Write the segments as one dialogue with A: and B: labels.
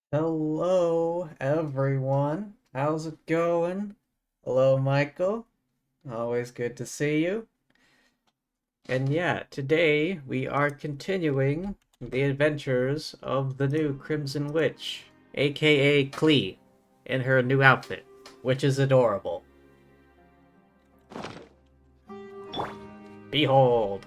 A: Hello, everyone. How's it going? Hello, Michael. Always good to see you. And yeah, today we are continuing the adventures of the new Crimson Witch, aka Klee, in her new outfit, which is adorable. Behold!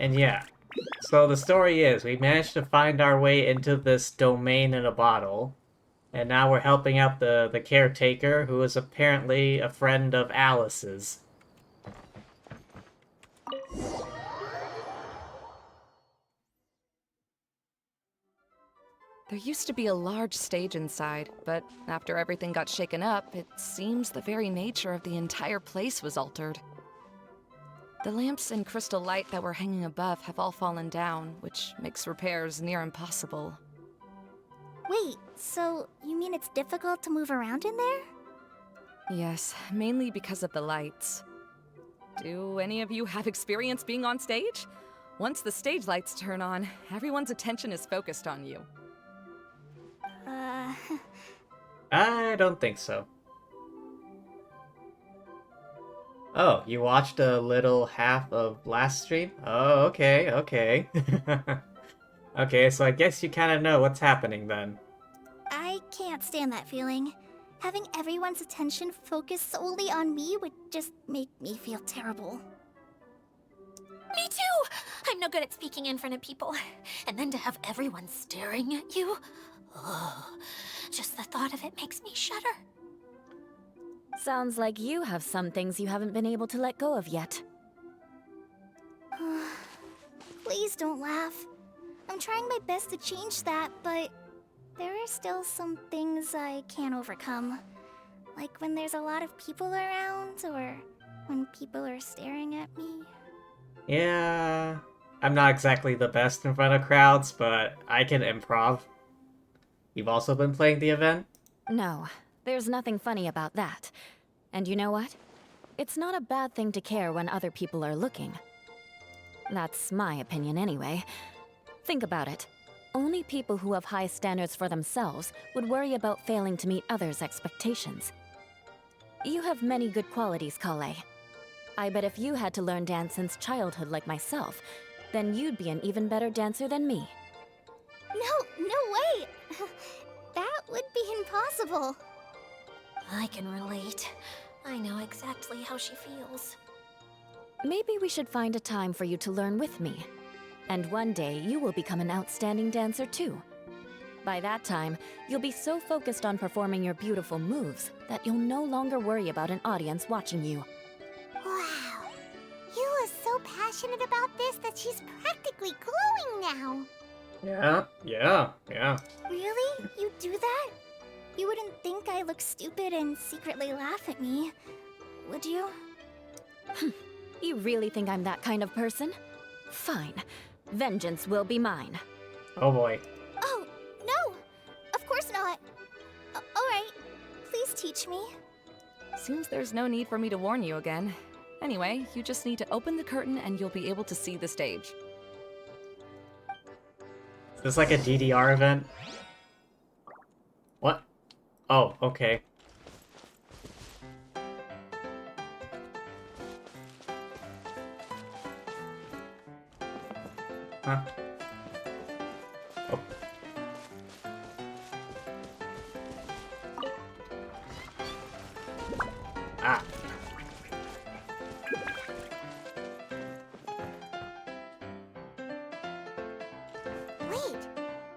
A: And yeah, so the story is we managed to find our way into this domain in a bottle, and now we're helping out the caretaker, who is apparently a friend of Alice's.
B: There used to be a large stage inside, but after everything got shaken up, it seems the very nature of the entire place was altered. The lamps and crystal light that were hanging above have all fallen down, which makes repairs near impossible.
C: Wait, so you mean it's difficult to move around in there?
B: Yes, mainly because of the lights. Do any of you have experience being on stage? Once the stage lights turn on, everyone's attention is focused on you.
A: I don't think so. Oh, you watched a little half of last stream? Oh, okay, okay. Okay, so I guess you kind of know what's happening then.
C: I can't stand that feeling. Having everyone's attention focused solely on me would just make me feel terrible.
D: Me too! I'm no good at speaking in front of people. And then to have everyone staring at you. Oh, just the thought of it makes me shudder.
E: Sounds like you have some things you haven't been able to let go of yet.
C: Please don't laugh. I'm trying my best to change that, but there are still some things I can't overcome. Like when there's a lot of people around, or when people are staring at me.
A: Yeah, I'm not exactly the best in front of crowds, but I can improv. You've also been playing the event?
E: No, there's nothing funny about that. And you know what? It's not a bad thing to care when other people are looking. That's my opinion anyway. Think about it. Only people who have high standards for themselves would worry about failing to meet others' expectations. You have many good qualities, Kale. I bet if you had to learn dance since childhood like myself, then you'd be an even better dancer than me.
C: No way! That would be impossible.
D: I can relate. I know exactly how she feels.
E: Maybe we should find a time for you to learn with me. And one day, you will become an outstanding dancer too. By that time, you'll be so focused on performing your beautiful moves that you'll no longer worry about an audience watching you.
C: Wow. Eula's so passionate about this that she's practically glowing now.
A: Yeah.
C: Really? You do that? You wouldn't think I look stupid and secretly laugh at me, would you?
E: You really think I'm that kind of person? Fine. Vengeance will be mine.
A: Oh boy.
C: Oh, no! Of course not. Alright, please teach me.
B: Seems there's no need for me to warn you again. Anyway, you just need to open the curtain and you'll be able to see the stage.
A: Is this like a DDR event? What? Oh, okay. Huh? Oh. Ah.
C: Wait,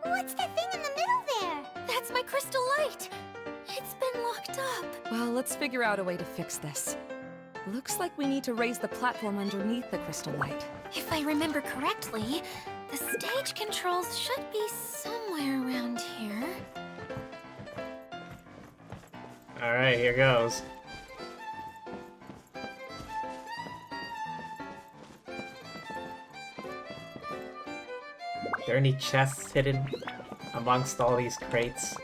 C: what's that thing in the middle there?
D: That's my crystal light! It's been locked up.
B: Well, let's figure out a way to fix this. Looks like we need to raise the platform underneath the crystal light.
D: If I remember correctly, the stage controls should be somewhere around here.
A: Alright, here goes. Are there any chests hidden amongst all these crates?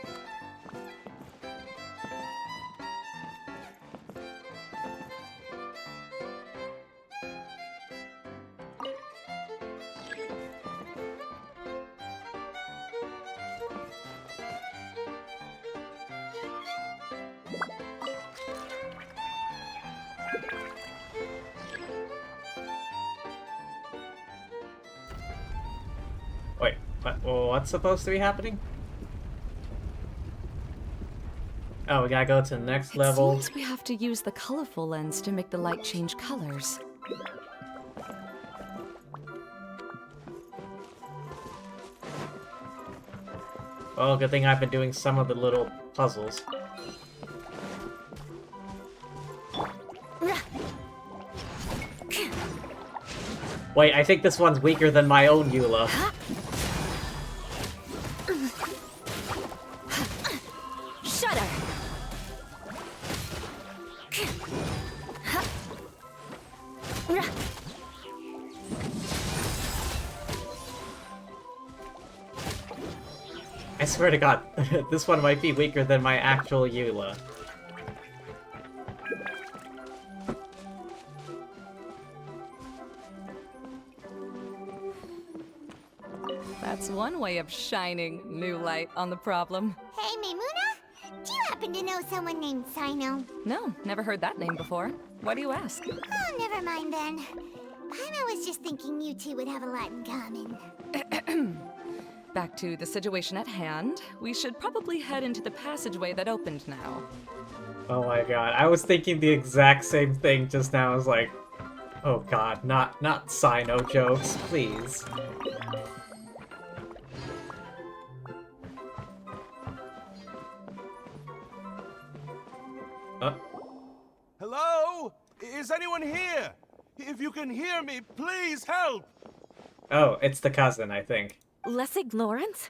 A: Wait, what's supposed to be happening? Oh, we gotta go to the next level.
B: It seems we have to use the colorful lens to make the light change colors.
A: Well, good thing I've been doing some of the little puzzles. Wait, I think this one's weaker than my own Eula.
E: Shudder!
A: I swear to God, this one might be weaker than my actual Eula.
B: That's one way of shining new light on the problem.
C: Hey, Maymuna? Do you happen happen to know someone named Sino?
B: No, never heard that name before. Why do you ask?
C: Oh, never mind then. Paimon was just thinking you two would have a lot in common.
B: Back to the situation at hand. We should probably head into the passageway that opened now.
A: Oh my god, I was thinking the exact same thing just now. I was like, oh god, not Sino jokes, please.
F: Hello? Is anyone here? If you can hear me, please help!
A: Oh, it's the cousin, I think.
E: Lessig Lawrence?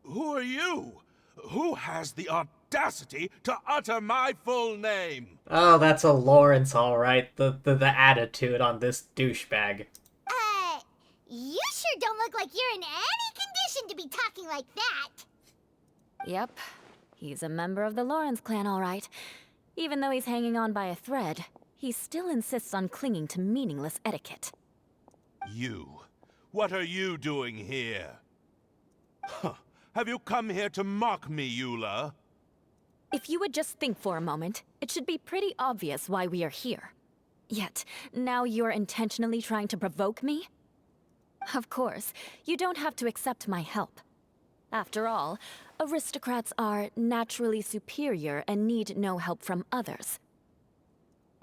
F: Who are you? Who has the audacity to utter my full name?
A: Oh, that's a Lawrence, alright. The attitude on this douchebag.
C: You sure don't look like you're in any condition to be talking like that.
E: Yep. He's a member of the Lawrence clan, all right. Even though he's hanging on by a thread, he still insists on clinging to meaningless etiquette.
F: You. What are you doing here? Huh. Have you come here to mock me, Eula?
E: If you would just think for a moment, it should be pretty obvious why we are here. Yet, now you're intentionally trying to provoke me? Of course, you don't have to accept my help. After all, aristocrats are naturally superior and need no help from others.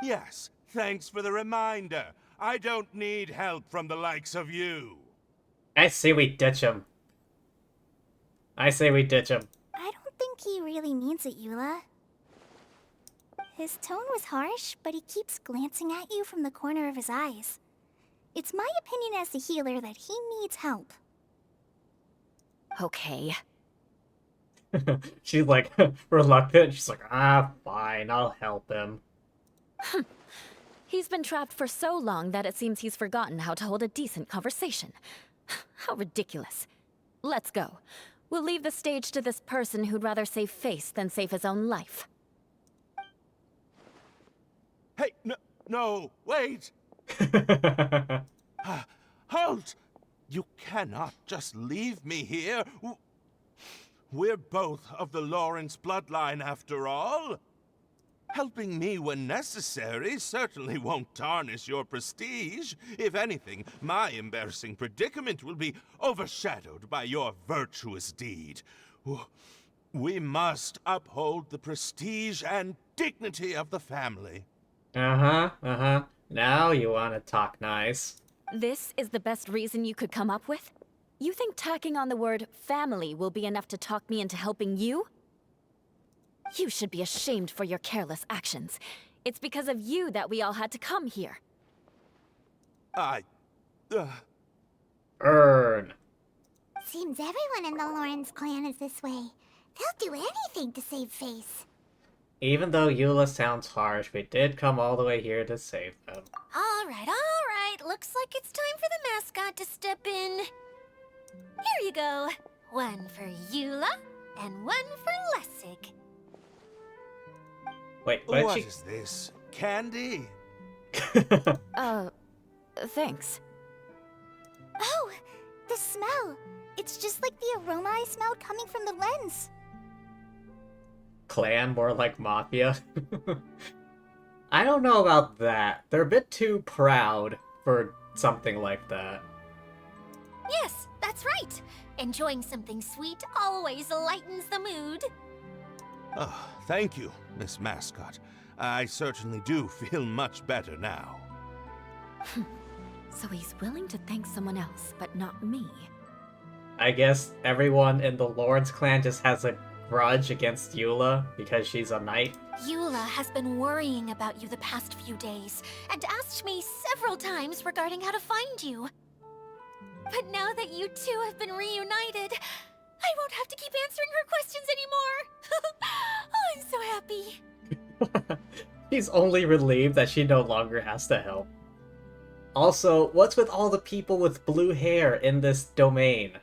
F: Yes, thanks for the reminder. I don't need help from the likes of you.
A: I say we ditch him. I say we ditch him.
C: I don't think he really means it, Eula. His tone was harsh, but he keeps glancing at you from the corner of his eyes. It's my opinion as the healer that he needs help.
E: Okay.
A: She's like reluctant. She's like, fine, I'll help him.
E: He's been trapped for so long that it seems he's forgotten how to hold a decent conversation. How ridiculous. Let's go. We'll leave the stage to this person who'd rather save face than save his own life.
F: Hey, no, wait! Halt! You cannot just leave me here. We're both of the Lawrence bloodline, after all. Helping me when necessary certainly won't tarnish your prestige. If anything, my embarrassing predicament will be overshadowed by your virtuous deed. We must uphold the prestige and dignity of the family.
A: Now you want to talk nice.
E: This is the best reason you could come up with? You think tacking on the word family will be enough to talk me into helping you? You should be ashamed for your careless actions. It's because of you that we all had to come here.
A: Earn.
C: Seems everyone in the Lawrence clan is this way. They'll do anything to save face.
A: Even though Eula sounds harsh, we did come all the way here to save them.
D: All right. Looks like it's time for the mascot to step in. Here you go. One for Eula, and one for Lessig.
A: Wait,
F: What
A: she...
F: is this? Candy?
E: Thanks.
C: Oh, the smell. It's just like the aroma I smelled coming from the lens.
A: Clan, more like Mafia. I don't know about that. They're a bit too proud for something like that.
D: Yes, that's right. Enjoying something sweet always lightens the mood.
F: Oh, thank you, Miss Mascot. I certainly do feel much better now.
E: So he's willing to thank someone else, but not me.
A: I guess everyone in the Lawrence clan just has a grudge against Eula because she's a knight.
D: Eula has been worrying about you the past few days and asked me several times regarding how to find you. But now that you two have been reunited, I won't have to keep answering her questions anymore. Oh, I'm so happy.
A: He's only relieved that she no longer has to help. Also, what's with all the people with blue hair in this domain?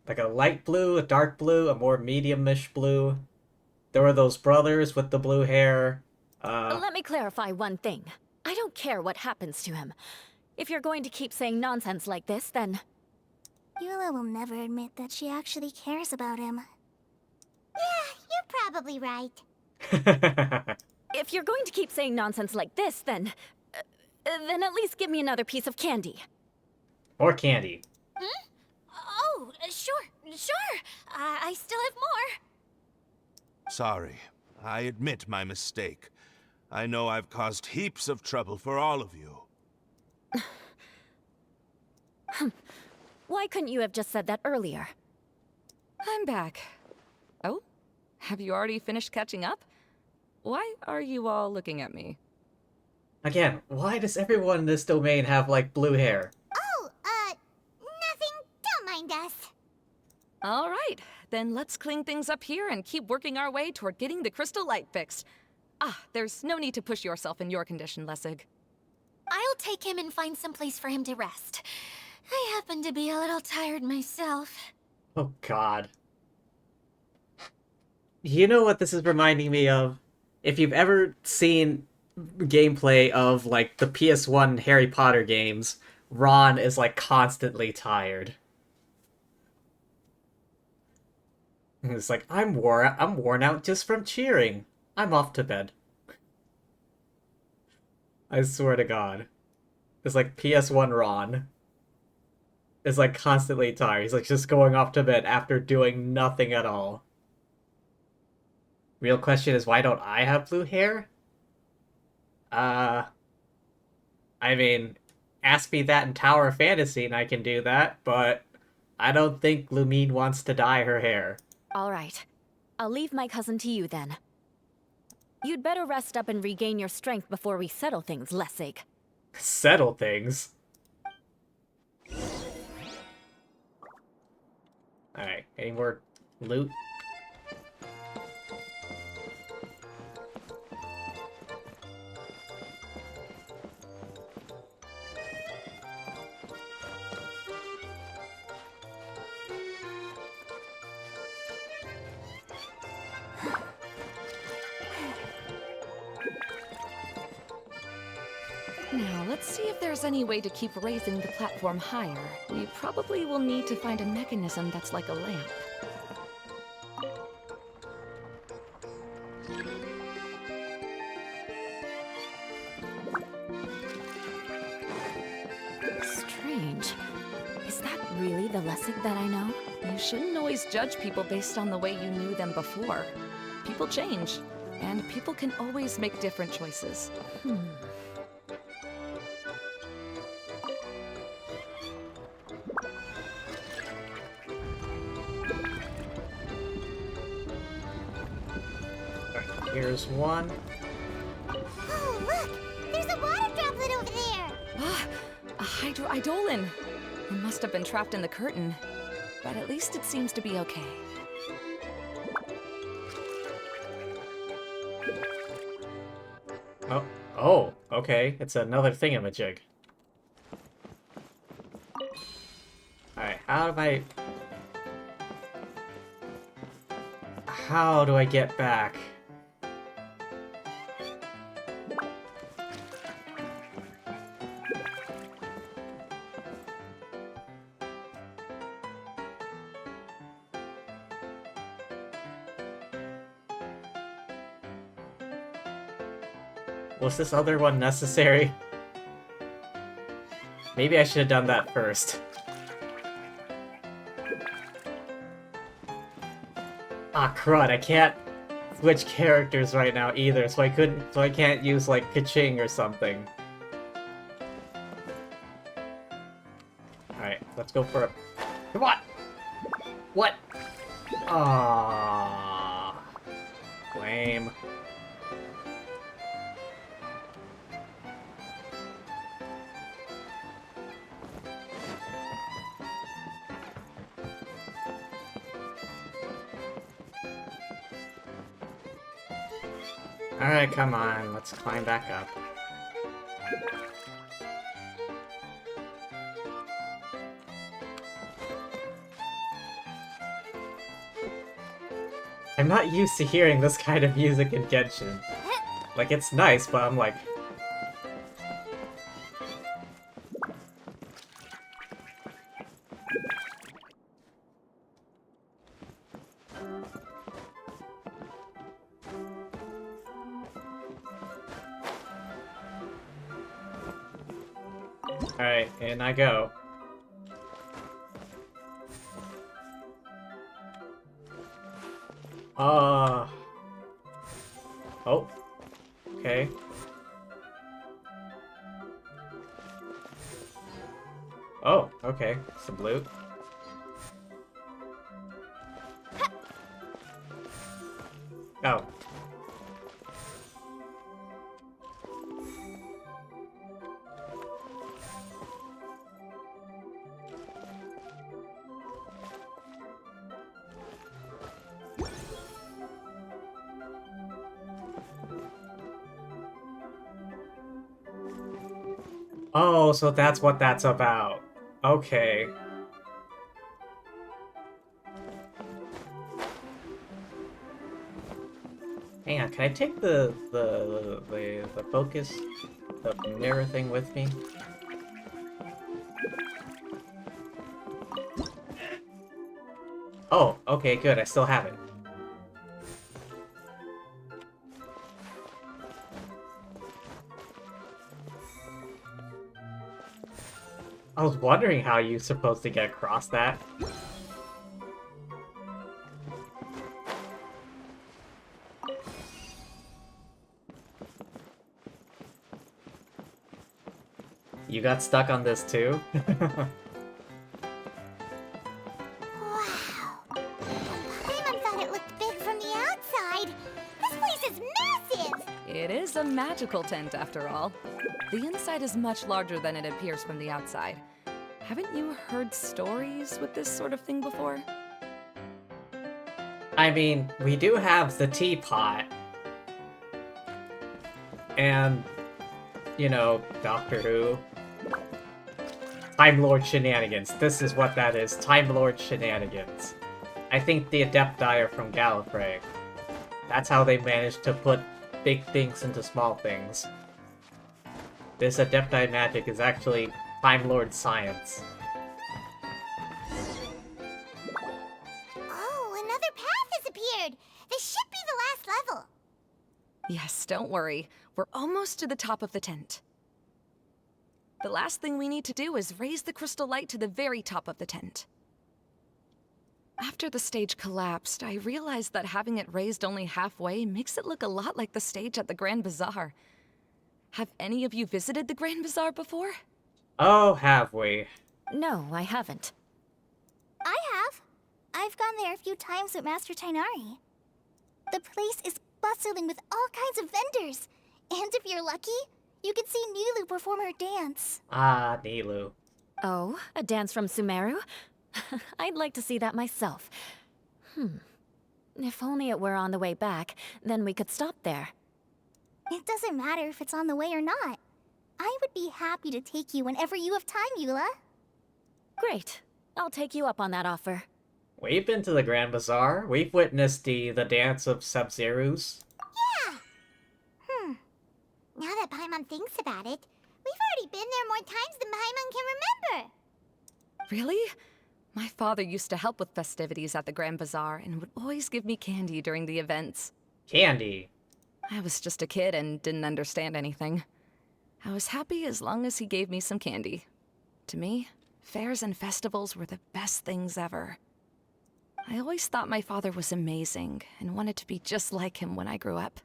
A: Like a light blue, a dark blue, a more medium-ish blue. There were those brothers with the blue hair.
E: Let me clarify one thing. I don't care what happens to him. If you're going to keep saying nonsense like this, then...
C: Eula will never admit that she actually cares about him. You're probably right.
E: If you're going to keep saying nonsense like this, then at least give me another piece of candy.
A: Or candy.
D: Oh, sure. I still have more.
F: Sorry. I admit my mistake. I know I've caused heaps of trouble for all of you.
E: Why couldn't you have just said that earlier?
B: I'm back. Oh? Have you already finished catching up? Why are you all looking at me?
A: Again, why does everyone in this domain have, like, blue hair?
C: Oh, nothing. Don't mind us.
B: All right, then let's clean things up here and keep working our way toward getting the crystal light fixed. Ah, there's no need to push yourself in your condition, Lessig.
D: I'll take him and find some place for him to rest. I happen to be a little tired myself.
A: Oh, God. You know what this is reminding me of? If you've ever seen gameplay of, like, the PS1 Harry Potter games, Ron is, like, constantly tired. It's like, I'm worn out just from cheering. I'm off to bed. I swear to God. It's like PS1 Ron is, like, constantly tired. He's, like, just going off to bed after doing nothing at all. Real question is, why don't I have blue hair? I mean, ask me that in Tower of Fantasy and I can do that, but I don't think Lumine wants to dye her hair.
E: All right. I'll leave my cousin to you then. You'd better rest up and regain your strength before we settle things, Lessig.
A: Settle things? Alright, any more loot?
B: Now, let's see if there's any way to keep raising the platform higher. We probably will need to find a mechanism that's like a lamp.
E: Strange. Is that really the Lessig that I know?
B: You shouldn't always judge people based on the way you knew them before. People change, and people can always make different choices.
A: Here's one.
C: Oh, look! There's a water droplet over there!
B: Ah, a hydroidolin! It must have been trapped in the curtain, but at least it seems to be okay.
A: Oh, okay. It's another thingamajig. Alright, how do I get back? Was this other one necessary? Maybe I should have done that first. Ah, crud, I can't switch characters right now either, so I can't use, like, Kaching or something. Alright, let's go for a... Come on! What? Ah, lame. Alright, come on, let's climb back up. I'm not used to hearing this kind of music in Genshin. Like, it's nice, but I'm like... Alright, and I go. Oh. Okay. Oh, okay. Some loot. Oh. Oh, so that's what that's about. Okay. Hang on, can I take the focus, the mirror thing with me? Oh, okay, good. I still have it. I was wondering how you're supposed to get across that. You got stuck on this too?
D: Wow. Paimon thought it looked big from the outside. This place is massive!
B: It is a magical tent, after all. The inside is much larger than it appears from the outside. Haven't you heard stories with this sort of thing before?
A: I mean, we do have the teapot. And, you know, Doctor Who. Time Lord shenanigans. This is what that is. Time Lord shenanigans. I think the Adepti are from Gallifrey. That's how they managed to put big things into small things. This Adepti magic is actually Time Lord science.
D: Oh, another path has appeared! This should be the last level!
B: Yes, don't worry. We're almost to the top of the tent. The last thing we need to do is raise the crystal light to the very top of the tent. After the stage collapsed, I realized that having it raised only halfway makes it look a lot like the stage at the Grand Bazaar. Have any of you visited the Grand Bazaar before?
A: Oh, have we?
E: No, I haven't.
C: I have. I've gone there a few times with Master Tainari. The place is bustling with all kinds of vendors. And if you're lucky, you can see Nilou perform her dance.
A: Ah, Nilou.
E: Oh, a dance from Sumeru? I'd like to see that myself. If only it were on the way back, then we could stop there.
C: It doesn't matter if it's on the way or not. I would be happy to take you whenever you have time, Eula.
E: Great. I'll take you up on that offer.
A: We've been to the Grand Bazaar. We've witnessed the dance of Sub-Zerus.
D: Yeah! Now that Paimon thinks about it, we've already been there more times than Paimon can remember!
B: Really? My father used to help with festivities at the Grand Bazaar and would always give me candy during the events.
A: Candy.
B: I was just a kid and didn't understand anything. I was happy as long as he gave me some candy. To me, fairs and festivals were the best things ever. I always thought my father was amazing and wanted to be just like him when I grew up.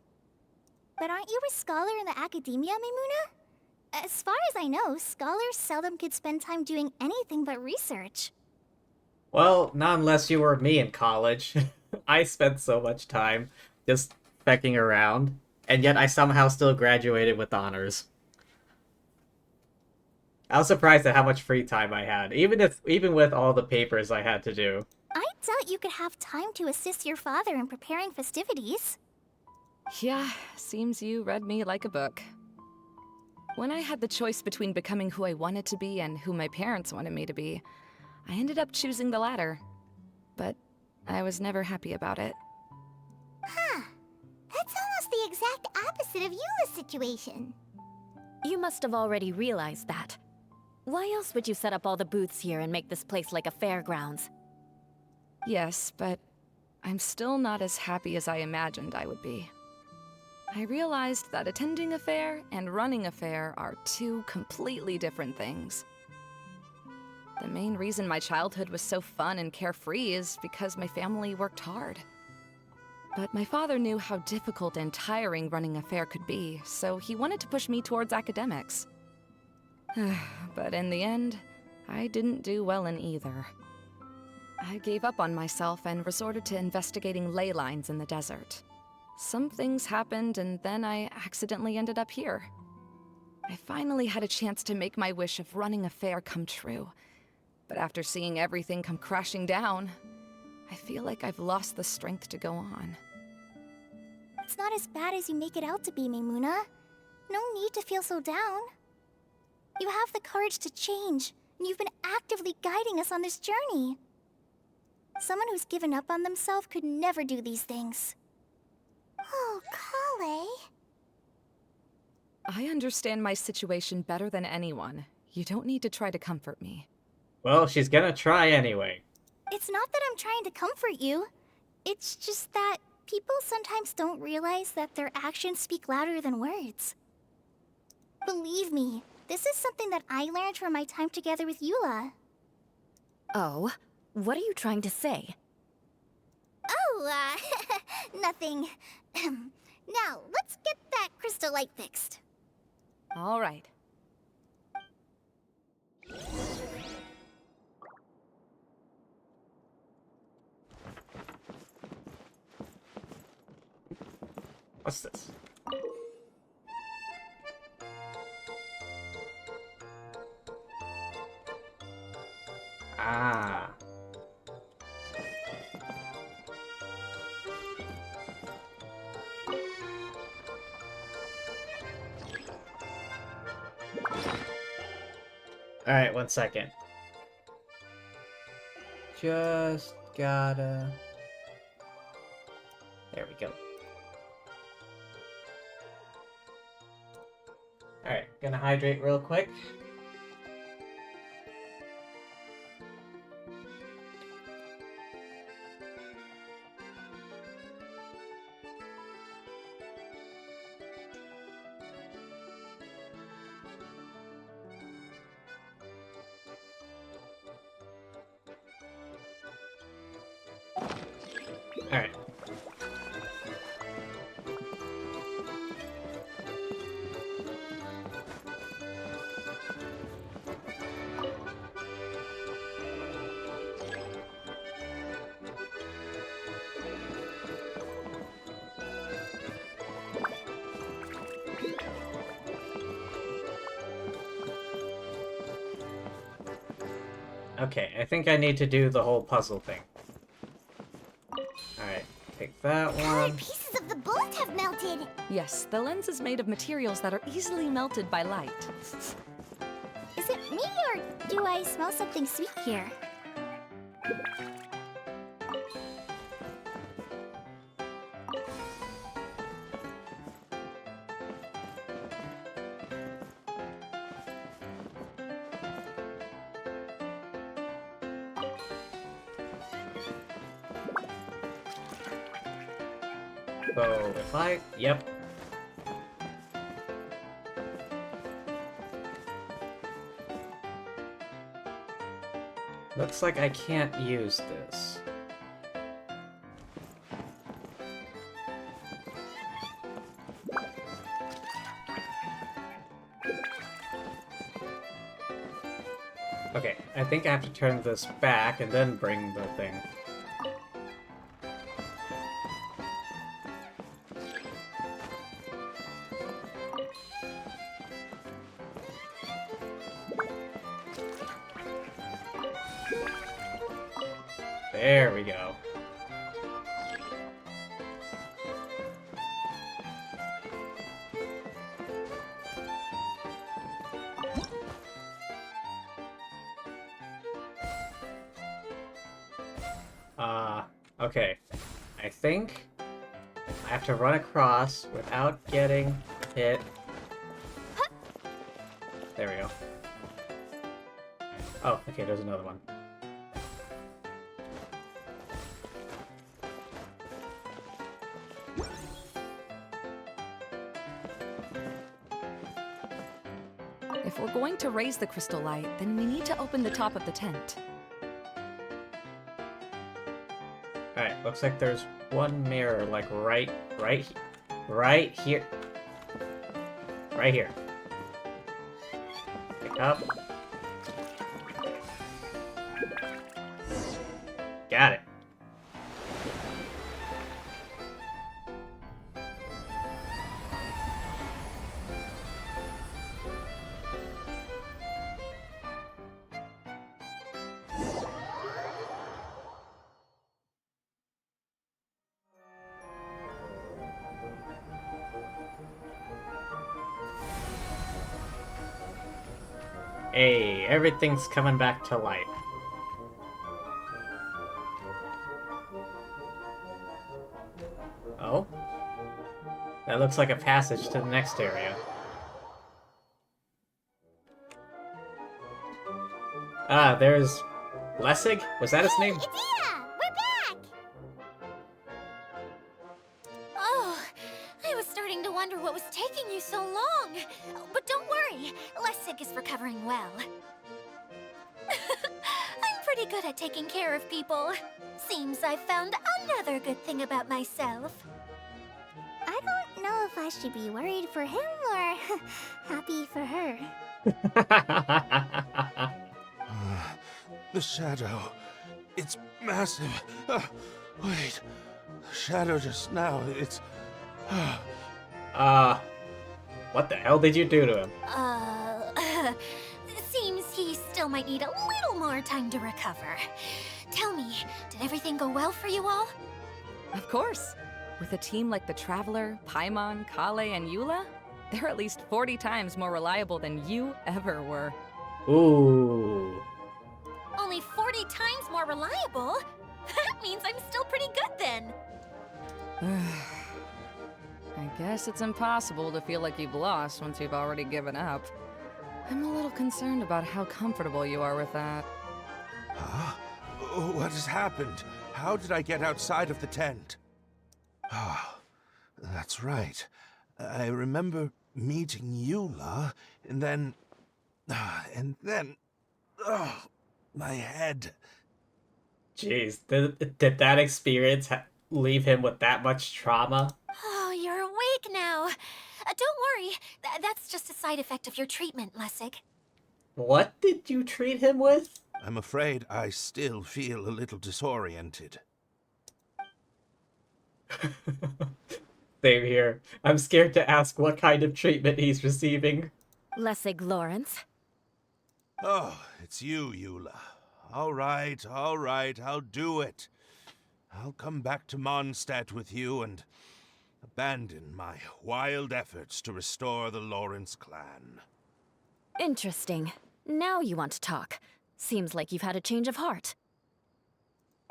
C: But aren't you a scholar in the academia, Maimuna? As far as I know, scholars seldom could spend time doing anything but research.
A: Well, not unless you were me in college. I spent so much time just fecking around, and yet I somehow still graduated with honors. I was surprised at how much free time I had, even with all the papers I had to do.
C: I doubt you could have time to assist your father in preparing festivities.
B: Yeah, seems you read me like a book. When I had the choice between becoming who I wanted to be and who my parents wanted me to be, I ended up choosing the latter. But I was never happy about it.
D: Huh. That's almost the exact opposite of Eula's situation.
E: You must have already realized that. Why else would you set up all the booths here and make this place like a fairgrounds?
B: Yes, but I'm still not as happy as I imagined I would be. I realized that attending a fair and running a fair are two completely different things. The main reason my childhood was so fun and carefree is because my family worked hard. But my father knew how difficult and tiring running a fair could be, so he wanted to push me towards academics. But in the end, I didn't do well in either. I gave up on myself and resorted to investigating ley lines in the desert. Some things happened, and then I accidentally ended up here. I finally had a chance to make my wish of running a fair come true. But after seeing everything come crashing down, I feel like I've lost the strength to go on.
C: It's not as bad as you make it out to be, Maimuna. No need to feel so down. You have the courage to change, and you've been actively guiding us on this journey. Someone who's given up on themselves could never do these things.
D: Oh, Kale.
B: I understand my situation better than anyone. You don't need to try to comfort me.
A: Well, she's gonna try anyway.
C: It's not that I'm trying to comfort you. It's just that people sometimes don't realize that their actions speak louder than words. Believe me, this is something that I learned from my time together with Eula.
E: Oh, what are you trying to say?
C: Oh, nothing. Now, let's get that crystal light fixed.
B: All right.
A: What's this? Ah. Alright, 1 second. Just gotta... There we go. Alright, gonna hydrate real quick. Alright. Okay, I think I need to do the whole puzzle thing. Alright, take that one.
C: Pieces of the bullet have melted.
B: Yes, the lens is made of materials that are easily melted by light.
C: Is it me, or do I smell something sweet here?
A: So if I... Yep. Looks like I can't use this. Okay, I think I have to turn this back and then bring the thing. There we go. Okay. I think I have to run across without getting hit. There we go. Oh, okay, there's another one.
B: If we're going to raise the crystal light, then we need to open the top of the tent.
A: Alright, looks like there's one mirror, like right here. Right here. Pick up. Got it. Hey, everything's coming back to life. Oh? That looks like a passage to the next area. Ah, there's... Lessig? Was that his name?
C: It's Ida! We're back!
D: Oh, I was starting to wonder what was taking you so long. But don't worry, Lessig is recovering well. I'm pretty good at taking care of people. Seems I've found another good thing about myself.
C: I don't know if I should be worried for him or happy for her.
F: The shadow. It's massive. Wait. The shadow just now. It's...
A: What the hell did you do to him?
D: Seems he still might need a little more time to recover. Tell me, did everything go well for you all?
B: Of course. With a team like the Traveler, Paimon, Kale, and Eula, they're at least 40 times more reliable than you ever were.
A: Ooh.
D: Only 40 times more reliable? That means I'm still pretty good then.
B: I guess it's impossible to feel like you've lost once you've already given up. I'm a little concerned about how comfortable you are with that.
F: Huh? What has happened? How did I get outside of the tent? Ah, that's right. I remember meeting Eula, and then... Oh, my head.
A: Jeez, did that experience leave him with that much trauma?
D: Oh, you're awake now. Don't worry, that's just a side effect of your treatment, Lessig.
A: What did you treat him with?
F: I'm afraid I still feel a little disoriented.
A: Same here. I'm scared to ask what kind of treatment he's receiving.
E: Lessig Lawrence.
F: Oh, it's you, Eula. All right, I'll do it. I'll come back to Mondstadt with you and abandon my wild efforts to restore the Lawrence clan.
E: Interesting. Now you want to talk. Seems like you've had a change of heart.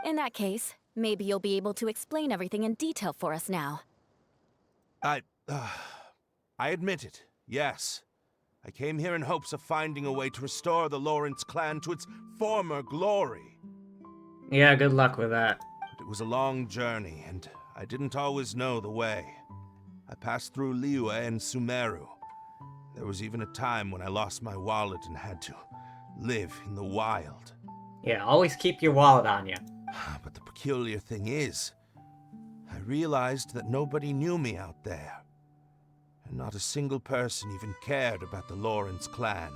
E: In that case, maybe you'll be able to explain everything in detail for us now.
F: I admit it, yes. I came here in hopes of finding a way to restore the Lawrence clan to its former glory.
A: Yeah, good luck with that.
F: But it was a long journey, and I didn't always know the way. I passed through Liyue and Sumeru. There was even a time when I lost my wallet and had to live in the wild.
A: Yeah, always keep your wallet on you.
F: But the peculiar thing is, I realized that nobody knew me out there. And not a single person even cared about the Lawrence clan.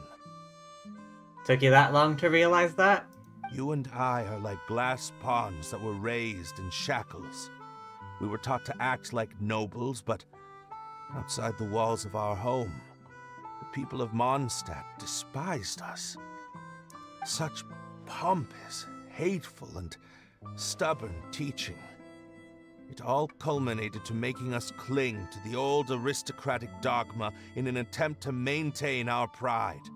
A: Took you that long to realize that?
F: You and I are like glass pawns that were raised in shackles. We were taught to act like nobles, but outside the walls of our home, the people of Mondstadt despised us. Such pompous, hateful, and stubborn teaching. It all culminated to making us cling to the old aristocratic dogma in an attempt to maintain our pride.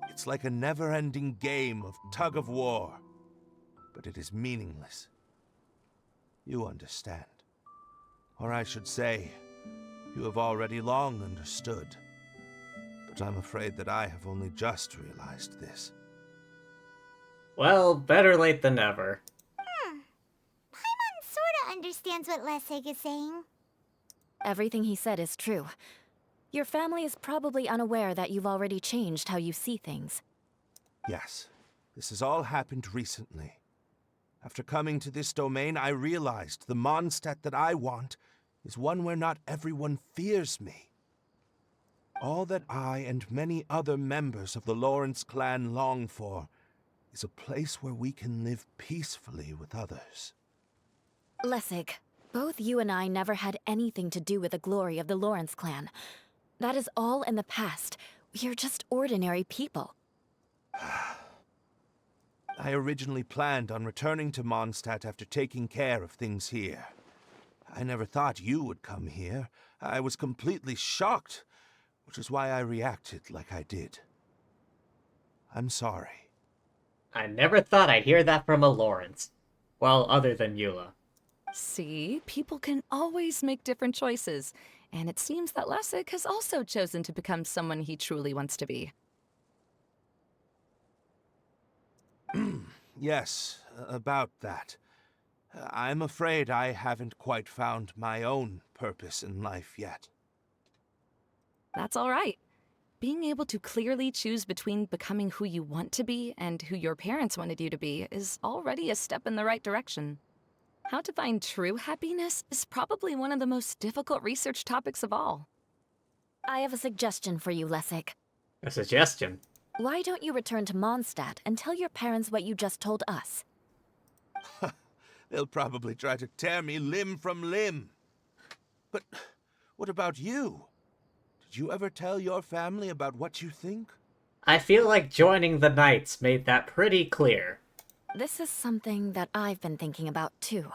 F: It's like a never-ending game of tug-of-war, but it is meaningless. You understand. Or I should say, you have already long understood. But I'm afraid that I have only just realized this.
A: Well, better late than never.
C: Paimon sorta understands what Lessig is saying.
E: Everything he said is true. Your family is probably unaware that you've already changed how you see things.
F: Yes, this has all happened recently. After coming to this domain, I realized the Mondstadt that I want is one where not everyone fears me. All that I and many other members of the Lawrence clan long for is a place where we can live peacefully with others.
E: Lessig, both you and I never had anything to do with the glory of the Lawrence clan. That is all in the past. We are just ordinary people.
F: I originally planned on returning to Mondstadt after taking care of things here. I never thought you would come here. I was completely shocked, which is why I reacted like I did. I'm sorry.
A: I never thought I'd hear that from a Lawrence. Well, other than Eula.
B: See, people can always make different choices, and it seems that Lessig has also chosen to become someone he truly wants to be.
F: Yes, about that. I'm afraid I haven't quite found my own purpose in life yet.
B: That's all right. Being able to clearly choose between becoming who you want to be and who your parents wanted you to be is already a step in the right direction. How to find true happiness is probably one of the most difficult research topics of all.
E: I have a suggestion for you, Lessig.
A: A suggestion.
E: Why don't you return to Mondstadt and tell your parents what you just told us?
F: They'll probably try to tear me limb from limb. But what about you? Did you ever tell your family about what you think?
A: I feel like joining the Knights made that pretty clear.
E: This is something that I've been thinking about, too.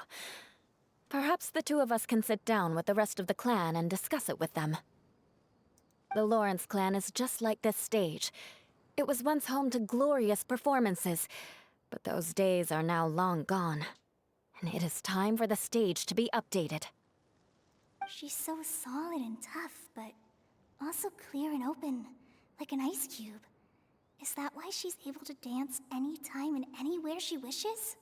E: Perhaps the two of us can sit down with the rest of the clan and discuss it with them. The Lawrence clan is just like this stage. It was once home to glorious performances, but those days are now long gone. And it is time for the stage to be updated.
C: She's so solid and tough, but also clear and open, like an ice cube. Is that why she's able to dance anytime and anywhere she wishes?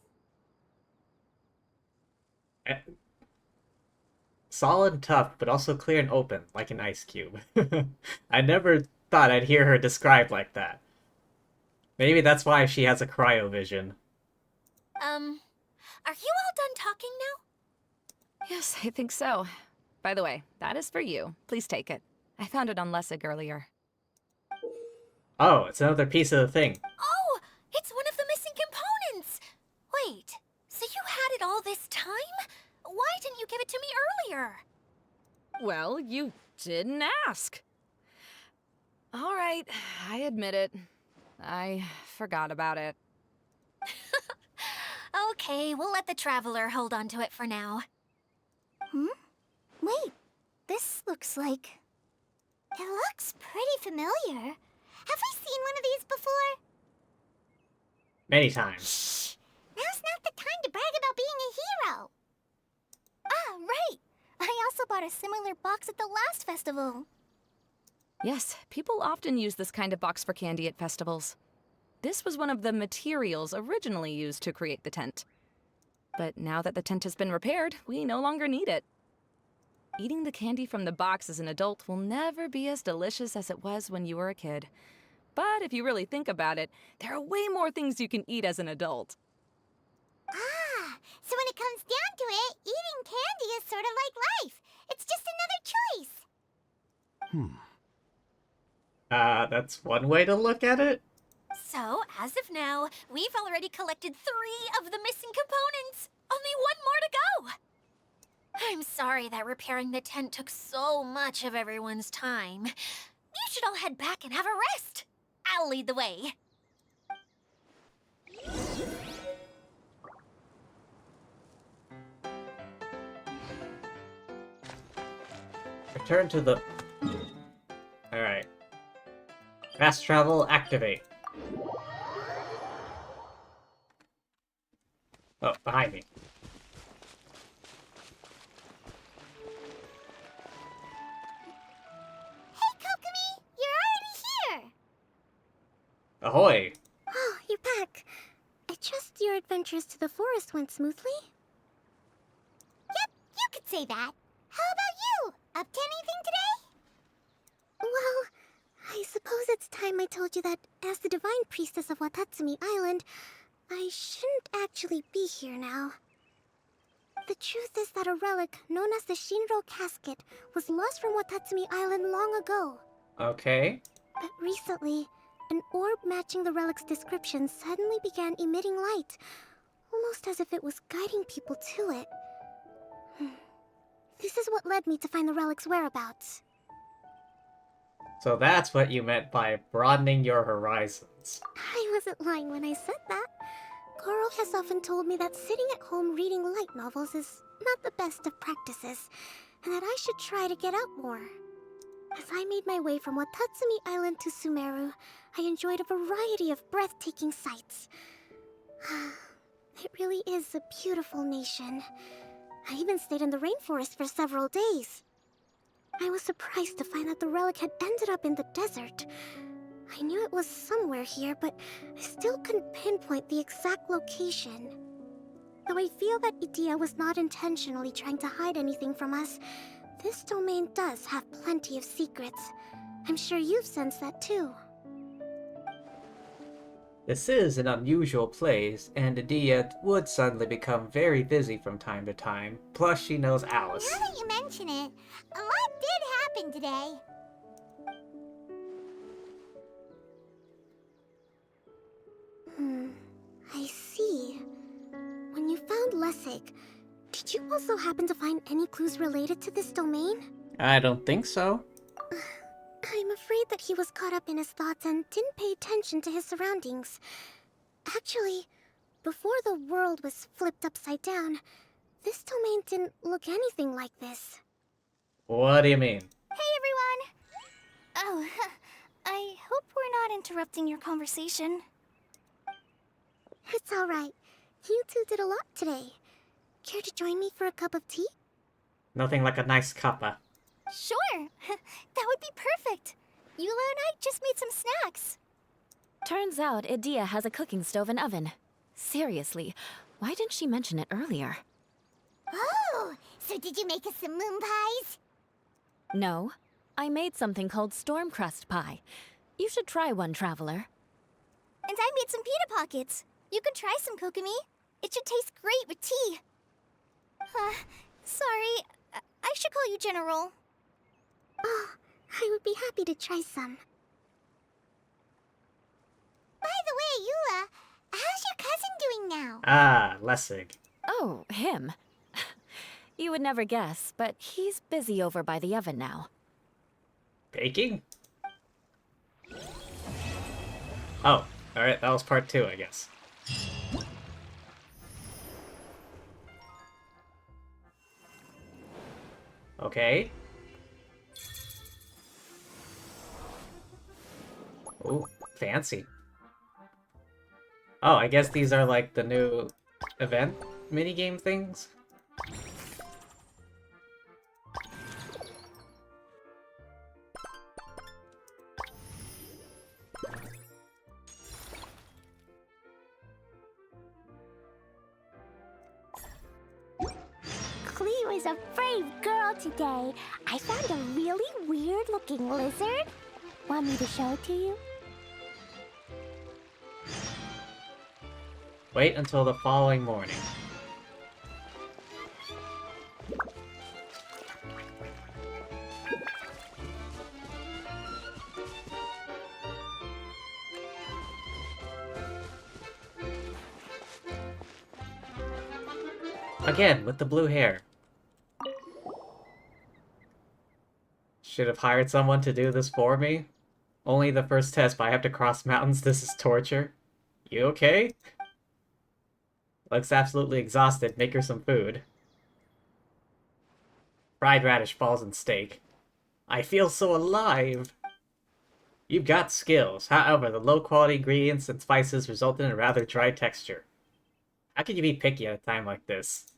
A: Solid and tough, but also clear and open, like an ice cube. I never thought I'd hear her described like that. Maybe that's why she has a cryovision.
D: Are you all done talking now?
B: Yes, I think so. By the way, that is for you. Please take it. I found it on Lessig earlier.
A: Oh, it's another piece of the thing.
D: Oh, it's one of the missing components! Wait, so you had it all this time? Why didn't you give it to me earlier?
B: Well, you didn't ask. All right, I admit it. I forgot about it.
D: Okay, we'll let the Traveler hold on to it for now.
C: Wait, this looks like... It looks pretty familiar. Have we seen one of these before?
A: Many times.
C: Now's not the time to brag about being a hero. Ah, right. I also bought a similar box at the last festival.
B: Yes, people often use this kind of box for candy at festivals. This was one of the materials originally used to create the tent. But now that the tent has been repaired, we no longer need it. Eating the candy from the box as an adult will never be as delicious as it was when you were a kid. But if you really think about it, there are way more things you can eat as an adult.
C: Ah, so when it comes down to it, eating candy is sort of like life. It's just another choice.
A: That's one way to look at it.
D: So, as of now, we've already collected 3 of the missing components. Only 1 more to go. I'm sorry that repairing the tent took so much of everyone's time. You should all head back and have a rest. I'll lead the way.
A: Return to the... Alright. Fast travel, activate. Oh, behind me.
C: Hey, Kokomi! You're already here!
A: Ahoy!
C: Oh, you're back. I trust your adventures to the forest went smoothly? Yep, you could say that. How about you? Up to anything today?
G: it's time I told you that, as the Divine Priestess of Watatsumi Island, I shouldn't actually be here now. The truth is that a relic known as the Shinro Casket was lost from Watatsumi Island long ago.
A: Okay.
G: But recently, an orb matching the relic's description suddenly began emitting light, almost as if it was guiding people to it. This is what led me to find the relic's whereabouts.
A: So that's what you meant by broadening your horizons.
G: I wasn't lying when I said that. Goro has often told me that sitting at home reading light novels is not the best of practices, and that I should try to get out more. As I made my way from Watatsumi Island to Sumeru, I enjoyed a variety of breathtaking sights. It really is a beautiful nation. I even stayed in the rainforest for several days. I was surprised to find that the relic had ended up in the desert. I knew it was somewhere here, but I still couldn't pinpoint the exact location. Though I feel that Idia was not intentionally trying to hide anything from us, this domain does have plenty of secrets. I'm sure you've sensed that too.
A: This is an unusual place, and Adia would suddenly become very busy from time to time. Plus, she knows Alice.
C: Now that you mention it, a lot did happen today.
G: I see. When you found Lessig, did you also happen to find any clues related to this domain?
A: I don't think so.
G: I'm afraid that he was caught up in his thoughts and didn't pay attention to his surroundings. Actually, before the world was flipped upside down, this domain didn't look anything like this.
A: What do you mean?
C: Hey, everyone! Oh, I hope we're not interrupting your conversation.
G: It's alright. You two did a lot today. Care to join me for a cup of tea?
A: Nothing like a nice cuppa.
C: Sure! That would be perfect! Eula and I just made some snacks.
E: Turns out Idia has a cooking stove and oven. Seriously, why didn't she mention it earlier?
C: Oh, so did you make us some moon pies?
E: No, I made something called storm crust pie. You should try one, traveler.
C: And I made some pita pockets. You could try some, Kokomi. It should taste great with tea. Sorry, I should call you General.
G: Oh, I would be happy to try some.
C: By the way, Eula, how's your cousin doing now?
A: Ah, Lessig.
E: Oh, him. You would never guess, but he's busy over by the oven now.
A: Baking? Oh, alright, that was part 2, I guess. Okay. Oh, fancy. Oh, I guess these are like the new event minigame things?
C: Cleo is a brave girl today. I found a really weird-looking lizard. Want me to show it to you?
A: Wait until the following morning. Again, with the blue hair. Should have hired someone to do this for me. Only the first test, but I have to cross mountains. This is torture. You okay? Looks absolutely exhausted. Make her some food. Fried radish, balls, and steak. I feel so alive! You've got skills. However, the low-quality ingredients and spices result in a rather dry texture. How can you be picky at a time like this?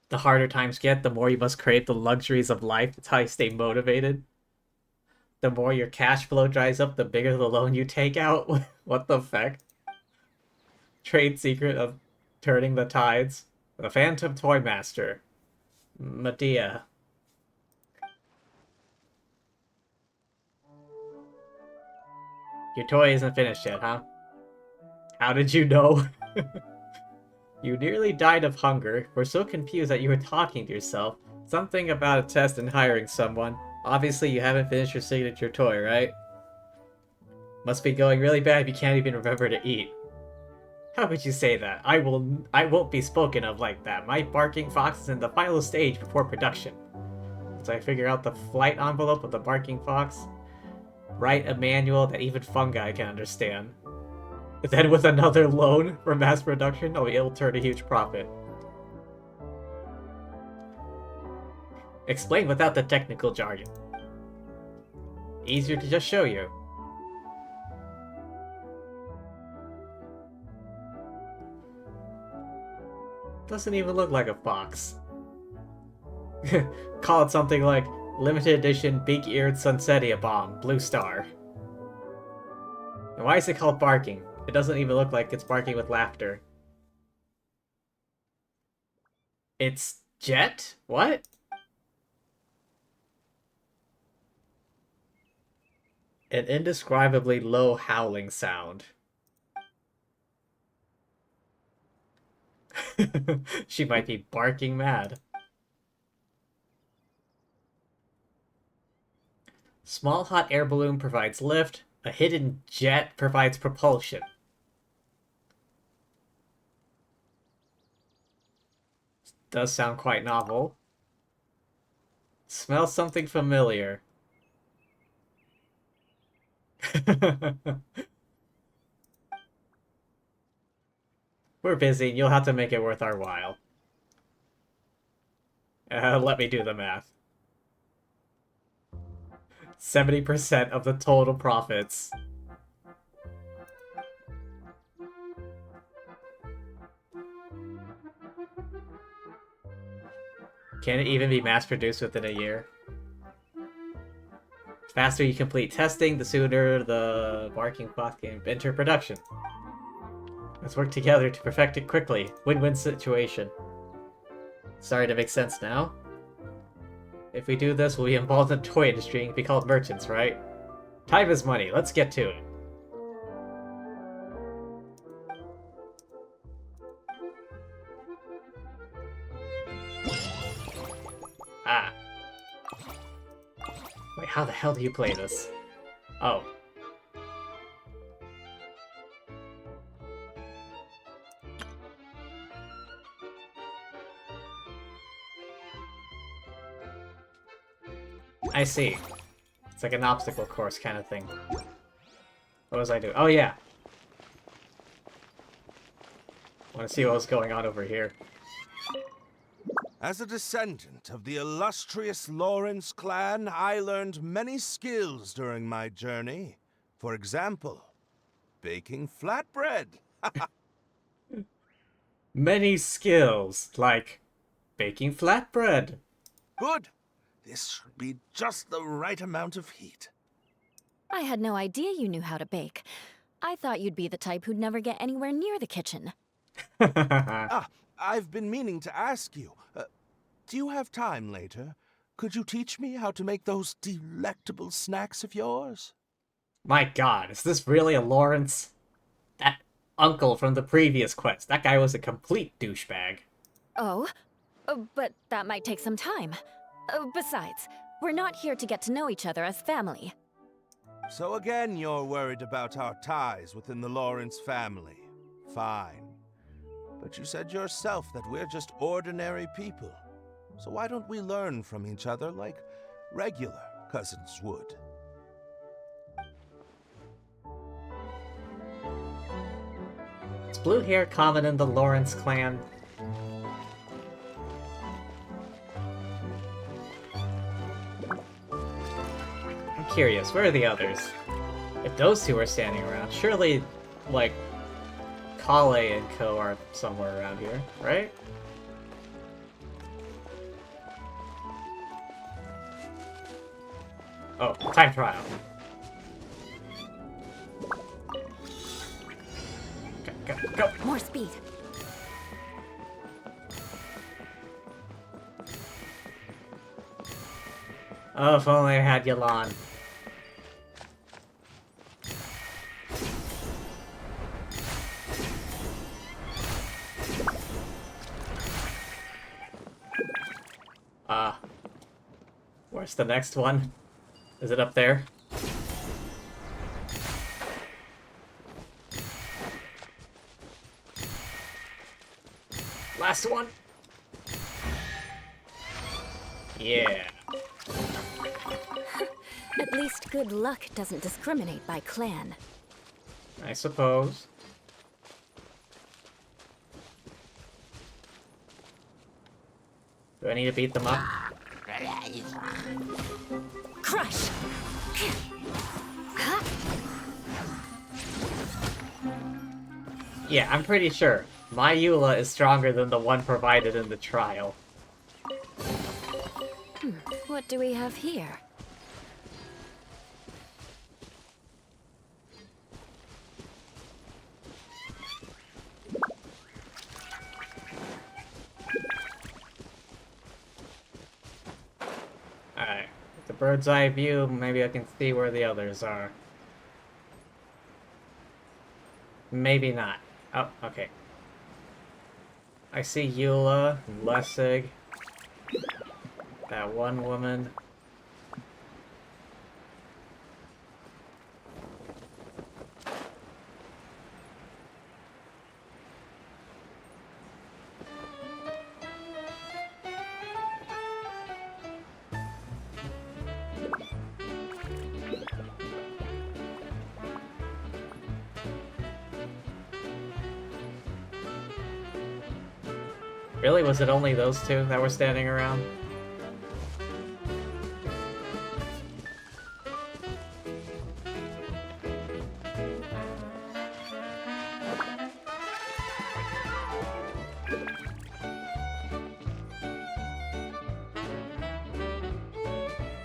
A: The harder times get, the more you must crave the luxuries of life. That's how you stay motivated. The more your cash flow dries up, the bigger the loan you take out. What the feck? Trade secret of turning the tides. The Phantom Toy Master. Medea. Your toy isn't finished yet, huh? How did you know? You nearly died of hunger. We're so confused that you were talking to yourself. Something about a test and hiring someone. Obviously, you haven't finished your signature toy, right? Must be going really bad if you can't even remember to eat. How could you say that? I won't be spoken of like that. My barking fox is in the final stage before production. Once I figure out the flight envelope of the barking fox, write a manual that even fungi can understand. Then with another loan for mass production, I'll be able to turn a huge profit. Explain without the technical jargon. Easier to just show you. Doesn't even look like a fox. Call it something like limited edition big-eared Sunsetia bomb, Blue Star. And why is it called barking? It doesn't even look like it's barking with laughter. It's Jet? What? An indescribably low howling sound. She might be barking mad. Small hot air balloon provides lift. A hidden jet provides propulsion. Does sound quite novel. Smells something familiar. We're busy, and you'll have to make it worth our while. Let me do the math. 70% of the total profits. Can it even be mass-produced within a year? The faster you complete testing, the sooner the barking fox can enter production. Let's work together to perfect it quickly. Win-win situation. Starting to make sense now? If we do this, we'll be involved in the toy industry and be called merchants, right? Time is money. Let's get to it. Ah. Wait, how the hell do you play this? Oh. I see. It's like an obstacle course kind of thing. What was I doing? Oh, yeah. Want to see what was going on over here.
F: As a descendant of the illustrious Lawrence clan, I learned many skills during my journey. For example, baking flatbread.
A: Many skills, like baking flatbread.
F: Good. This should be just the right amount of heat.
E: I had no idea you knew how to bake. I thought you'd be the type who'd never get anywhere near the kitchen.
F: I've been meaning to ask you. Do you have time later? Could you teach me how to make those delectable snacks of yours?
A: My god, is this really a Lawrence? That uncle from the previous quest, that guy was a complete douchebag.
E: Oh? But that might take some time. Besides, we're not here to get to know each other as family.
F: So again, you're worried about our ties within the Lawrence family. Fine. But you said yourself that we're just ordinary people. So why don't we learn from each other like regular cousins would?
A: Is blue hair common in the Lawrence clan? I'm curious, where are the others? If those two are standing around, surely, like, Kale and Co. are somewhere around here, right? Oh, time trial. Go, go, go!
E: More speed.
A: Oh, if only I had Yelan. Where's the next one? Is it up there? Last one! Yeah.
E: At least good luck doesn't discriminate by clan.
A: I suppose. Do I need to beat them up?
E: Crush!
A: Yeah, I'm pretty sure. My Eula is stronger than the one provided in the trial.
E: What do we have here?
A: Alright. With the bird's eye view, maybe I can see where the others are. Maybe not. Oh, okay. I see Eula, Lessig, that one woman. Really? Was it only those two that were standing around?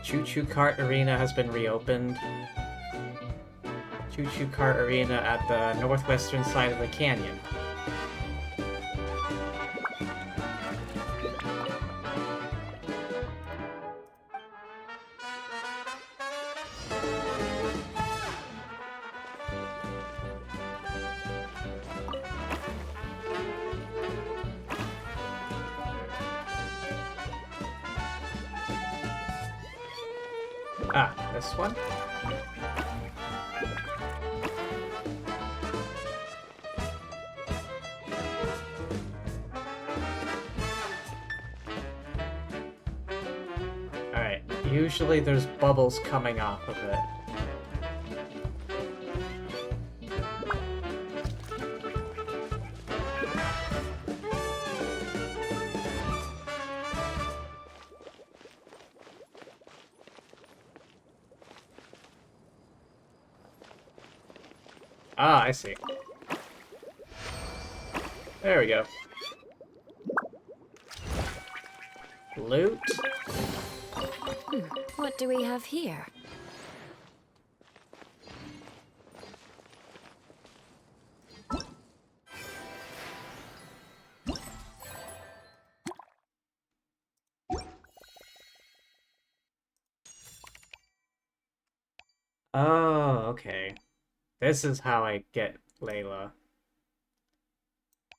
A: Choo Choo Kart Arena has been reopened. Choo Choo Kart Arena at the northwestern side of the canyon. Ah, this one? Alright, usually there's bubbles coming off of it. Ah, I see. There we go. Loot.
E: What do we have here?
A: Oh, okay. This is how I get Layla.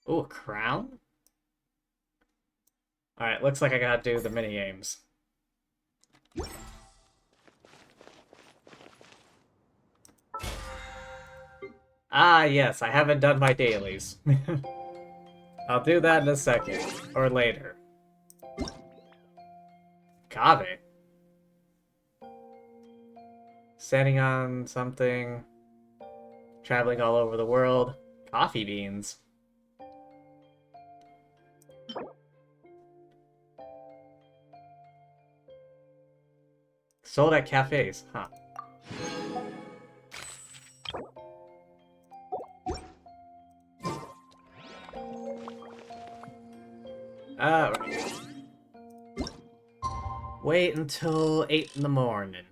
A: Ooh, a crown? Alright, looks like I gotta do the mini-games. Ah, yes, I haven't done my dailies. I'll do that in a second. Or later. Kaveh. Standing on something. Traveling all over the world. Coffee beans. Sold at cafes, huh? Alright. Wait until 8 in the morning.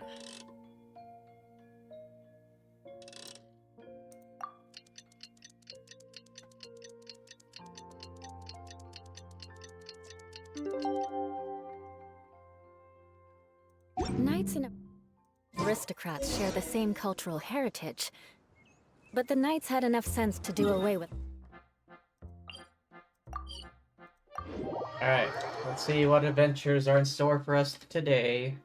E: Knights and aristocrats share the same cultural heritage, but the knights had enough sense to do away with.
A: Alright, let's see what adventures are in store for us today.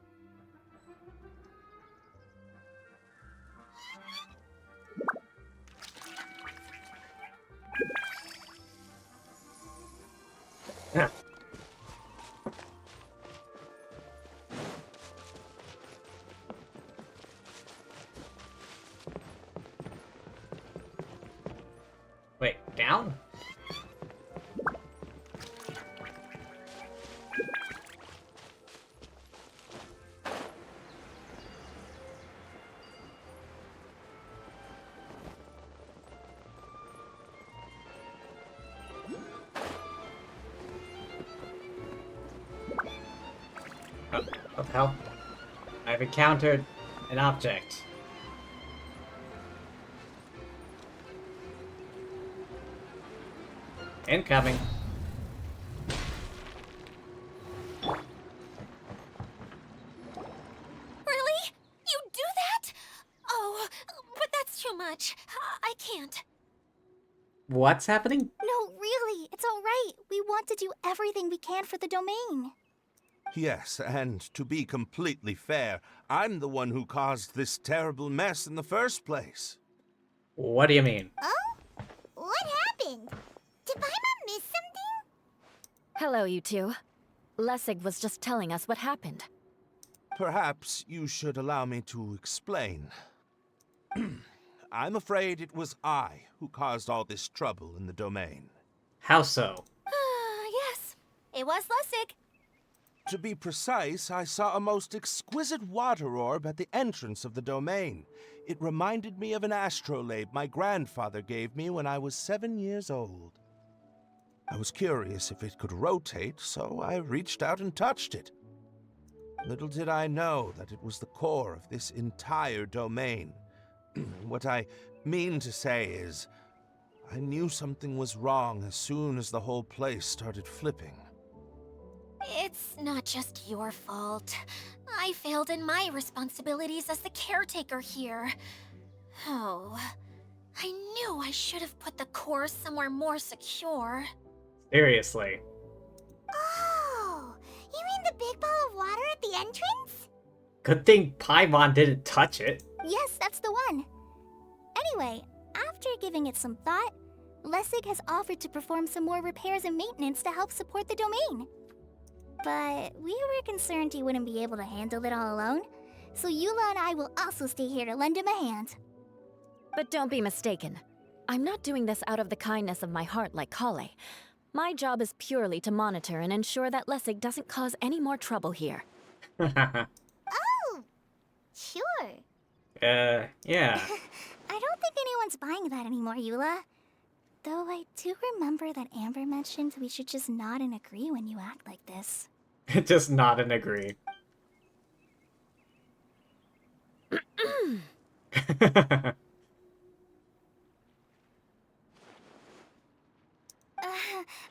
A: Wait, down? Oh, what the hell? I've encountered an object. Incoming.
D: Really? You do that? Oh, but that's too much. I can't.
A: What's happening?
C: No, really, it's alright. We want to do everything we can for the domain.
F: Yes, and to be completely fair, I'm the one who caused this terrible mess in the first place.
A: What do you mean?
G: Oh? What happened? Did Paimon miss something?
E: Hello, you two. Lessig was just telling us what happened.
F: Perhaps you should allow me to explain. I'm afraid it was I who caused all this trouble in the domain.
A: How so?
D: Yes, it was Lessig.
F: To be precise, I saw a most exquisite water orb at the entrance of the domain. It reminded me of an astrolabe my grandfather gave me when I was 7 years old. I was curious if it could rotate, so I reached out and touched it. Little did I know that it was the core of this entire domain. What I mean to say is, I knew something was wrong as soon as the whole place started flipping.
D: It's not just your fault. I failed in my responsibilities as the caretaker here. Oh, I knew I should have put the core somewhere more secure.
A: Seriously.
G: Oh, you mean the big ball of water at the entrance?
A: Good thing Paimon didn't touch it.
C: Yes, that's the one. Anyway, after giving it some thought, Lessig has offered to perform some more repairs and maintenance to help support the domain. But we were concerned he wouldn't be able to handle it all alone, so Eula and I will also stay here to lend him a hand.
E: But don't be mistaken. I'm not doing this out of the kindness of my heart like Kale. My job is purely to monitor and ensure that Lessig doesn't cause any more trouble here.
G: Oh, sure.
A: Yeah.
C: I don't think anyone's buying that anymore, Eula. Though I do remember that Amber mentioned we should just nod and agree when you act like this.
A: Just nod and agree.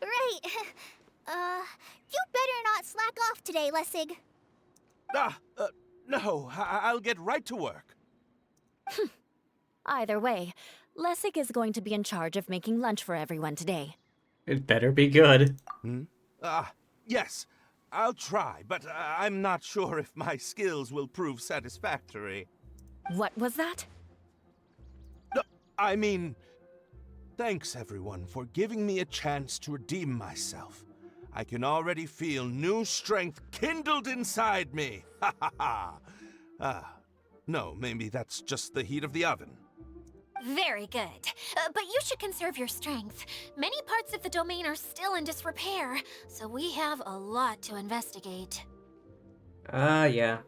C: Right. You better not slack off today, Lessig.
F: No, I'll get right to work.
E: Either way, Lessig is going to be in charge of making lunch for everyone today.
A: It better be good.
F: Yes, I'll try, but I'm not sure if my skills will prove satisfactory.
E: What was that?
F: No, I mean, thanks everyone for giving me a chance to redeem myself. I can already feel new strength kindled inside me. Ha ha ha. No, maybe that's just the heat of the oven.
D: Very good. But you should conserve your strength. Many parts of the domain are still in disrepair, so we have a lot to investigate.
A: Yeah.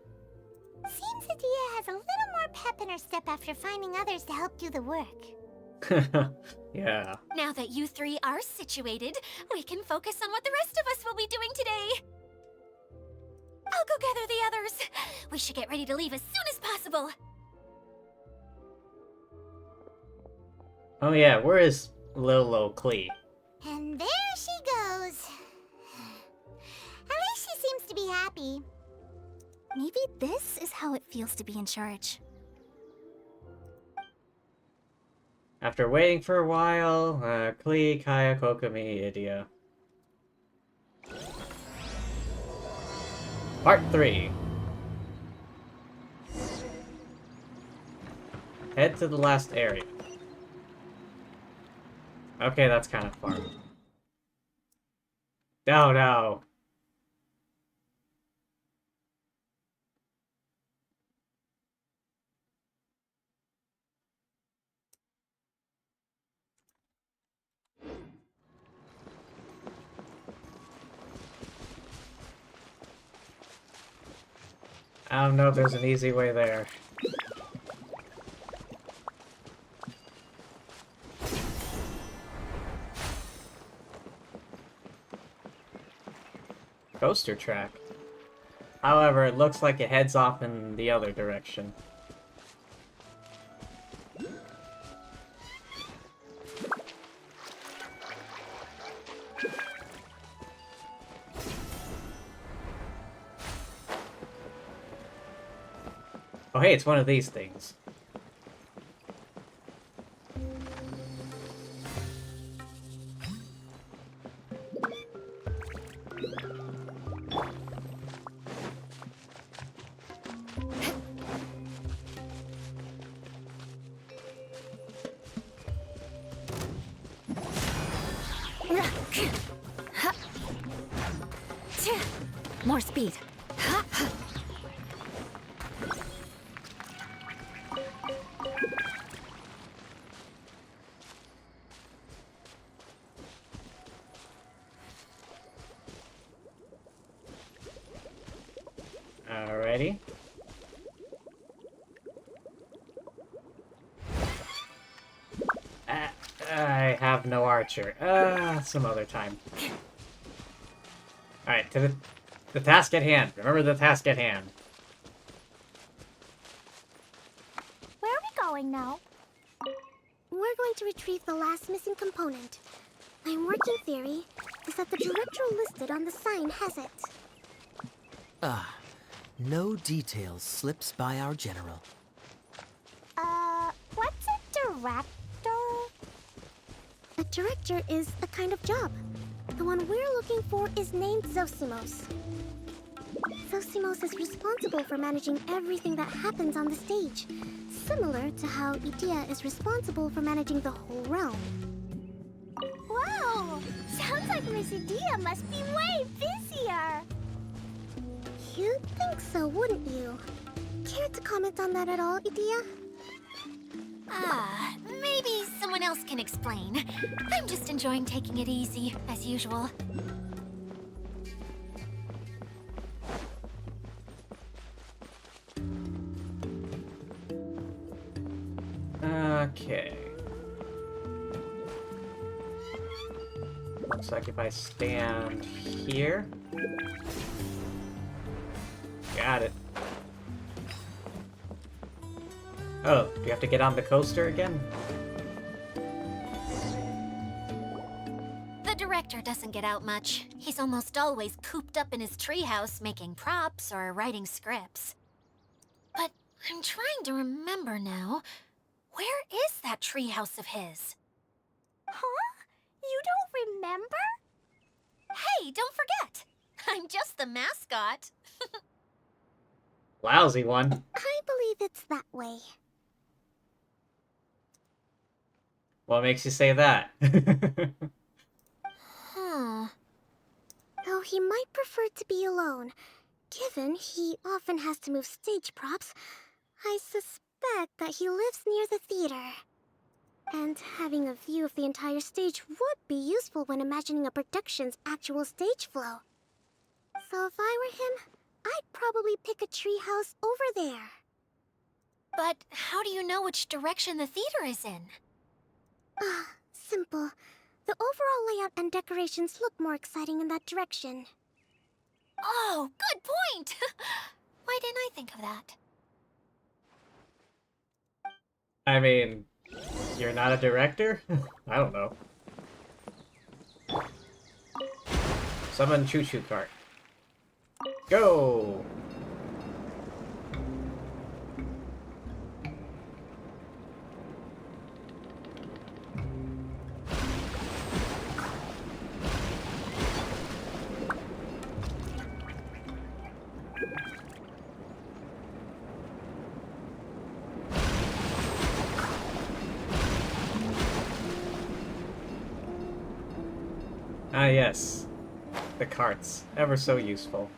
G: Seems Adia has a little more pep in her step after finding others to help do the work.
A: Yeah.
D: Now that you three are situated, we can focus on what the rest of us will be doing today. I'll go gather the others. We should get ready to leave as soon as possible.
A: Oh yeah, where is Lilo Klee?
G: And there she goes. At least she seems to be happy.
C: Maybe this is how it feels to be in charge.
A: After waiting for a while, Klee, Kaya, Kokomi, Idia. Part 3. Head to the last area. Okay, that's kind of far. No, no. I don't know if there's an easy way there. Coaster track. However, it looks like it heads off in the other direction. Oh hey, it's one of these things.
E: More speed.
A: Alrighty. I have no archer. Some other time. Alright, to the task at hand. Remember the task at hand.
C: Where are we going now?
G: We're going to retrieve the last missing component. My working theory is that the director listed on the sign has it.
H: No details slips by our general.
C: What's a director?
G: A director is a kind of job. The one we're looking for is named Zosimos. Zosimos is responsible for managing everything that happens on the stage, similar to how Edea is responsible for managing the whole realm.
C: Wow! Sounds like Miss Edea must be way busier!
G: You'd think so, wouldn't you? Care to comment on that at all, Edea?
D: Maybe someone else can explain. I'm just enjoying taking it easy, as usual.
A: Okay. Looks like if I stand here. Got it. Oh, do you have to get on the coaster again?
D: The director doesn't get out much. He's almost always cooped up in his treehouse making props or writing scripts. But I'm trying to remember now. Where is that treehouse of his?
C: Huh? You don't remember?
D: Hey, don't forget! I'm just the mascot.
A: Lousy one.
G: I believe it's that way.
A: What makes you say that?
G: Though he might prefer to be alone, given he often has to move stage props, I suspect that he lives near the theater. And having a view of the entire stage would be useful when imagining a production's actual stage flow. So if I were him, I'd probably pick a treehouse over there.
D: But how do you know which direction the theater is in?
G: Simple. The overall layout and decorations look more exciting in that direction.
D: Oh, good point! Why didn't I think of that?
A: I mean, you're not a director? I don't know. Summon Choo Choo Cart. Go! Ah, yes. The carts. Ever so useful.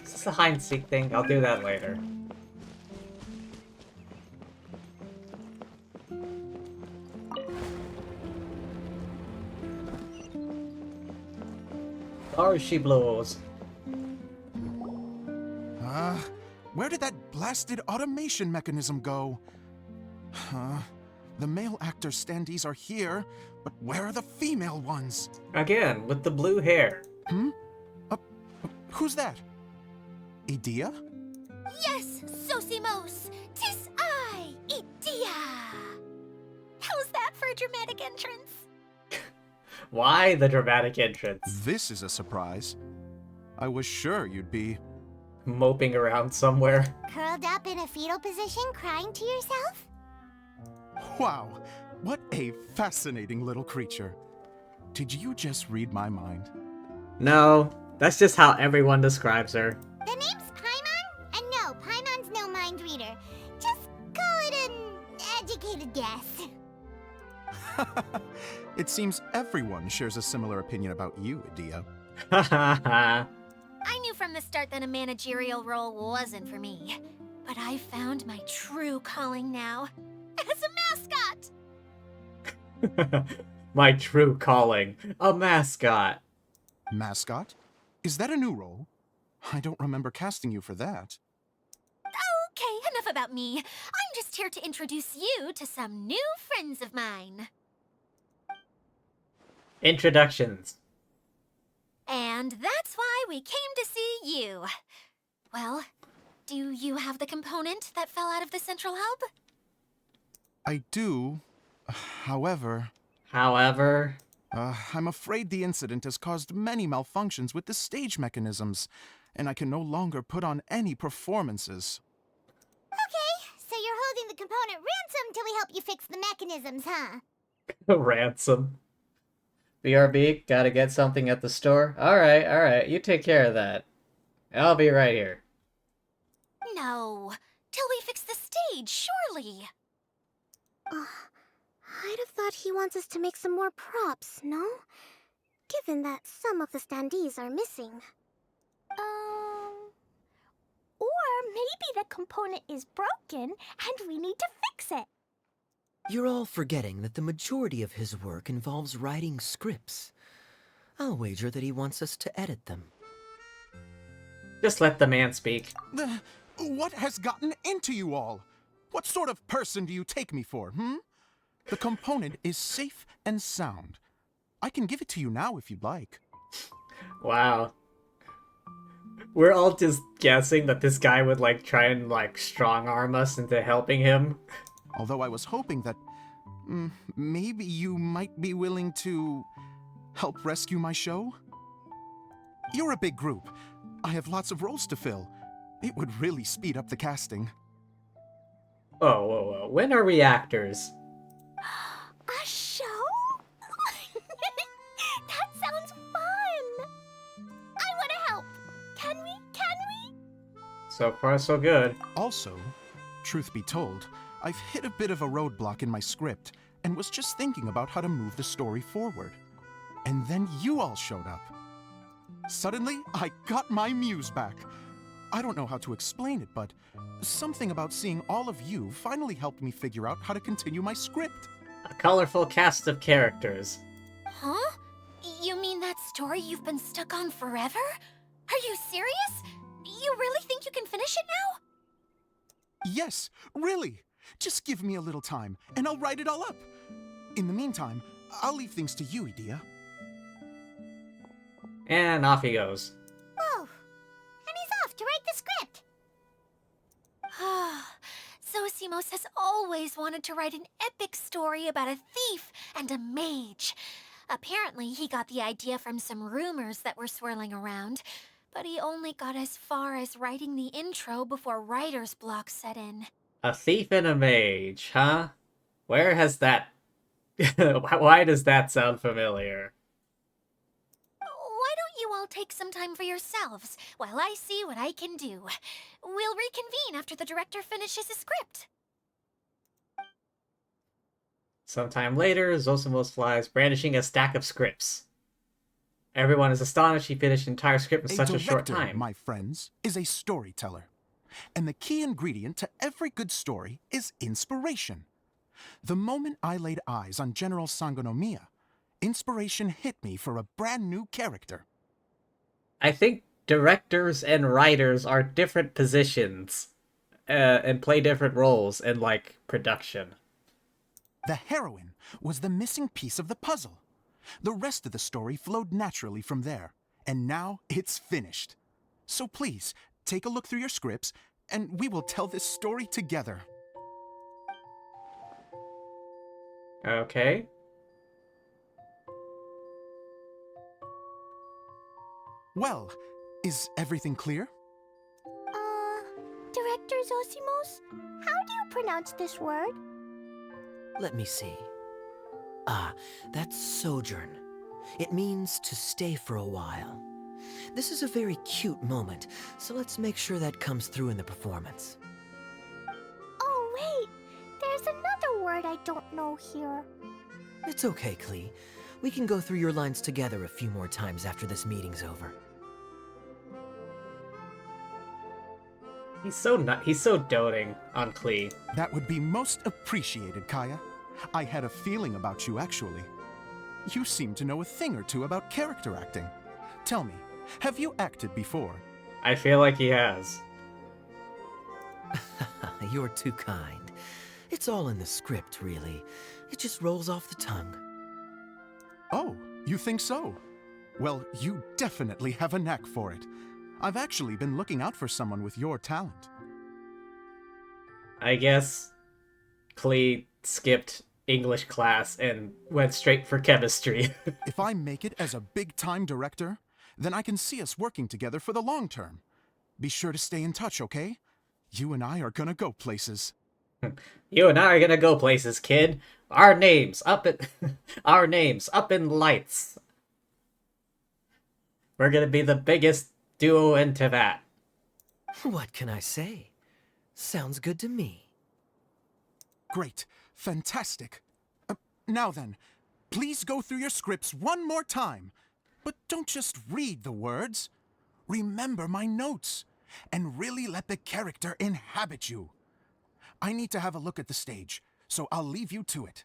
A: Is this a hide and seek thing? I'll do that later. Or she blows.
I: Where did that blasted automation mechanism go? The male actor standees are here, but where are the female ones?
A: Again, with the blue hair.
I: Who's that? Edea?
D: Yes, Sosimos! 'Tis I, Edea! How's that for a dramatic entrance?
A: Why the dramatic entrance?
I: This is a surprise. I was sure you'd be...
A: Moping around somewhere.
C: Curled up in a fetal position, crying to yourself?
I: Wow, what a fascinating little creature. Did you just read my mind?
A: No, that's just how everyone describes her.
C: The name's Paimon? And no, Paimon's no mind reader. Just call it an educated guess.
I: It seems everyone shares a similar opinion about you, Edea.
D: I knew from the start that a managerial role wasn't for me. But I found my true calling now. As a mascot!
A: My true calling. A mascot.
I: Mascot? Is that a new role? I don't remember casting you for that.
D: Okay, enough about me. I'm just here to introduce you to some new friends of mine.
A: Introductions.
D: And that's why we came to see you. Well, do you have the component that fell out of the central hub?
I: I do. However, I'm afraid the incident has caused many malfunctions with the stage mechanisms, and I can no longer put on any performances.
C: Okay, so you're holding the component ransom till we help you fix the mechanisms, huh?
A: Ransom. BRB, gotta get something at the store? Alright, you take care of that. I'll be right here.
D: No, till we fix the stage, surely.
G: I'd have thought he wants us to make some more props, no? Given that some of the standees are missing.
C: Or maybe the component is broken and we need to fix it.
H: You're all forgetting that the majority of his work involves writing scripts. I'll wager that he wants us to edit them.
A: Just let the man speak.
I: What has gotten into you all? What sort of person do you take me for, The component is safe and sound. I can give it to you now if you'd like.
A: Wow. We're all just guessing that this guy would, try and, strong-arm us into helping him.
I: Although I was hoping that maybe you might be willing to help rescue my show? You're a big group. I have lots of roles to fill. It would really speed up the casting.
A: Whoa. When are we actors?
C: A show? That sounds fun! I want to help. Can we?
A: So far, so good.
I: Also, truth be told, I've hit a bit of a roadblock in my script and was just thinking about how to move the story forward. And then you all showed up. Suddenly, I got my muse back. I don't know how to explain it, but something about seeing all of you finally helped me figure out how to continue my script.
A: A colorful cast of characters.
D: Huh? You mean that story you've been stuck on forever? Are you serious? You really think you can finish it now?
I: Yes, really. Just give me a little time, and I'll write it all up. In the meantime, I'll leave things to you, Edea.
A: And off he goes.
C: Whoa! And he's off to write the script!
D: Zosimos has always wanted to write an epic story about a thief and a mage. Apparently, he got the idea from some rumors that were swirling around, but he only got as far as writing the intro before writer's block set in.
A: A thief and a mage, huh? Where has that... Why does that sound familiar?
D: Why all take some time for yourselves while I see what I can do. We'll reconvene after the director finishes his script.
A: Sometime later, Zosimos flies, brandishing a stack of scripts. Everyone is astonished he finished an entire script in such a short
I: director,
A: time.
I: my friends, is a storyteller. And the key ingredient to every good story is inspiration. The moment I laid eyes on General Sangonomiya, inspiration hit me for a brand new character.
A: I think directors and writers are different positions and play different roles in, like, production.
I: The heroine was the missing piece of the puzzle. The rest of the story flowed naturally from there, and now it's finished. So please, take a look through your scripts, and we will tell this story together.
A: Okay.
I: Well, is everything clear?
G: Director Zosimos, how do you pronounce this word?
H: Let me see. Ah, that's sojourn. It means to stay for a while. This is a very cute moment, so let's make sure that comes through in the performance.
G: Oh, wait. There's another word I don't know here.
H: It's okay, Klee. We can go through your lines together a few more times after this meeting's over.
A: He's so doting on Klee.
I: That would be most appreciated, Kaya. I had a feeling about you, actually. You seem to know a thing or two about character acting. Tell me, have you acted before?
A: I feel like he has.
H: You're too kind. It's all in the script, really. It just rolls off the tongue.
I: Oh, you think so? Well, you definitely have a knack for it. I've actually been looking out for someone with your talent.
A: I guess Klee skipped English class and went straight for chemistry.
I: If I make it as a big-time director, then I can see us working together for the long term. Be sure to stay in touch, okay? You and I are gonna go places.
A: You and I are gonna go places, kid. Our names up in lights. We're gonna be the biggest duo in Teyvat.
H: What can I say? Sounds good to me.
I: Great. Fantastic. Now then, please go through your scripts one more time. But don't just read the words. Remember my notes, and really let the character inhabit you. I need to have a look at the stage, so I'll leave you to it.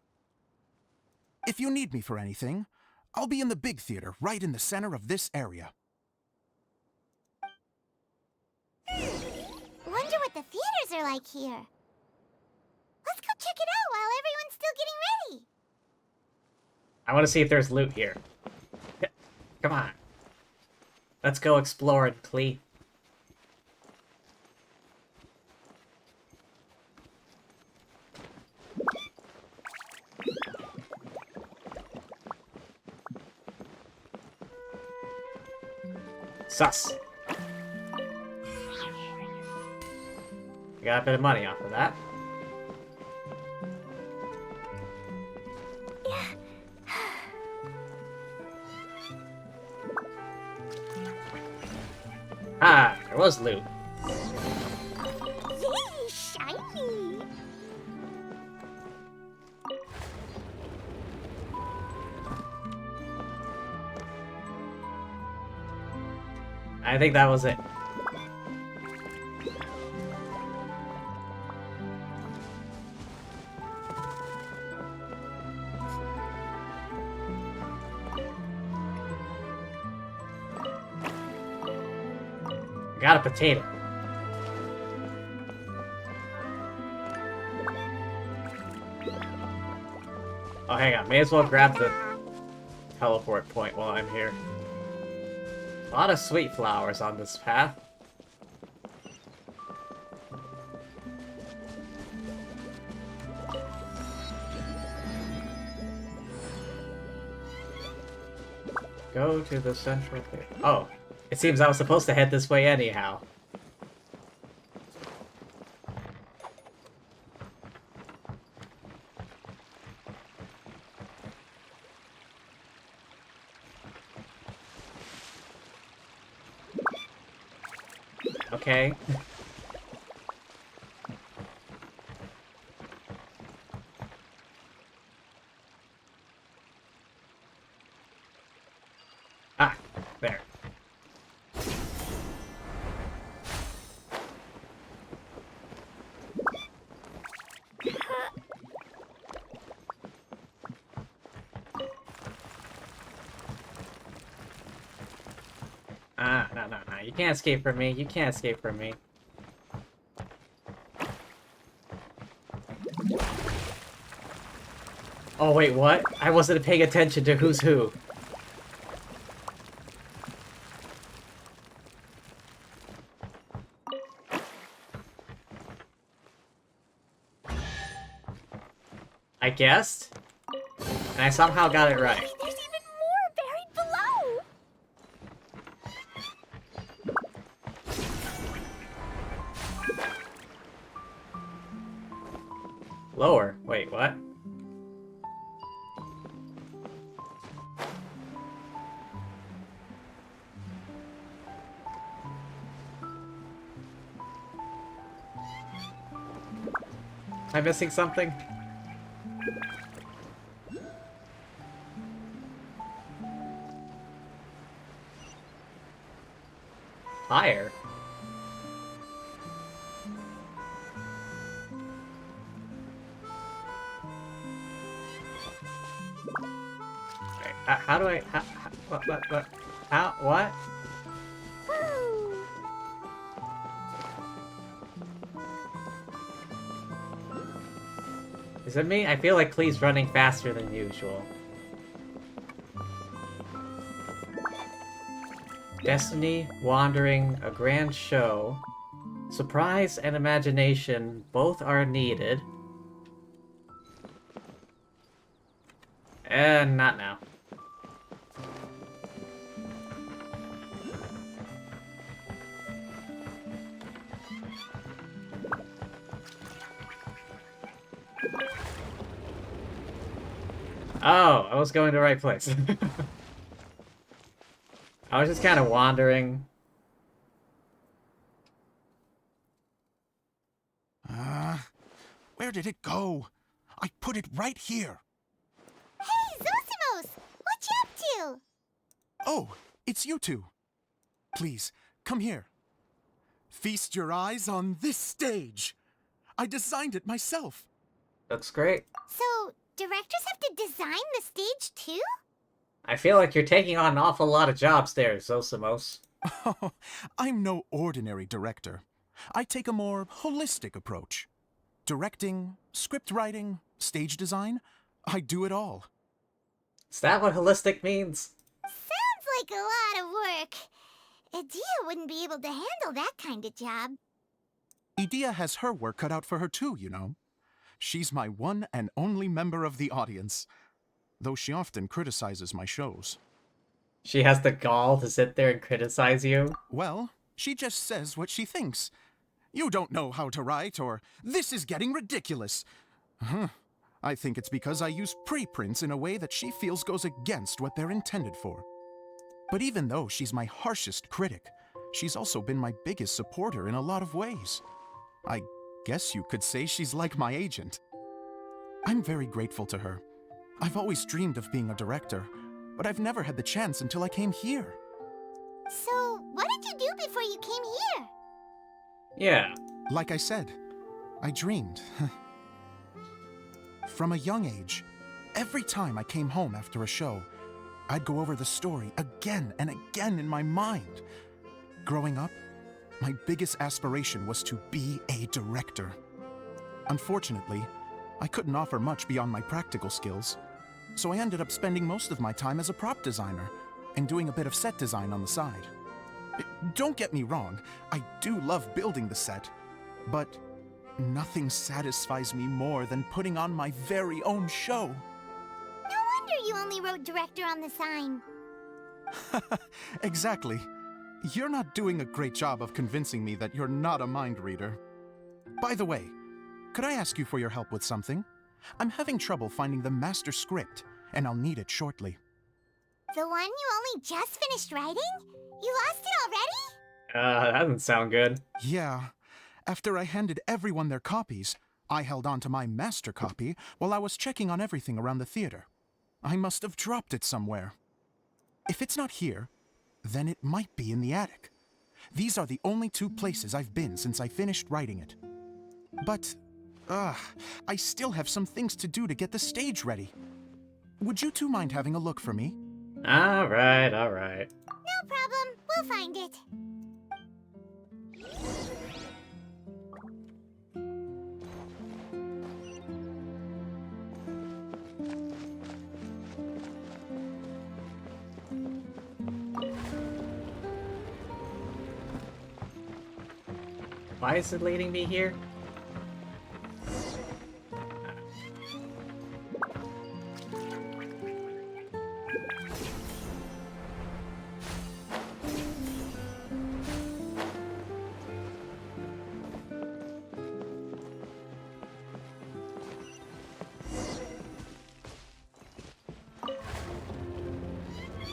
I: If you need me for anything, I'll be in the big theater right in the center of this area.
G: Wonder what the theaters are like here. Let's go check it out while everyone's still getting ready.
A: I want to see if there's loot here. Come on. Let's go exploring, Klee. Sus. Got a bit of money off of that. Ah, there was loot.
G: Yay, shiny!
A: I think that was it. Got a potato. Oh, hang on. May as well grab the teleport point while I'm here. A lot of sweet flowers on this path. Go to the central pit. Oh, it seems I was supposed to head this way anyhow. that, okay? Ah, there. Ah, no, no, no. You can't escape from me. You can't escape from me. Oh, wait, what? I wasn't paying attention to who's who. I guessed? And I somehow got it right.
G: There's even more buried below!
A: Lower. Wait, what? Am I missing something? Higher? Wait, how do I... what? How? What? Is it me? I feel like Klee's running faster than usual. Destiny, wandering, a grand show. Surprise and imagination both are needed. And not now. Oh, I was going to the right place. I was just kind of wandering.
I: Where did it go? I put it right here.
G: Hey, Zosimos! What you up to?
I: Oh, it's you two. Please, come here. Feast your eyes on this stage. I designed it myself.
A: Looks great.
G: So, directors have to design the stage too?
A: I feel like you're taking on an awful lot of jobs there, Zosimos.
I: Oh, I'm no ordinary director. I take a more holistic approach. Directing, script writing, stage design, I do it all.
A: Is that what holistic means?
G: Sounds like a lot of work. Edea wouldn't be able to handle that kind of job.
I: Edea has her work cut out for her too, you know. She's my one and only member of the audience, though she often criticizes my shows.
A: She has the gall to sit there and criticize you?
I: Well, she just says what she thinks. You don't know how to write, or this is getting ridiculous. I think it's because I use preprints in a way that she feels goes against what they're intended for. But even though she's my harshest critic, she's also been my biggest supporter in a lot of ways. I guess you could say she's like my agent. I'm very grateful to her. I've always dreamed of being a director, but I've never had the chance until I came here.
G: So, what did you do before you came here?
A: Yeah.
I: Like I said, I dreamed. From a young age, every time I came home after a show, I'd go over the story again and again in my mind. Growing up, my biggest aspiration was to be a director. Unfortunately, I couldn't offer much beyond my practical skills, so I ended up spending most of my time as a prop designer and doing a bit of set design on the side. Don't get me wrong, I do love building the set, but nothing satisfies me more than putting on my very own show.
G: No wonder you only wrote director on the sign.
I: Exactly. You're not doing a great job of convincing me that you're not a mind reader. By the way, could I ask you for your help with something? I'm having trouble finding the master script, and I'll need it shortly.
G: The one you only just finished writing? You lost it already?
A: That doesn't sound good.
I: Yeah. After I handed everyone their copies, I held on to my master copy while I was checking on everything around the theater. I must have dropped it somewhere. If it's not here, then it might be in the attic. These are the only two places I've been since I finished writing it. But, I still have some things to do to get the stage ready. Would you two mind having a look for me?
A: Alright, alright.
C: No problem. We'll find it.
A: Why is it leading me here?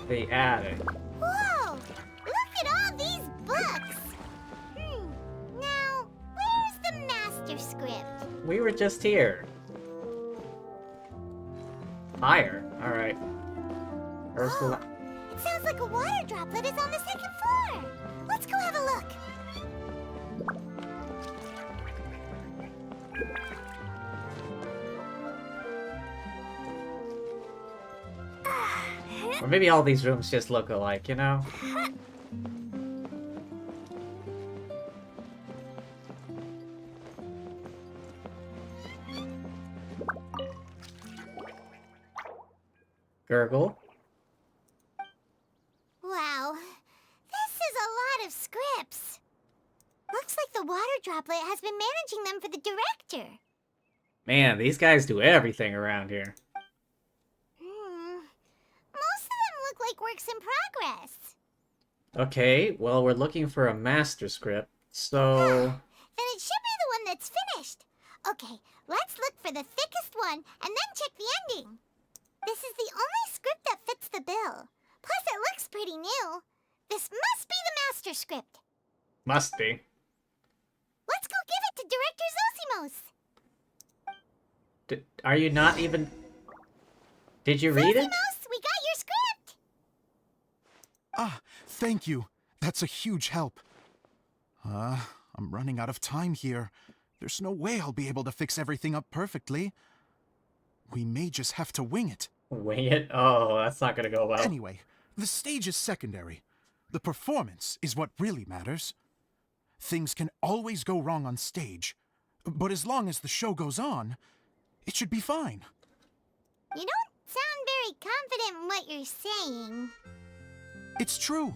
A: The attic.
C: Whoa! Look at all these books! Now, where's the master script?
A: We were just here. Higher. Alright. Where's the
C: Oh, it sounds like a water droplet is on the second floor. Let's go have a look.
A: Or maybe all these rooms just look alike, you know? Gurgle.
C: Wow, this is a lot of scripts. Looks like the water droplet has been managing them for the director.
A: Man, these guys do everything around here.
C: Most of them look like works in progress.
A: Okay, well, we're looking for a master script, so...
C: Then it should be the one that's finished. Okay, let's look for the thickest one and then check the ending. This is the only script that fits the bill. Plus, it looks pretty new. This must be the master script.
A: Must be.
C: Let's go give it to Director Zosimos.
A: Are you not even... Did you read it?
C: Zosimos, we got your script.
I: Ah, thank you. That's a huge help. I'm running out of time here. There's no way I'll be able to fix everything up perfectly. We may just have to wing it.
A: Wing it? Oh, that's not gonna go well.
I: Anyway, the stage is secondary. The performance is what really matters. Things can always go wrong on stage, but as long as the show goes on, it should be fine.
C: You don't sound very confident in what you're saying.
I: It's true.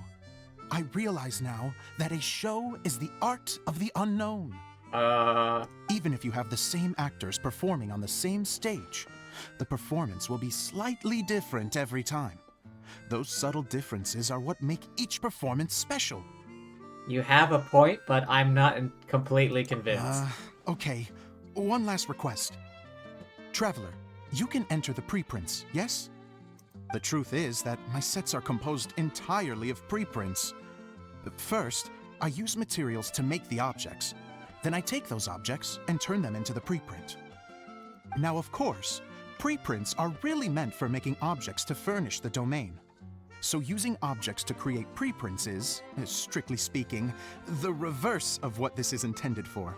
I: I realize now that a show is the art of the unknown. Even if you have the same actors performing on the same stage, the performance will be slightly different every time. Those subtle differences are what make each performance special.
A: You have a point, but I'm not completely convinced.
I: Okay. One last request. Traveler, you can enter the preprints, yes? The truth is that my sets are composed entirely of preprints. First, I use materials to make the objects. Then I take those objects and turn them into the preprint. Now, of course, preprints are really meant for making objects to furnish the domain. So using objects to create preprints is, strictly speaking, the reverse of what this is intended for.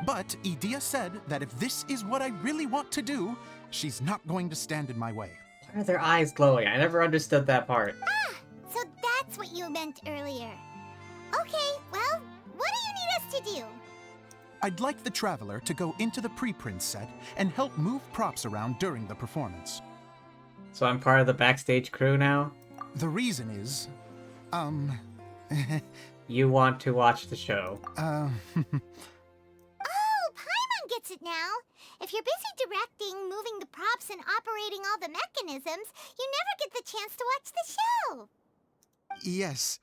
I: But Edea said that if this is what I really want to do, she's not going to stand in my way.
A: Why are their eyes glowing? I never understood that part.
C: So that's what you meant earlier. Okay, well, what do you need us to do?
I: I'd like the Traveler to go into the preprint set and help move props around during the performance.
A: So I'm part of the backstage crew now?
I: The reason is,
A: You want to watch the show.
C: Oh, Paimon gets it now. If you're busy directing, moving the props, and operating all the mechanisms, you never get the chance to watch the show.
I: Yes,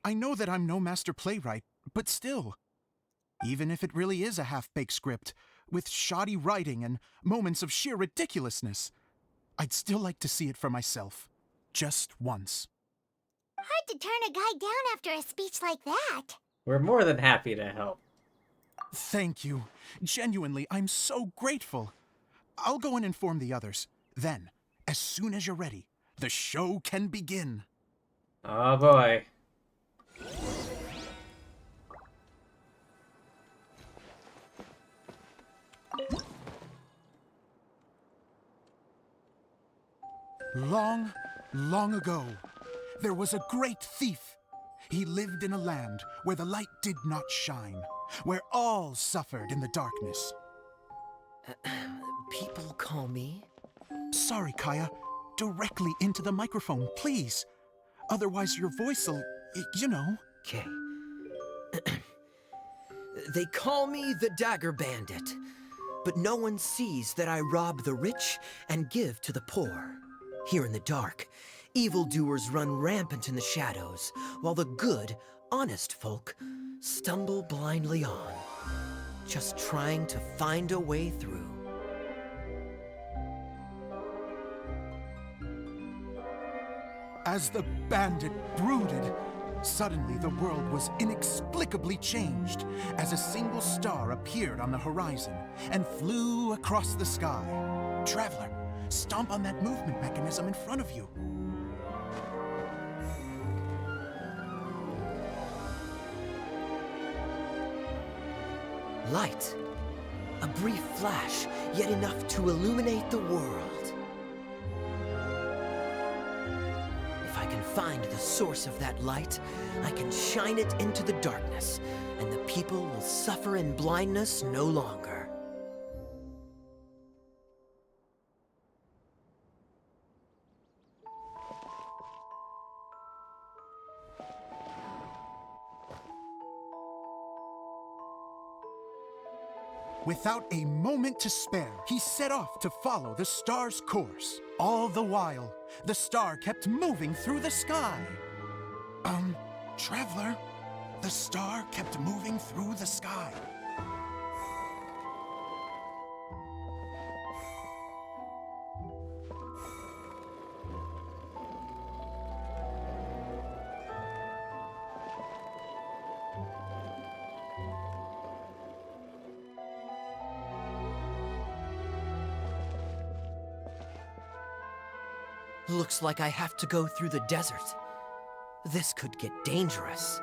I: I know that I'm no master playwright, but still. Even if it really is a half-baked script, with shoddy writing and moments of sheer ridiculousness, I'd still like to see it for myself. Just once.
C: Hard to turn a guy down after a speech like that.
A: We're more than happy to help.
I: Thank you. Genuinely, I'm so grateful. I'll go and inform the others. Then, as soon as you're ready, the show can begin.
A: Oh boy.
I: Long, long ago, there was a great thief. He lived in a land where the light did not shine, where all suffered in the darkness.
H: People call me...
I: Sorry, Kaya. Directly into the microphone, please. Otherwise your voice'll, you know.
H: Okay. They call me the Dagger Bandit, but no one sees that I rob the rich and give to the poor. Here in the dark, evildoers run rampant in the shadows, while the good, honest folk stumble blindly on, just trying to find a way through.
I: As the bandit brooded, suddenly the world was inexplicably changed as a single star appeared on the horizon and flew across the sky. Traveler, stomp on that movement mechanism in front of you.
H: Light. A brief flash, yet enough to illuminate the world. If I can find the source of that light, I can shine it into the darkness, and the people will suffer in blindness no longer.
I: Without a moment to spare, he set off to follow the star's course. All the while, the star kept moving through the sky. Traveler, the star kept moving through the sky.
H: Looks like I have to go through the desert. This could get dangerous.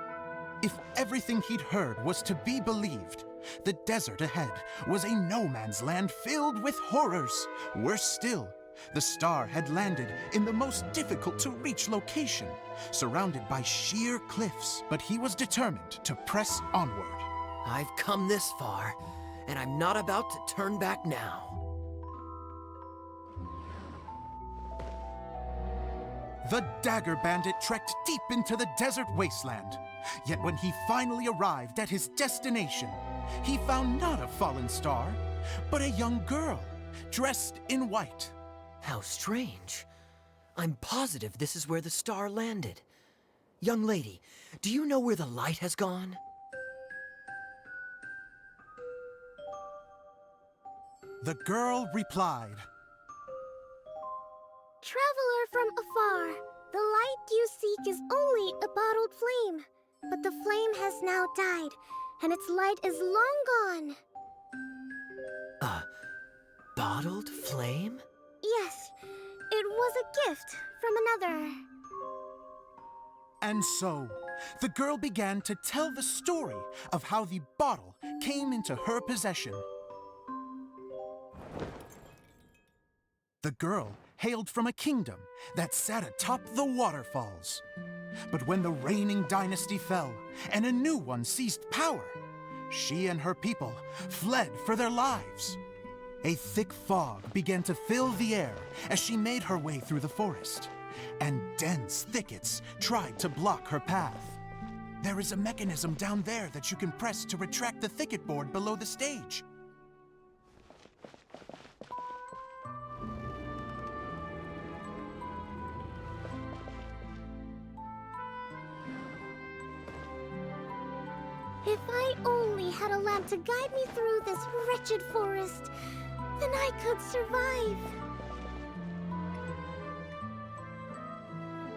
I: If everything he'd heard was to be believed, the desert ahead was a no-man's land filled with horrors. Worse still, the star had landed in the most difficult-to-reach location, surrounded by sheer cliffs, but he was determined to press onward.
H: I've come this far, and I'm not about to turn back now.
I: The Dagger Bandit trekked deep into the desert wasteland. Yet when he finally arrived at his destination, he found not a fallen star, but a young girl, dressed in white.
H: How strange. I'm positive this is where the star landed. Young lady, do you know where the light has gone?
I: The girl replied,
G: Traveler from afar, the light you seek is only a bottled flame. But the flame has now died, and its light is long gone.
H: A bottled flame?
G: Yes, it was a gift from another.
I: And so, the girl began to tell the story of how the bottle came into her possession. The girl hailed from a kingdom that sat atop the waterfalls. But when the reigning dynasty fell and a new one seized power, she and her people fled for their lives. A thick fog began to fill the air as she made her way through the forest, and dense thickets tried to block her path. There is a mechanism down there that you can press to retract the thicket board below the stage.
G: If I only had a lamp to guide me through this wretched forest, then I could survive.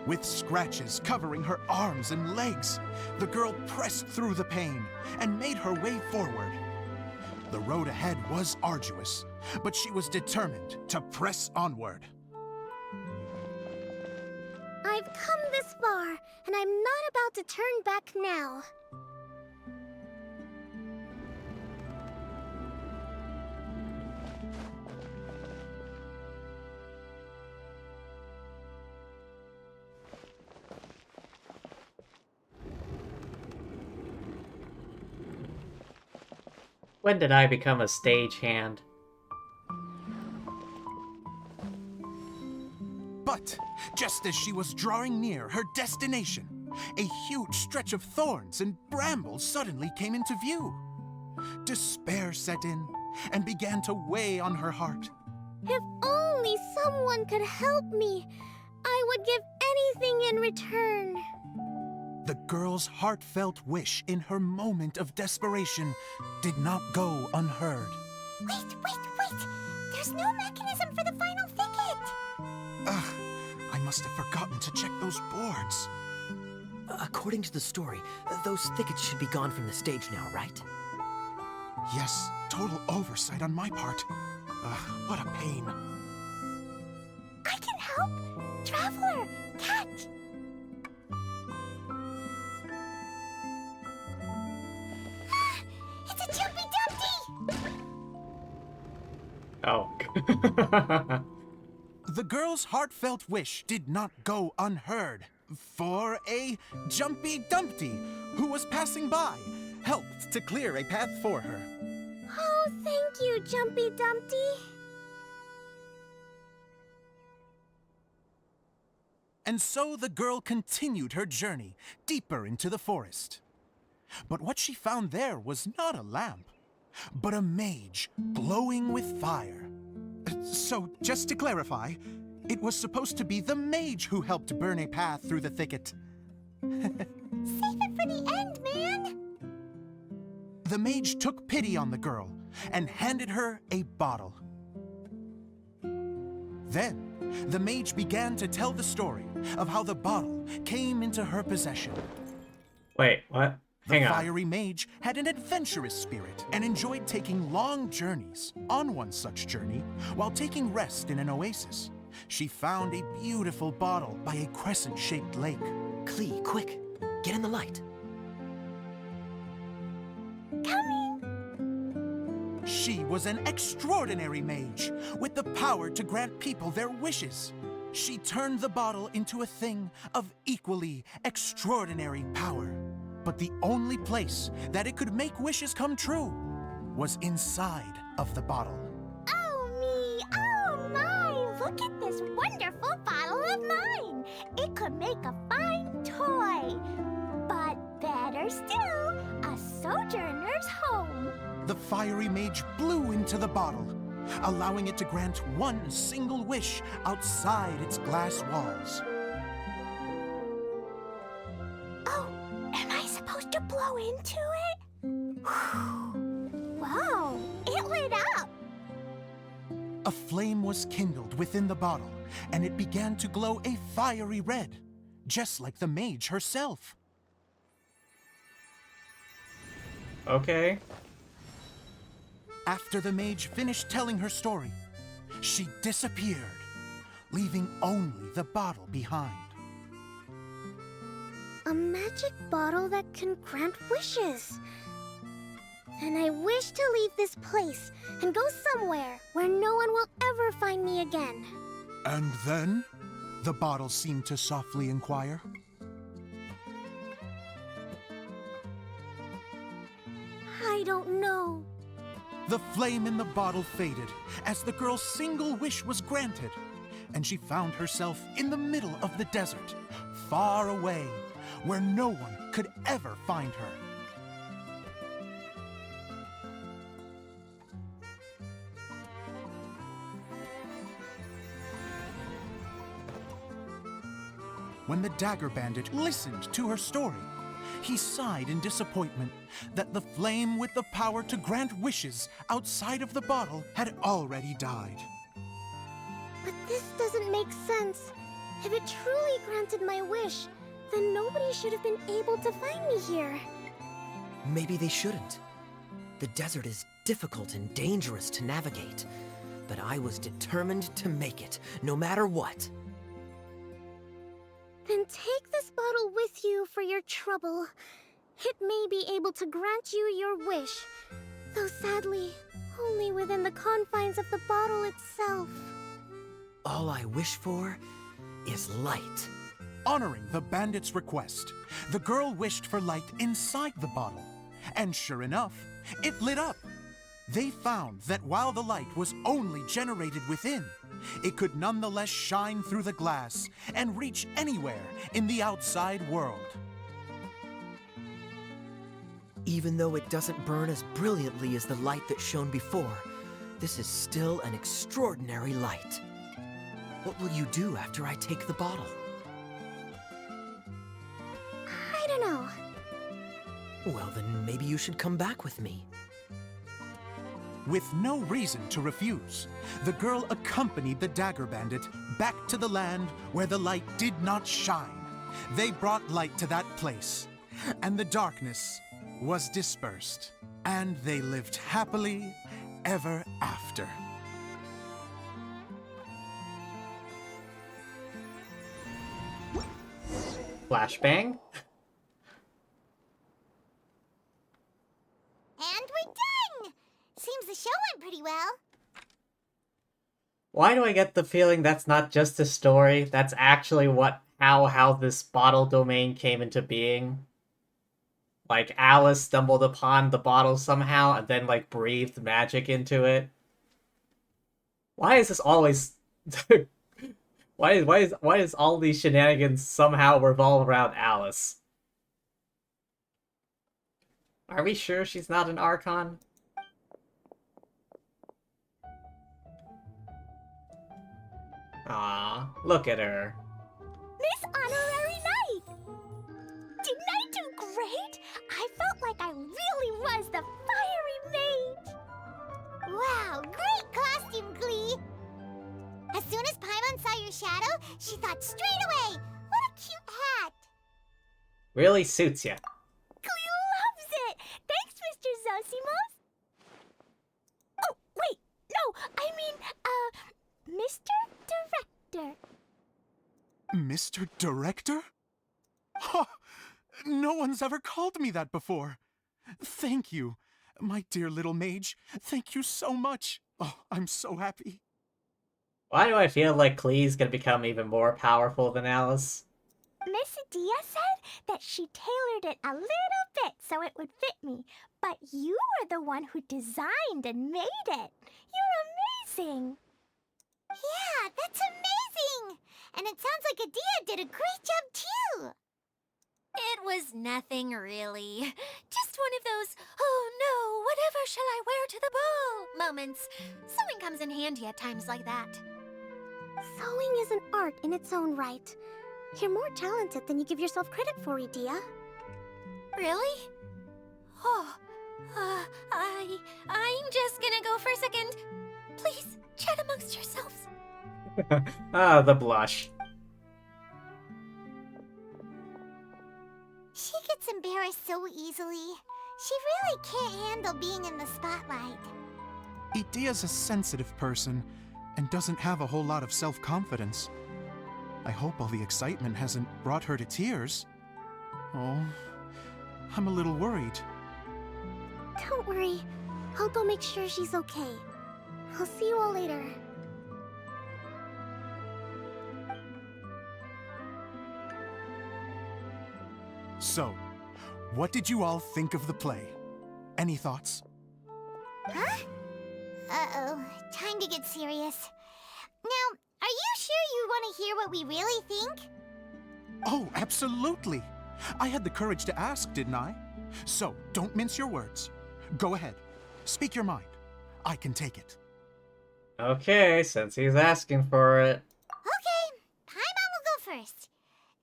I: With scratches covering her arms and legs, the girl pressed through the pain and made her way forward. The road ahead was arduous, but she was determined to press onward.
G: I've come this far, and I'm not about to turn back now.
A: When did I become a stagehand?
I: But just as she was drawing near her destination, a huge stretch of thorns and brambles suddenly came into view. Despair set in and began to weigh on her heart.
G: If only someone could help me, I would give anything in return.
I: The girl's heartfelt wish in her moment of desperation did not go unheard.
D: Wait! There's no mechanism for the final thicket!
I: Ugh, I must have forgotten to check those boards.
H: According to the story, those thickets should be gone from the stage now, right?
I: Yes, total oversight on my part. Ugh, what a pain.
D: I can help! Traveler, catch! It's a Jumpy Dumpty!
A: Oh.
I: The girl's heartfelt wish did not go unheard, for a Jumpy Dumpty, who was passing by, helped to clear a path for her.
G: Oh, thank you, Jumpy Dumpty.
I: And so the girl continued her journey deeper into the forest. But what she found there was not a lamp, but a mage glowing with fire. So, just to clarify, it was supposed to be the mage who helped burn a path through the thicket.
D: Save it for the end, man!
I: The mage took pity on the girl and handed her a bottle. Then, the mage began to tell the story of how the bottle came into her possession.
A: Wait, what?
I: The
A: Hang on.
I: fiery mage had an adventurous spirit and enjoyed taking long journeys. On one such journey, while taking rest in an oasis, she found a beautiful bottle by a crescent-shaped lake.
H: Klee, quick! Get in the light!
I: She was an extraordinary mage, with the power to grant people their wishes. She turned the bottle into a thing of equally extraordinary power. But the only place that it could make wishes come true was inside of the bottle.
D: Oh me, oh my! Look at this wonderful bottle of mine! It could make a fine toy! But better still, a sojourner's home!
I: The fiery mage blew into the bottle, allowing it to grant one single wish outside its glass walls.
D: Oh, am I supposed to blow into it? Wow, it lit up!
I: A flame was kindled within the bottle, and it began to glow a fiery red, just like the mage herself.
A: Okay.
I: After the mage finished telling her story, she disappeared, leaving only the bottle behind.
G: A magic bottle that can grant wishes. And I wish to leave this place and go somewhere where no one will ever find me again.
I: And then? The bottle seemed to softly inquire.
G: I don't know.
I: The flame in the bottle faded as the girl's single wish was granted, and she found herself in the middle of the desert, far away, where no one could ever find her. When the Dagger Bandit listened to her story, he sighed in disappointment that the flame with the power to grant wishes outside of the bottle had already died.
G: But this doesn't make sense. If it truly granted my wish, then nobody should have been able to find me here.
H: Maybe they shouldn't. The desert is difficult and dangerous to navigate, but I was determined to make it, no matter what.
G: Then take this bottle with you for your trouble. It may be able to grant you your wish, though sadly, only within the confines of the bottle itself.
H: All I wish for is light.
I: Honoring the bandit's request, the girl wished for light inside the bottle. And sure enough, it lit up. They found that while the light was only generated within, it could nonetheless shine through the glass and reach anywhere in the outside world.
H: Even though it doesn't burn as brilliantly as the light that shone before, this is still an extraordinary light. What will you do after I take the bottle?
G: I don't know.
H: Well, then maybe you should come back with me.
I: With no reason to refuse, the girl accompanied the Dagger Bandit back to the land where the light did not shine. They brought light to that place, and the darkness was dispersed, and they lived happily ever after.
A: Flashbang?
C: And we're done! Seems the show went pretty well.
A: Why do I get the feeling that's not just a story? That's actually how this bottle domain came into being. Like, Alice stumbled upon the bottle somehow and then, like, breathed magic into it. Why is this always... why is all these shenanigans somehow revolve around Alice? Are we sure she's not an Archon? Aw, look at her.
G: Miss Honorary Knight! Didn't I do great? I felt like I really was the fiery mage!
C: Wow, great costume, Glee! As soon as Paimon saw your shadow, she thought straight away, what a cute hat!
A: Really suits ya.
G: Glee loves it! Thanks, Mr. Zosimos! Oh, wait, no, I mean, Mr. Director.
I: Mr. Director? Ha! No one's ever called me that before. Thank you, my dear little mage. Thank you so much. Oh, I'm so happy.
A: Why do I feel like Klee's gonna become even more powerful than Alice?
G: Miss Dia said that she tailored it a little bit so it would fit me, but you are the one who designed and made it. You're amazing.
C: Yeah, that's amazing! And it sounds like Adia did a great job too!
D: It was nothing really. Just one of those, oh no, whatever shall I wear to the ball moments. Sewing comes in handy at times like that.
G: Sewing is an art in its own right. You're more talented than you give yourself credit for, Idia.
D: Really? Oh, I'm just gonna go for a second. Please, chat amongst yourselves.
A: Ah, the blush.
C: She gets embarrassed so easily. She really can't handle being in the spotlight.
I: Idia's a sensitive person and doesn't have a whole lot of self-confidence. I hope all the excitement hasn't brought her to tears. Oh, I'm a little worried.
G: Don't worry. I'll go make sure she's okay. I'll see you all later.
I: So, what did you all think of the play? Any thoughts?
C: Huh? Uh-oh, time to get serious. Now, are you sure you want to hear what we really think?
I: Oh, absolutely! I had the courage to ask, didn't I? So, don't mince your words. Go ahead. Speak your mind. I can take it.
A: Okay, since he's asking for it.
C: Okay, Paimon will go first.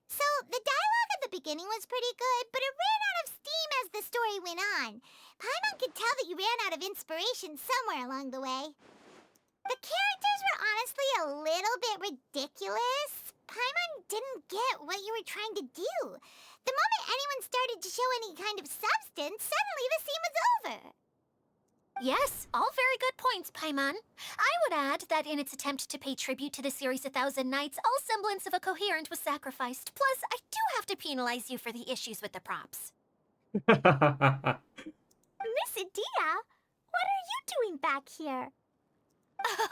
C: So, the dialogue at the beginning was pretty good, but it ran out of steam as the story went on. Paimon could tell that you ran out of inspiration somewhere along the way. The characters were honestly a little bit ridiculous.
G: Paimon didn't get what you were trying to do. The moment anyone started to show any kind of substance, suddenly the scene was over.
D: Yes, all very good points, Paimon. I would add that in its attempt to pay tribute to the series 1,000 Nights, all semblance of a coherent was sacrificed. Plus, I do have to penalize you for the issues with the props.
G: Miss Edea, what are you doing back here?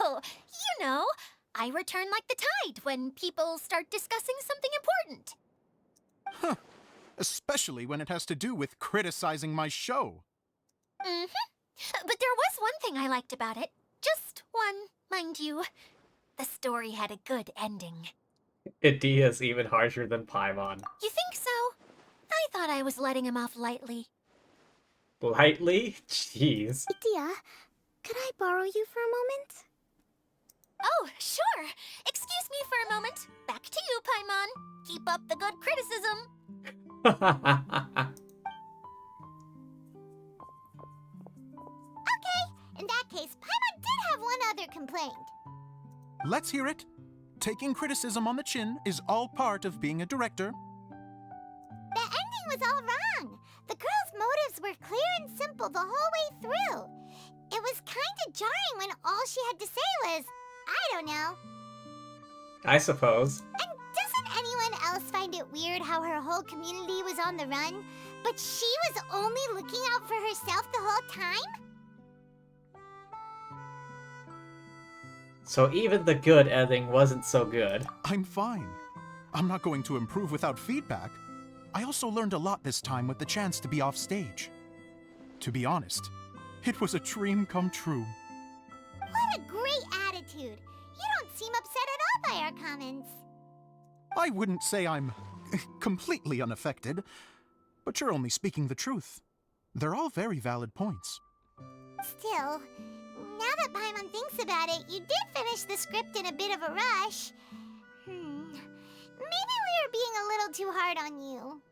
D: Oh, you know, I return like the tide when people start discussing something important.
I: Huh. Especially when it has to do with criticizing my show.
D: But there was one thing I liked about it. Just one, mind you. The story had a good ending.
A: Idea's even harsher than Paimon.
D: You think so? I thought I was letting him off lightly.
A: Lightly? Jeez.
G: Edea, could I borrow you for a moment?
D: Oh, sure. Excuse me for a moment. Back to you, Paimon. Keep up the good criticism.
G: In that case, Paimon did have one other complaint.
I: Let's hear it. Taking criticism on the chin is all part of being a director.
G: The ending was all wrong. The girl's motives were clear and simple the whole way through. It was kinda jarring when all she had to say was, I don't know.
A: I suppose.
G: And doesn't anyone else find it weird how her whole community was on the run, but she was only looking out for herself the whole time?
A: So even the good ending wasn't so good.
I: I'm fine. I'm not going to improve without feedback. I also learned a lot this time with the chance to be off stage. To be honest, it was a dream come true.
G: What a great attitude. You don't seem upset at all by our comments.
I: I wouldn't say I'm completely unaffected, but you're only speaking the truth. They're all very valid points.
G: Still, now that Paimon thinks about it, you did finish the script in a bit of a rush. Maybe we were being a little too hard on you.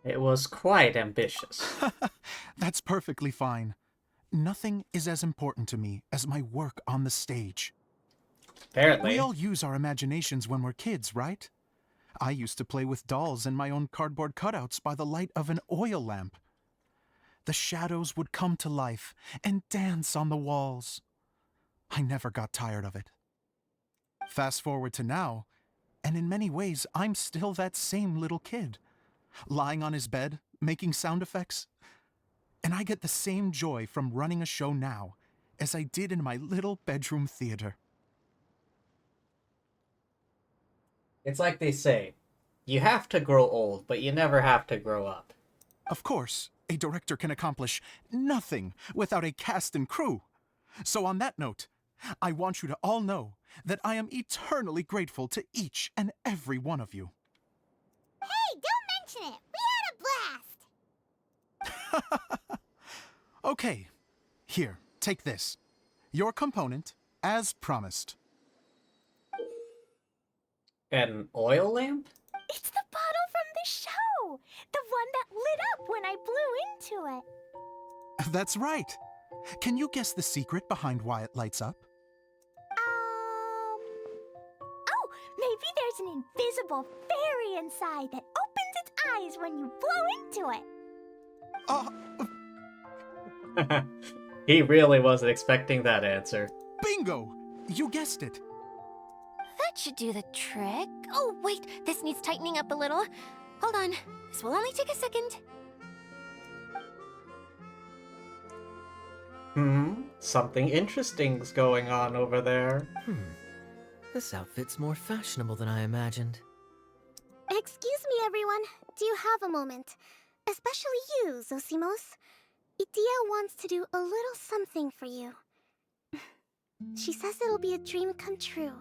A: It was quite ambitious.
I: That's perfectly fine. Nothing is as important to me as my work on the stage.
A: Apparently.
I: We all use our imaginations when we're kids, right? I used to play with dolls and my own cardboard cutouts by the light of an oil lamp. The shadows would come to life and dance on the walls. I never got tired of it. Fast forward to now, and in many ways, I'm still that same little kid, lying on his bed, making sound effects. And I get the same joy from running a show now as I did in my little bedroom theater.
A: It's like they say, you have to grow old, but you never have to grow up.
I: Of course, a director can accomplish nothing without a cast and crew. So on that note, I want you to all know that I am eternally grateful to each and every one of you.
G: Hey, don't mention it. We had a blast.
I: Okay, here, take this. Your component, as promised.
A: An oil lamp?
G: It's the bottle from the show. The one that lit up when I blew into it.
I: That's right. Can you guess the secret behind why it lights up?
G: Oh, maybe there's an invisible fairy inside that opens its eyes when you blow into it.
A: He really wasn't expecting that answer.
I: Bingo! You guessed it.
D: That should do the trick. Oh, wait, this needs tightening up a little. Hold on, this will only take a second.
A: Something interesting's going on over there.
H: This outfit's more fashionable than I imagined.
G: Excuse me, everyone. Do you have a moment? Especially you, Zosimos. Edea wants to do a little something for you. She says it'll be a dream come true.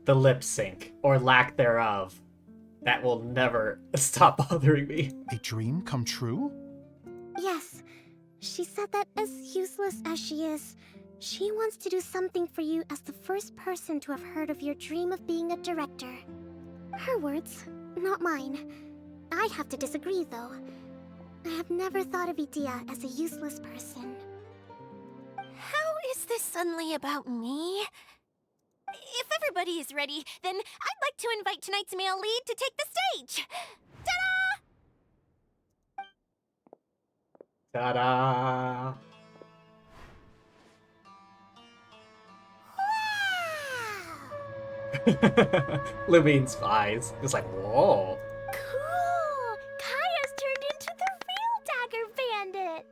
A: The lip sync, or lack thereof. That will never stop bothering me.
I: A dream come true?
G: Yes. She said that as useless as she is, she wants to do something for you as the first person to have heard of your dream of being a director. Her words, not mine. I have to disagree, though. I have never thought of Edea as a useless person.
D: How is this suddenly about me? If everybody is ready, then I'd like to invite tonight's male lead to take the stage. Ta-da!
A: Ta-da! Lumine's eyes. It's like, whoa.
G: Cool! Kaya's turned into the real Dagger Bandit!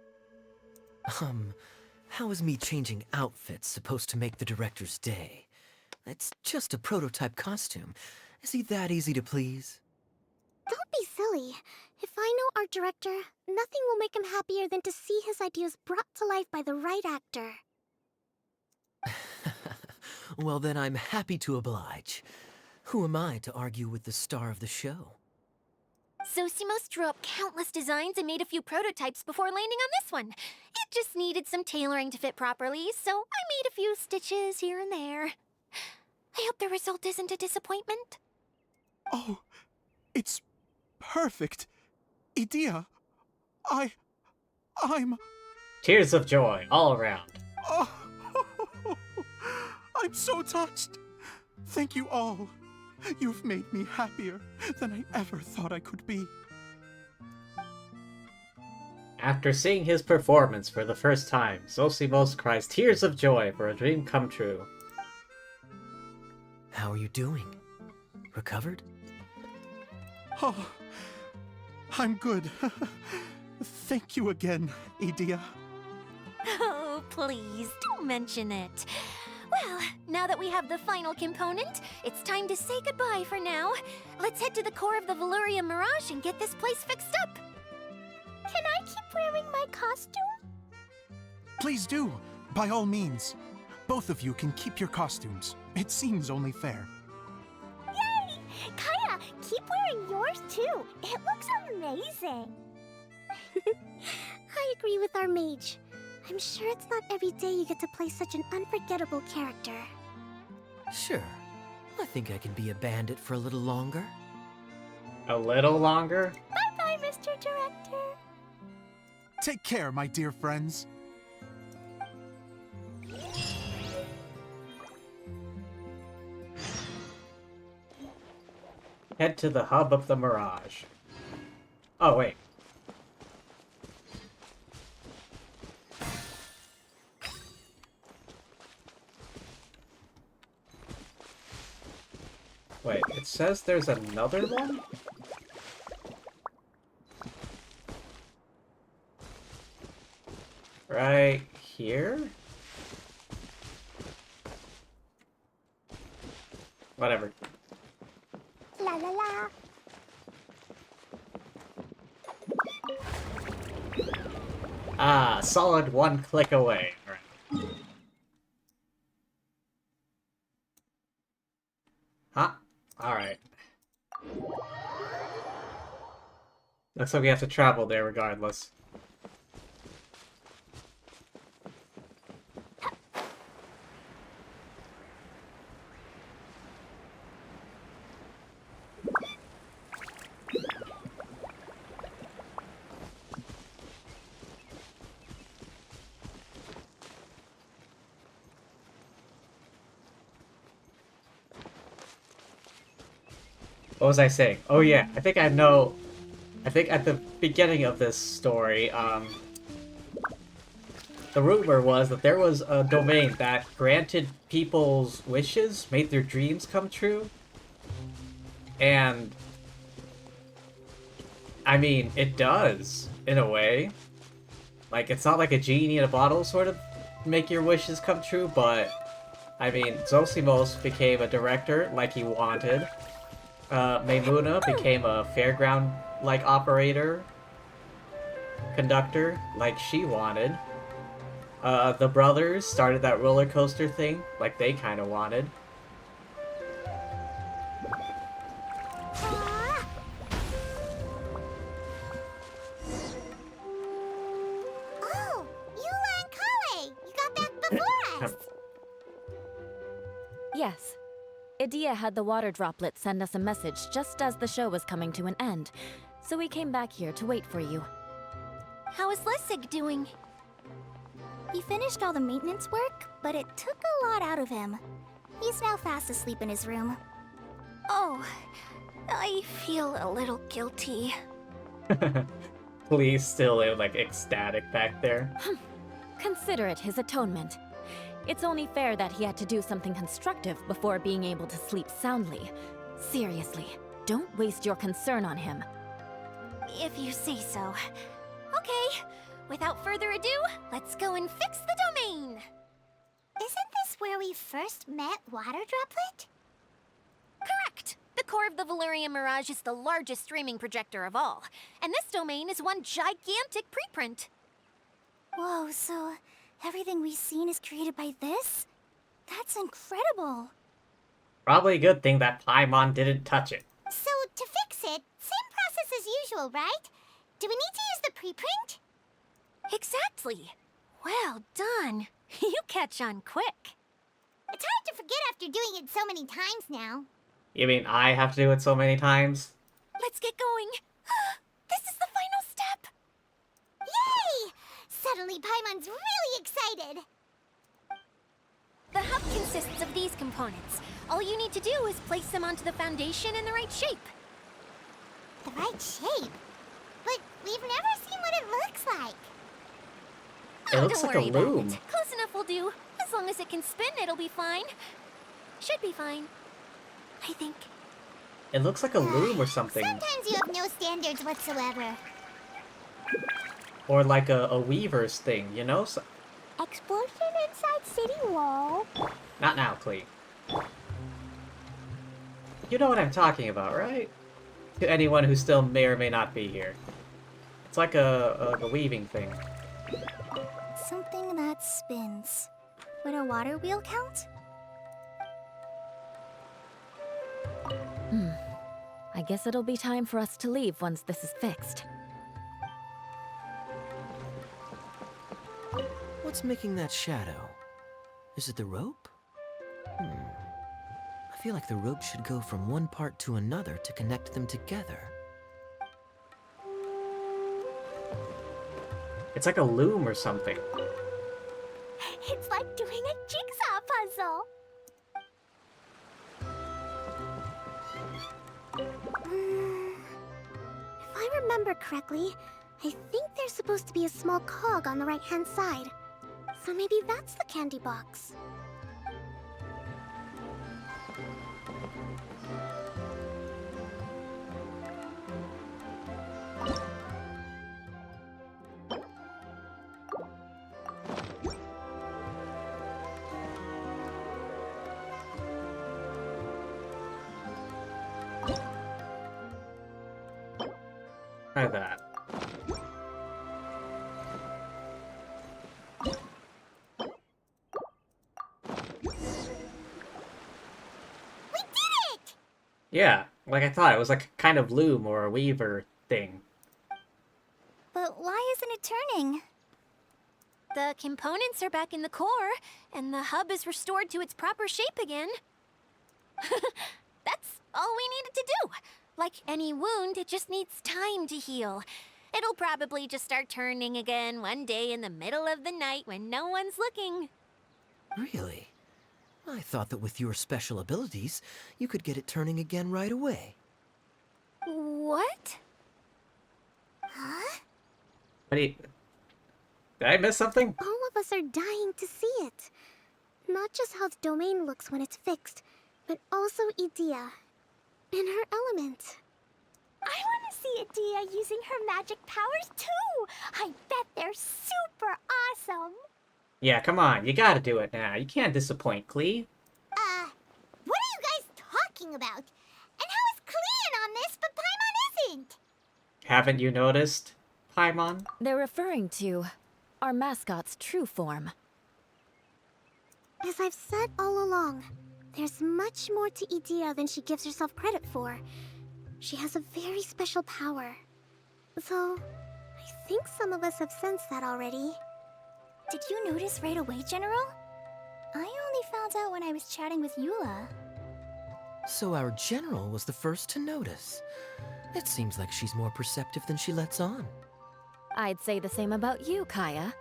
H: How is me changing outfits supposed to make the director's day? It's just a prototype costume. Is he that easy to please?
G: Don't be silly. If I know our director, nothing will make him happier than to see his ideas brought to life by the right actor.
H: Well, then I'm happy to oblige. Who am I to argue with the star of the show?
D: Zosimos drew up countless designs and made a few prototypes before landing on this one. It just needed some tailoring to fit properly, so I made a few stitches here and there. I hope the result isn't a disappointment.
I: Oh, it's perfect. Idea, I'm...
A: Tears of joy all around.
I: Oh, I'm so touched. Thank you all. You've made me happier than I ever thought I could be.
A: After seeing his performance for the first time, Zosimos cries tears of joy for a dream come true.
H: How are you doing? Recovered?
I: Oh, I'm good. Thank you again, Idea.
D: Oh, please, don't mention it. Well, now that we have the final component, it's time to say goodbye for now. Let's head to the core of the Veluria Mirage and get this place fixed up.
G: Can I keep wearing my costume?
I: Please do, by all means. Both of you can keep your costumes. It seems only fair.
G: Yay! Kaya, keep wearing yours too. It looks amazing. I agree with our mage. I'm sure it's not every day you get to play such an unforgettable character.
H: Sure. I think I can be a bandit for a little longer.
A: A little longer?
G: Bye-bye, Mr. Director.
I: Take care, my dear friends.
A: Head to the hub of the Mirage. Oh, wait. Wait, it says there's another one? Right here? Whatever.
G: La la la.
A: Ah, solid one click away. Right. Huh? Alright. Looks like we have to travel there regardless. What was I saying? Oh yeah, I think I know. I think at the beginning of this story, the rumor was that there was a domain that granted people's wishes, made their dreams come true. And I mean, it does, in a way. Like, it's not like a genie in a bottle sort of make your wishes come true, but I mean, Zosimos became a director like he wanted. Maimuna became a fairground-like operator, conductor, like she wanted. The brothers started that roller coaster thing, like they kind of wanted.
G: Oh, Eula and Kale! You got back before us!
E: Yes. Idea had the water droplet send us a message just as the show was coming to an end, so we came back here to wait for you.
D: How is Lessig doing?
C: He finished all the maintenance work, but it took a lot out of him. He's now fast asleep in his room.
D: Oh, I feel a little guilty.
A: Please still like ecstatic back there.
E: Consider it his atonement. It's only fair that he had to do something constructive before being able to sleep soundly. Seriously, don't waste your concern on him.
D: If you say so. Okay, without further ado, let's go and fix the domain!
C: Isn't this where we first met Water Droplet?
D: Correct! The core of the Valerian Mirage is the largest streaming projector of all, and this domain is one gigantic preprint.
C: Whoa, so everything we've seen is created by this? That's incredible!
A: Probably a good thing that Paimon didn't touch it.
C: So, to fix it, same process as usual, right? Do we need to use the preprint?
D: Exactly! Well done! You catch on quick.
C: It's hard to forget after doing it so many times now.
A: You mean I have to do it so many times?
D: Let's get going. This is the final step.
C: Yay! Suddenly Paimon's really excited.
D: The hub consists of these components. All you need to do is place them onto the foundation in the right shape.
C: The right shape? But we've never seen what it looks like.
A: It looks
D: Don't
A: like a
D: worry about
A: loom.
D: it. Close enough will do. As long as it can spin, it'll be fine. Should be fine. I think.
A: It looks like a loom or something.
C: Sometimes you have no standards whatsoever.
A: Or like a weaver's thing, you know?
C: Explosion inside City Wall.
A: Not now, Clee. You know what I'm talking about, right? To anyone who still may or may not be here. It's like a weaving thing.
C: Something that spins. Would a water wheel count?
E: I guess it'll be time for us to leave once this is fixed.
H: What's making that shadow? Is it the rope? I feel like the rope should go from one part to another to connect them together.
A: It's like a loom or something.
C: It's like doing a jigsaw puzzle.
G: If I remember correctly, I think there's supposed to be a small cog on the right-hand side. So maybe that's the candy box.
A: Try that.
C: We did it!
A: Yeah, like I thought, it was like a kind of loom or a weaver thing.
C: But why isn't it turning?
D: The components are back in the core, and the hub is restored to its proper shape again. That's all we needed to do. Like any wound, it just needs time to heal. It'll probably just start turning again one day in the middle of the night when no one's looking.
H: Really? I thought that with your special abilities, you could get it turning again right away.
D: What?
C: Huh?
A: What do you... Did I miss something?
G: All of us are dying to see it. Not just how the domain looks when it's fixed, but also Edea. In her element.
C: I want to see Edea using her magic powers too! I bet they're super awesome!
A: Yeah, come on, you gotta do it now. You can't disappoint Clee.
C: What are you guys talking about? And how is Clee on this, but Paimon isn't?
A: Haven't you noticed, Paimon?
E: They're referring to our mascot's true form.
G: As I've said all along, there's much more to Edea than she gives herself credit for. She has a very special power. Though, I think some of us have sensed that already.
C: Did you notice right away, General? I only found out when I was chatting with Eula.
H: So our general was the first to notice. It seems like she's more perceptive than she lets on.
E: I'd say the same about you, Kaya.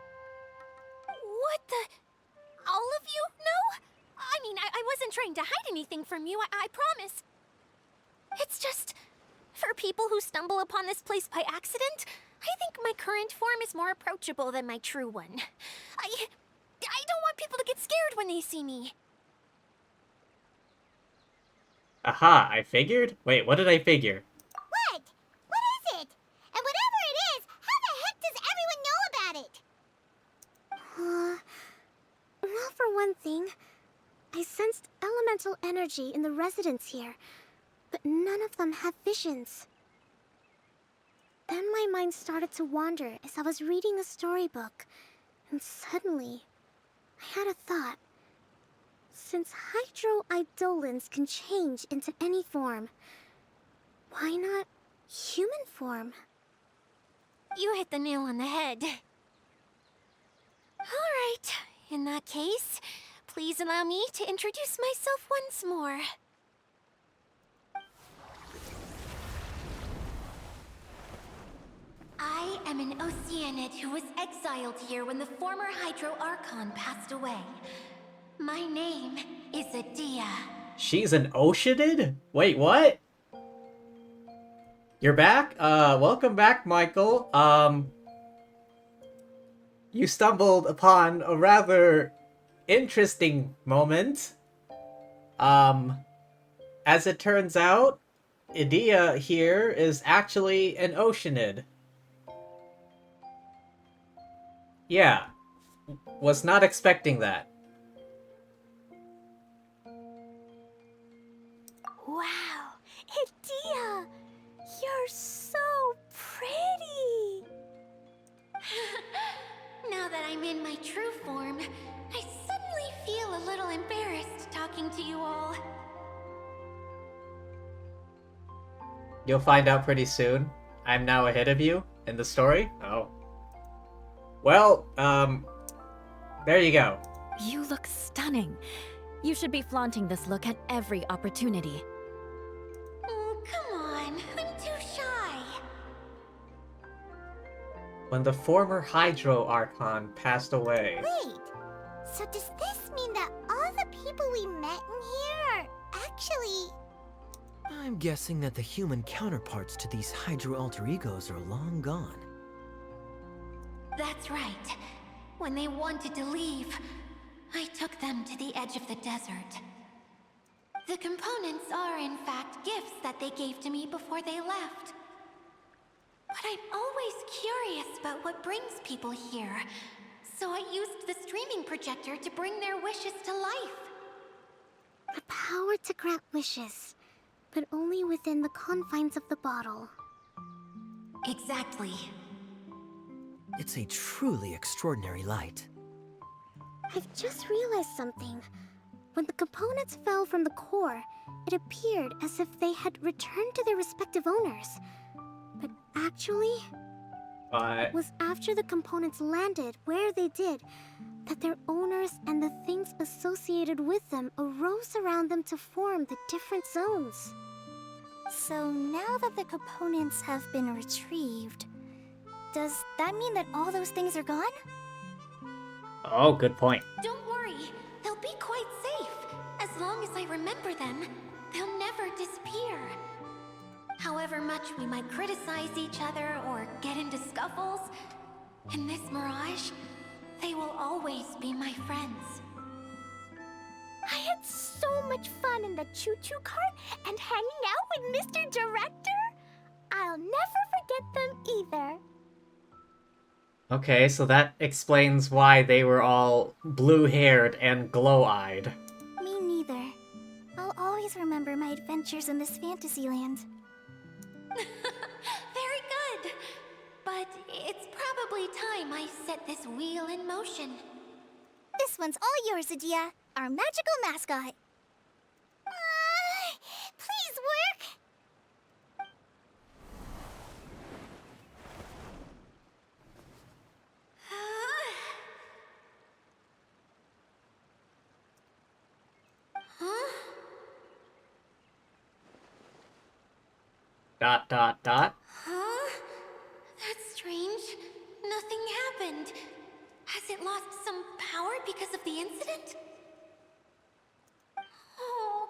D: What the... All of you know? I mean, I wasn't trying anything from you, I promise. It's just, for people who stumble upon this place by accident, I think my current form is more approachable than my true one. I don't want people to get scared when they see me.
A: Aha, I figured? Wait, what did I figure?
G: What? What is it? And whatever it is, how the heck does everyone know about it? Well, for one thing, I sensed elemental energy in the residents here, but none of them have visions. Then my mind started to wander as I was reading a storybook, and suddenly, I had a thought. Since hydroidolins can change into any form, why not human form?
D: You hit the nail on the head. Alright, in that case, please allow me to introduce myself once more. I am an Oceanid who was exiled here when the former Hydro Archon passed away. My name is Edea.
A: She's an Oceanid? Wait, what? You're back? Welcome back, Michael. You stumbled upon a rather interesting moment. As it turns out, Edea here is actually an Oceanid. Yeah. Was not expecting that.
D: Wow, Edea! You're so pretty! Now that I'm in my true form, I suddenly feel a little embarrassed talking to you all.
A: You'll find out pretty soon. I'm now ahead of you in the story. Oh. Well, there you go.
E: You look stunning. You should be flaunting this look at every opportunity.
D: Oh, come on. I'm too shy.
A: When the former Hydro Archon passed away.
G: Wait, so does this mean that all the people we met in here are actually...
H: I'm guessing that the human counterparts to these Hydro alter egos are long gone.
D: That's right. When they wanted to leave, I took them to the edge of the desert. The components are, in fact, gifts that they gave to me before they left. But I'm always curious about what brings people here, so I used the streaming projector to bring their wishes to life.
G: The power to grant wishes, but only within the confines of the bottle.
D: Exactly.
H: It's a truly extraordinary light.
G: I've just realized something. When the components fell from the core, it appeared as if they had returned to their respective owners. But actually, it was after the components landed where they did that their owners and the things associated with them arose around them to form the different zones.
C: So now that the components have been retrieved, does that mean that all those things are gone?
A: Oh, good point.
D: Don't worry, they'll be quite safe. As long as I remember them, they'll never disappear. However much we might criticize each other or get into scuffles, in this mirage, they will always be my friends.
G: I had so much fun in the choo-choo cart and hanging out with Mr. Director. I'll never forget them either.
A: Okay, so that explains why they were all blue-haired and glow-eyed.
C: Me neither. I'll always remember my adventures in this fantasy land.
D: Very good. But it's probably time I set this wheel in motion.
C: This one's all yours, Edea, our magical mascot.
G: Please work.
D: Huh?
A: Dot, dot, dot.
D: Huh? That's strange. Nothing happened. Has it lost some power because of the incident? Oh,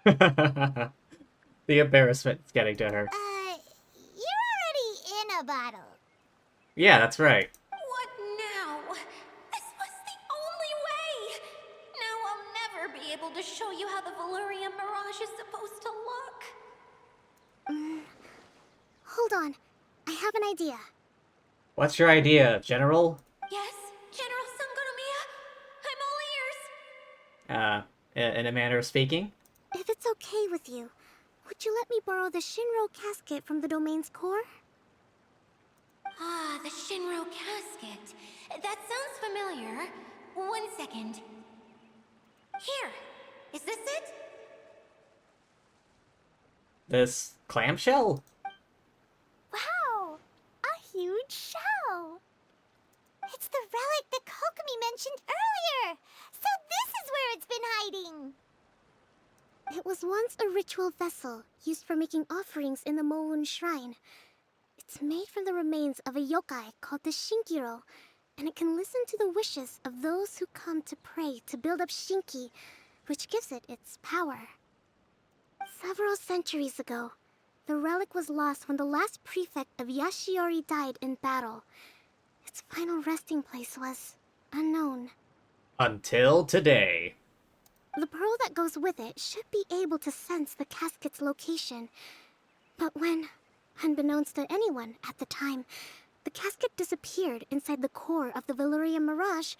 A: The embarrassment's getting to her.
C: You're already in a bottle.
A: Yeah, that's right.
D: What now? This was the only way! Now I'll never be able to show you how the Valurian Mirage is supposed to look.
G: Hold on. I have an idea.
A: What's your idea, General?
D: Yes, General Sangonomiya? I'm all ears!
A: In a manner of speaking?
G: If it's okay with you, would you let me borrow the Shinro casket from the domain's core?
D: Ah, the Shinro casket. That sounds familiar. 1 second. Here. Is this it?
A: This clamshell?
C: Wow! A huge shell! It's the relic that Kokomi mentioned earlier! So this is where it's been hiding!
G: It was once a ritual vessel used for making offerings in the Mohun Shrine. It's made from the remains of a yokai called the Shinkiro, and it can listen to the wishes of those who come to pray to build up Shinki, which gives it its power. Several centuries ago, the relic was lost when the last prefect of Yashiori died in battle. Its final resting place was unknown.
A: Until today.
G: The pearl that goes with it should be able to sense the casket's location. But when, unbeknownst to anyone at the time, the casket disappeared inside the core of the Valurian Mirage,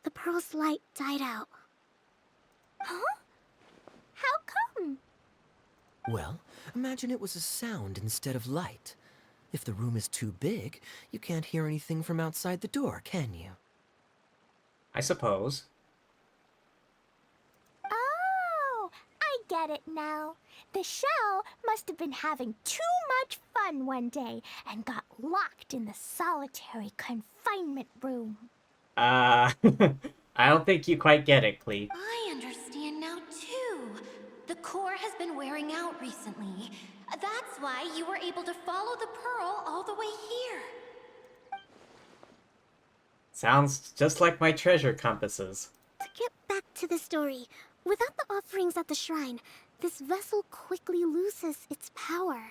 G: the pearl's light died out.
C: Huh? How come?
H: Well, imagine it was a sound instead of light. If the room is too big, you can't hear anything from outside the door, can you?
A: I suppose.
C: Oh, I get it now. The shell must have been having too much fun one day and got locked in the solitary confinement room.
A: I don't think you quite get it, Clee.
D: I understand now, too. The core has been wearing out recently. That's why you were able to follow the pearl all the way here.
A: Sounds just like my treasure compasses.
G: To get back to the story, without the offerings at the shrine, this vessel quickly loses its power.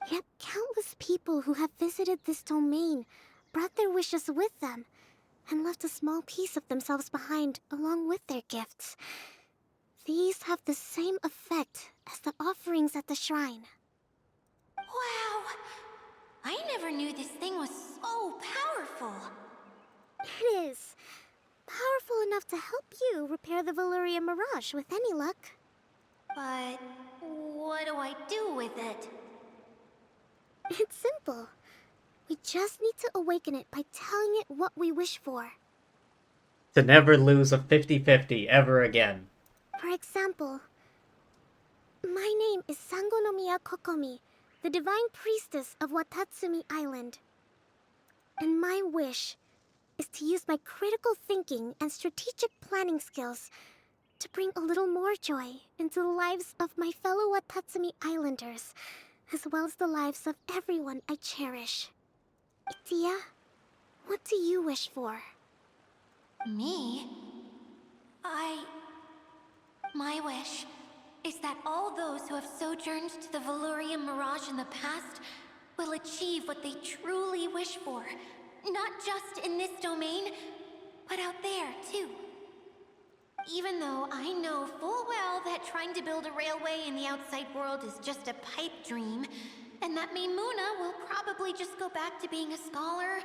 G: Yet countless people who have visited this domain brought their wishes with them and left a small piece of themselves behind along with their gifts. These have the same effect as the offerings at the shrine.
D: Wow! I never knew this thing was so powerful.
G: It is. Powerful enough to help you repair the Valurian Mirage with any luck.
D: But what do I do with it?
G: It's simple. We just need to awaken it by telling it what we wish for.
A: To never lose a 50-50 ever again.
G: For example, my name is Sangonomiya Kokomi, the divine priestess of Watatsumi Island. And my wish is to use my critical thinking and strategic planning skills to bring a little more joy into the lives of my fellow Watatsumi Islanders, as well as the lives of everyone I cherish. Itia, what do you wish for?
D: Me? My wish is that all those who have sojourned to the Valurian Mirage in the past will achieve what they truly wish for. Not just in this domain, but out there, too. Even though I know full well that trying to build a railway in the outside world is just a pipe dream, and that Maimuna will probably just go back to being a scholar.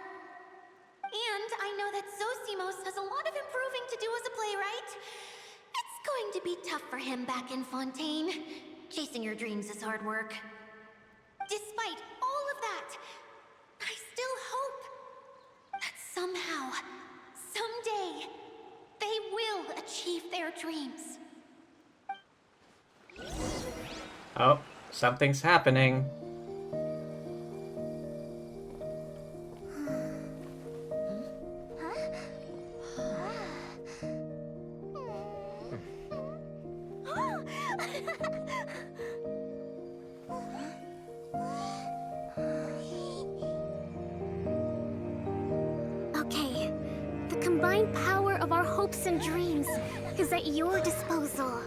D: And I know that Zosimos has a lot of improving to do as a playwright. It's going to be tough for him back in Fontaine. Chasing your dreams is hard work. Despite all of that, I still hope that somehow, someday, they will achieve their dreams.
A: Oh, something's happening.
G: Okay, the combined power of our hopes and dreams is at your disposal.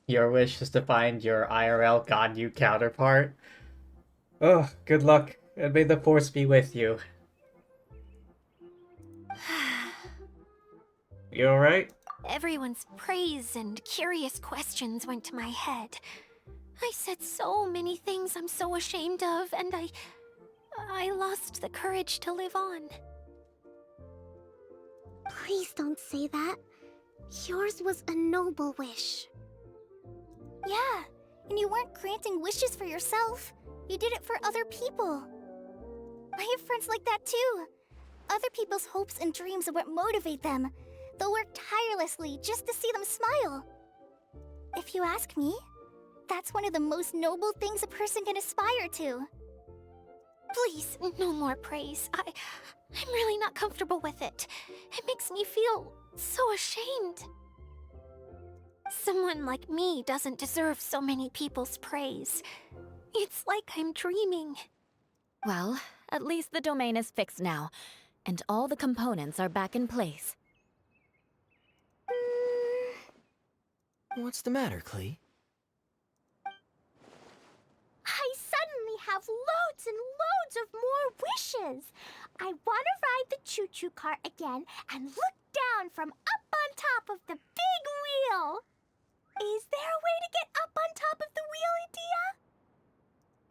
A: Your wish is to find your IRL Ganyu counterpart. Oh, good luck, and may the force be with you. You alright?
D: Everyone's praise and curious questions went to my head. I said so many things I'm so ashamed of, and I lost the courage to live on.
G: Please don't say that. Yours was a noble wish.
C: Yeah, and you weren't granting wishes for yourself. You did it for other people. I have friends like that too. Other people's hopes and dreams are what motivate them. They'll work tirelessly just to see them smile. If you ask me, that's one of the most noble things a person can aspire to.
D: Please, no more praise. I'm really not comfortable with it. It makes me feel so ashamed. Someone like me doesn't deserve so many people's praise. It's like I'm dreaming.
E: Well, at least the domain is fixed now, and all the components are back in place.
H: What's the matter, Klee?
G: I suddenly have loads and loads of more wishes. I want to ride the choo-choo cart again and look down from up on top of the big wheel. Is there a way to get up on top of the wheel, Edea?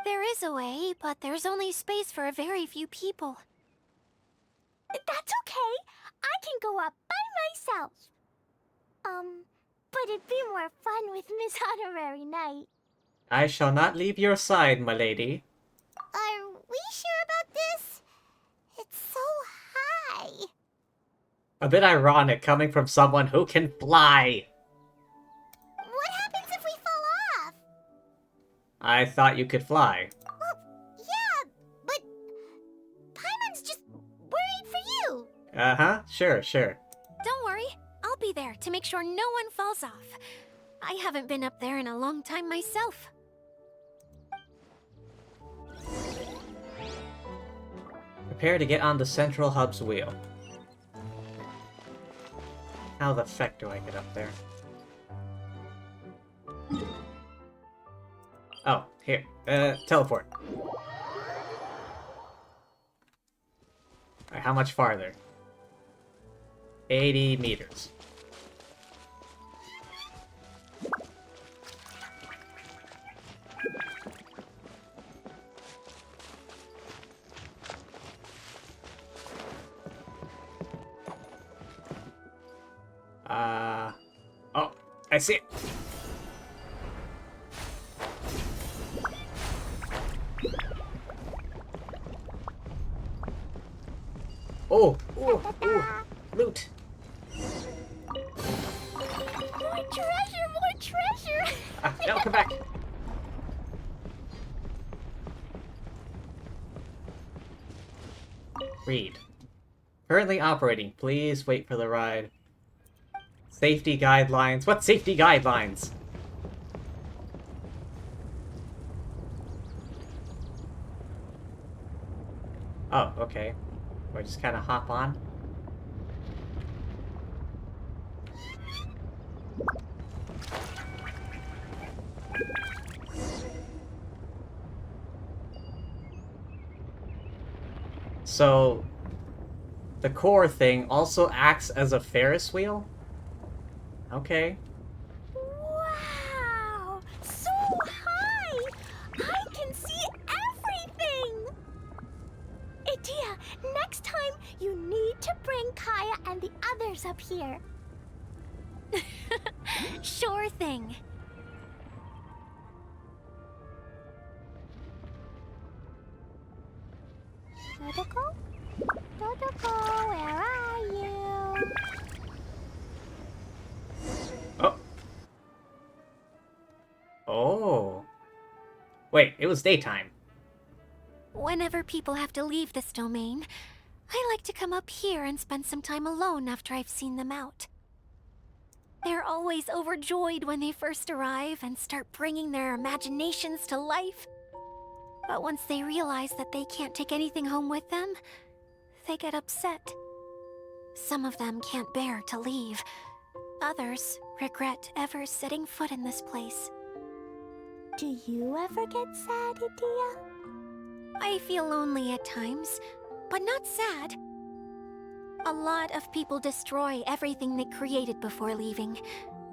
D: There is a way, but there's only space for a very few people.
G: That's okay. I can go up by myself. But it'd be more fun with Miss Honorary Knight.
A: I shall not leave your side, my lady.
C: Are we sure about this? It's so high.
A: A bit ironic coming from someone who can fly.
C: What happens if we fall off?
A: I thought you could fly.
C: Well, yeah, but Paimon's just worried for you.
A: Uh-huh, sure.
D: Don't worry, I'll be there to make sure no one falls off. I haven't been up there in a long time myself.
A: Prepare to get on the central hub's wheel. How the feck do I get up there? Oh, here. Teleport. Alright, how much farther? 80 meters. Oh, I see it. Oh, ooh, loot.
C: More treasure!
A: No, come back. Read. Currently operating. Please wait for the ride. Safety guidelines. What safety guidelines? Oh, okay. We're just kind of hop on. So, the core thing also acts as a Ferris wheel? Okay.
G: Wow! So high! I can see everything! Edea, next time you need to bring Kaya and the others up here.
D: Sure thing.
G: Dodoko? Dodoko, where are you?
A: Oh. Oh. Wait, it was daytime.
D: Whenever people have to leave this domain, I like to come up here and spend some time alone after I've seen them out. They're always overjoyed when they first arrive and start bringing their imaginations to life. But once they realize that they can't take anything home with them, they get upset. Some of them can't bear to leave, others regret ever setting foot in this place.
G: Do you ever get sad, Idia?
D: I feel lonely at times, but not sad. A lot of people destroy everything they created before leaving,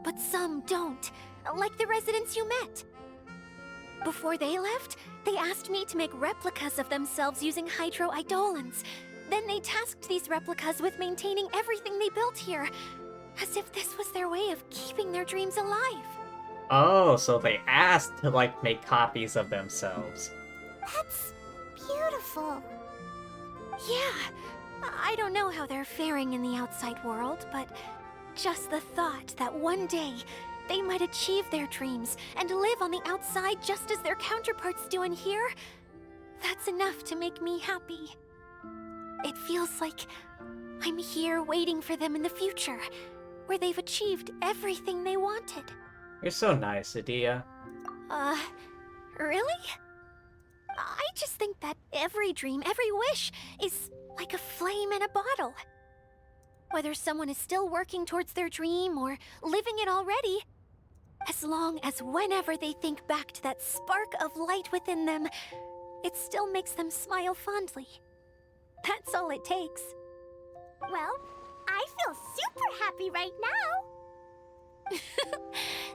D: but some don't, like the residents you met. Before they left, they asked me to make replicas of themselves using hydro-eidolons. Then they tasked these replicas with maintaining everything they built here, as if this was their way of keeping their dreams alive.
A: Oh, so they asked to, like, make copies of themselves.
G: That's beautiful.
D: Yeah, I don't know how they're faring in the outside world, but just the thought that one day they might achieve their dreams and live on the outside just as their counterparts do in here, that's enough to make me happy. It feels like I'm here waiting for them in the future, where they've achieved everything they wanted.
A: You're so nice, Idia.
D: Really? I just think that every dream, every wish, is like a flame in a bottle. Whether someone is still working towards their dream or living it already, as long as whenever they think back to that spark of light within them, it still makes them smile fondly. That's all it takes.
G: Well, I feel super happy right now.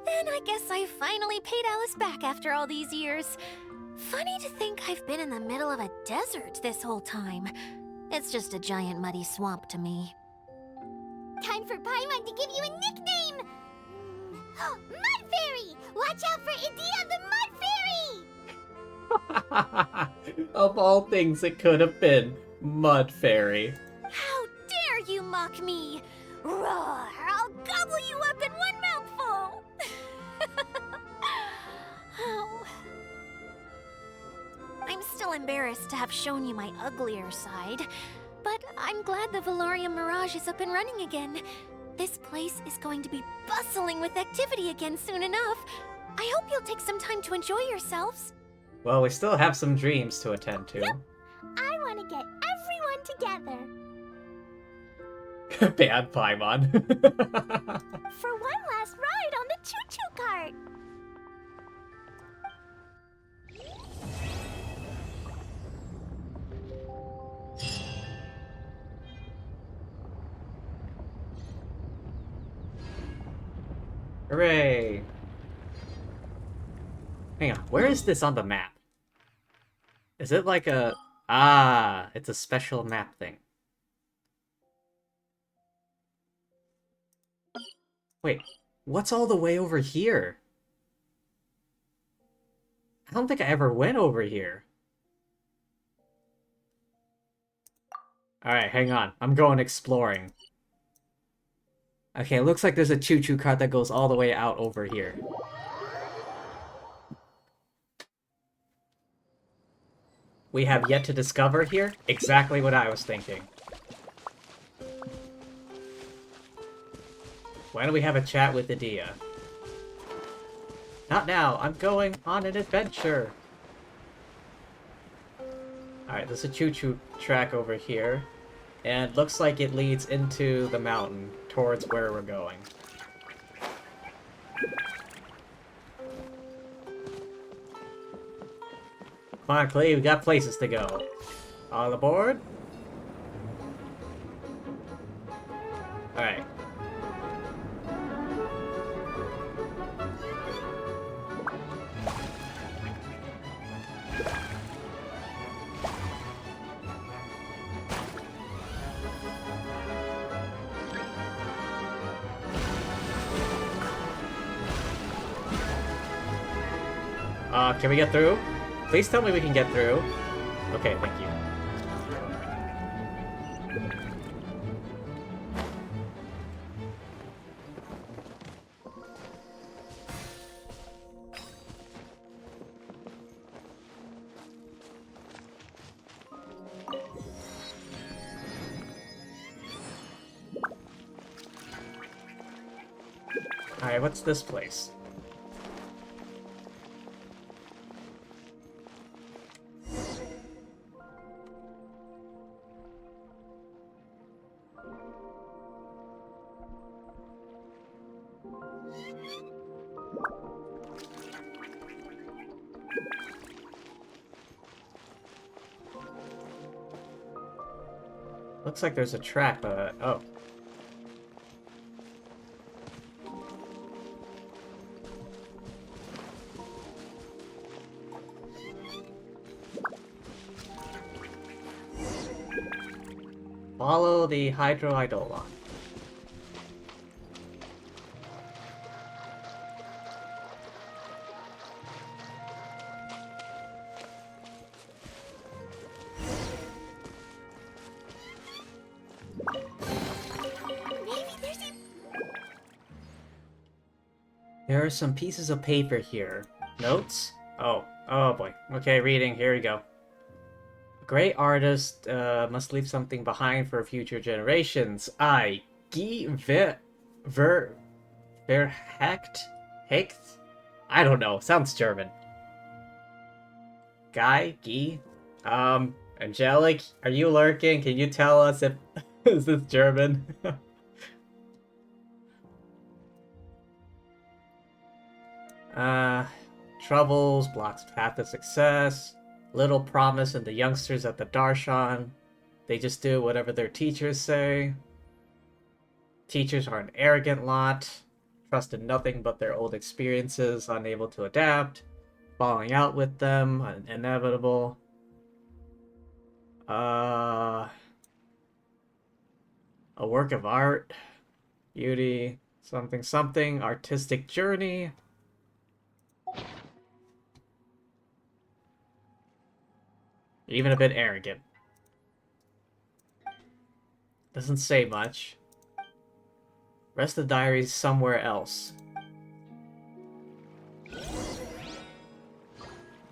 D: Then I guess I finally paid Alice back after all these years. Funny to think I've been in the middle of a desert this whole time. It's just a giant muddy swamp to me.
G: Time for Paimon to give you a nickname! Mud Fairy! Watch out for Idia the Mud Fairy!
A: Of all things it could have been, Mud Fairy.
D: How dare you mock me! Roar! I'll gobble you up in one mouthful! Oh. I'm still embarrassed to have shown you my uglier side, but I'm glad the Valorium Mirage is up and running again. This place is going to be bustling with activity again soon enough. I hope you'll take some time to enjoy yourselves.
A: Well, we still have some dreams to attend to.
G: Yep. I want to get everyone together.
A: Bad Paimon.
G: For one last ride on the choo-choo cart.
A: Hooray! Hang on, where is this on the map? Is it like a... Ah, it's a special map thing. Wait, what's all the way over here? I don't think I ever went over here. Alright, hang on. I'm going exploring. Okay, it looks like there's a choo-choo cart that goes all the way out over here. We have yet to discover here exactly what I was thinking. Why don't we have a chat with Idia? Not now, I'm going on an adventure! Alright, there's a choo-choo track over here. And looks like it leads into the mountain, towards where we're going. Come on, Clay, we got places to go. All aboard? Alright. Can we get through? Please tell me we can get through. Okay, thank you. Alright, what's this place? Looks like there's a track, but oh. Follow the Hydro Eidolon. There are some pieces of paper here. Notes? Oh boy. Okay, reading. Here we go. A great artist must leave something behind for future generations. I, Guy Verhecht? Hecht? I don't know. Sounds German. Guy? Angelic, are you lurking? Can you tell us if is this German? Troubles, blocks path to success, little promise in the youngsters at the Darshan. They just do whatever their teachers say. Teachers are an arrogant lot, trust in nothing but their old experiences, unable to adapt, falling out with them, inevitable. A work of art, beauty, something, artistic journey. Even a bit arrogant. Doesn't say much. Rest of the diary's somewhere else.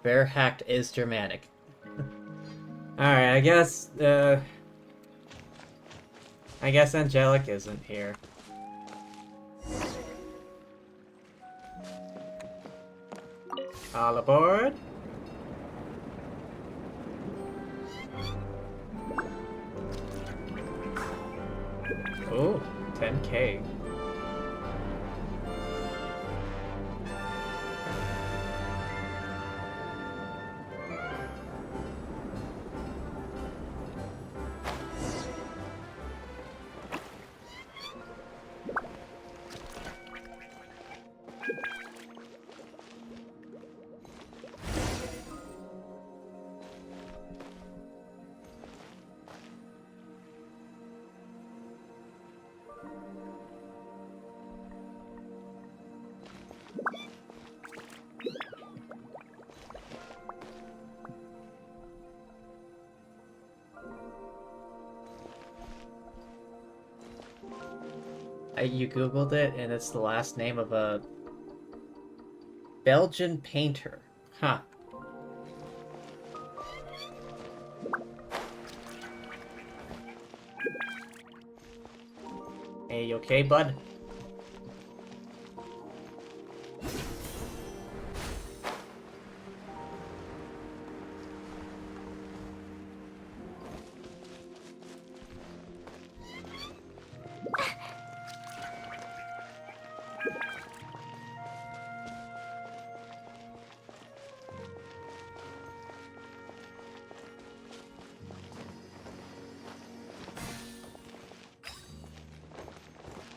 A: Verhacht is Germanic. Alright, I guess Angelic isn't here. All aboard! Oh, 10K. You googled it, and it's the last name of a Belgian painter. Huh. Hey, you okay, bud?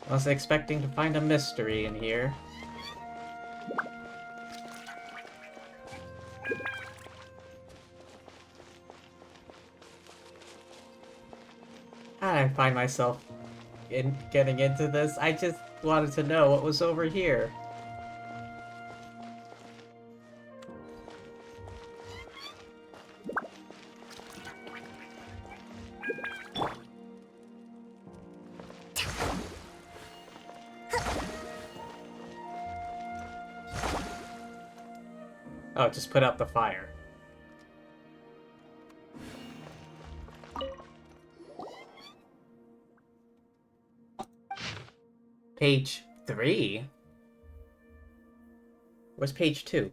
A: I was expecting to find a mystery in here. I find myself getting into this. I just wanted to know what was over here. Oh, just put out the fire. Page 3? Where's page 2?